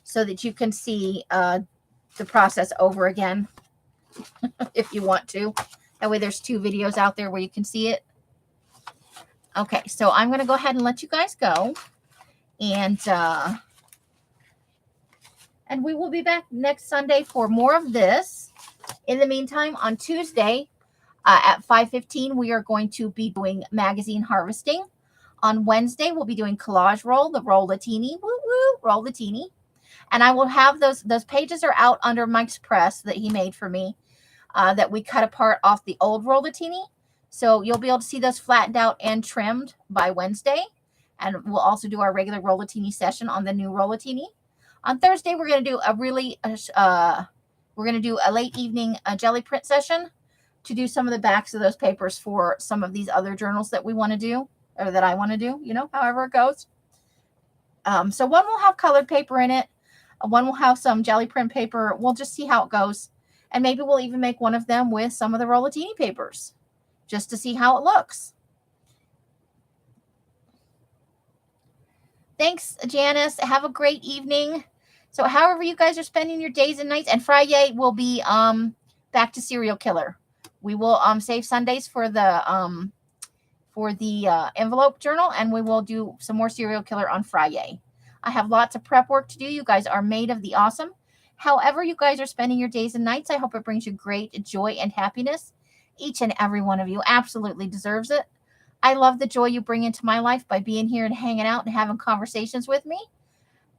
so that you can see the process over again if you want to. That way there's 2 videos out there where you can see it. Okay, so I'm going to go ahead and let you guys go. And we will be back next Sunday for more of this. In the meantime, on Tuesday at 5:15, we are going to be doing magazine harvesting. On Wednesday, we'll be doing collage roll, the Roll-a-teeny, woo woo, Roll-a-teeny. And I will have those pages are out under Mike's press that he made for me, that we cut apart off the old Roll-a-teeny. So you'll be able to see those flattened out and trimmed by Wednesday. And we'll also do our regular Roll-a-teeny session on the new Roll-a-teeny. On Thursday, we're going to do a late evening jelly print session to do some of the backs of those papers for some of these other journals that we want to do, or that I want to do, you know, however it goes. So one will have colored paper in it. One will have some jelly print paper. We'll just see how it goes. And maybe we'll even make one of them with some of the Roll-a-teeny papers just to see how it looks. Thanks, Janice. Have a great evening. So however you guys are spending your days and nights, and Friday will be back to serial killer. We will save Sundays for the envelope journal, and we will do some more serial killer on Friday. I have lots of prep work to do. You guys are made of the awesome. However you guys are spending your days and nights, I hope it brings you great joy and happiness. Each and every one of you absolutely deserves it. I love the joy you bring into my life by being here and hanging out and having conversations with me.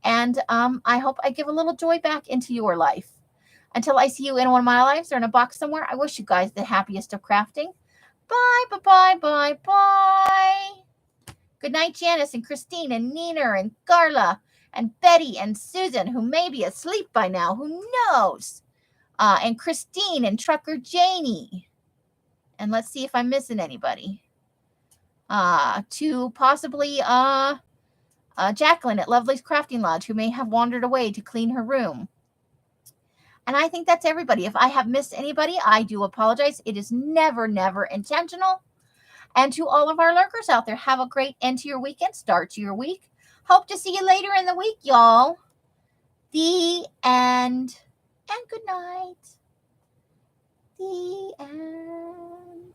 And I hope I give a little joy back into your life. Until I see you in one of my lives or in a box somewhere, I wish you guys the happiest of crafting. Bye, bye, bye, bye, bye. Good night, Janice and Christine and Nina and Carla and Betty and Susan, who may be asleep by now. Who knows? And Christine and Trucker Janie. And let's see if I'm missing anybody. To possibly Jacqueline at Lovely's Crafting Lodge, who may have wandered away to clean her room. And I think that's everybody. If I have missed anybody, I do apologize. It is never, never intentional. And to all of our lurkers out there, have a great end to your weekend, start to your week. Hope to see you later in the week, y'all. The end. And good night. The end.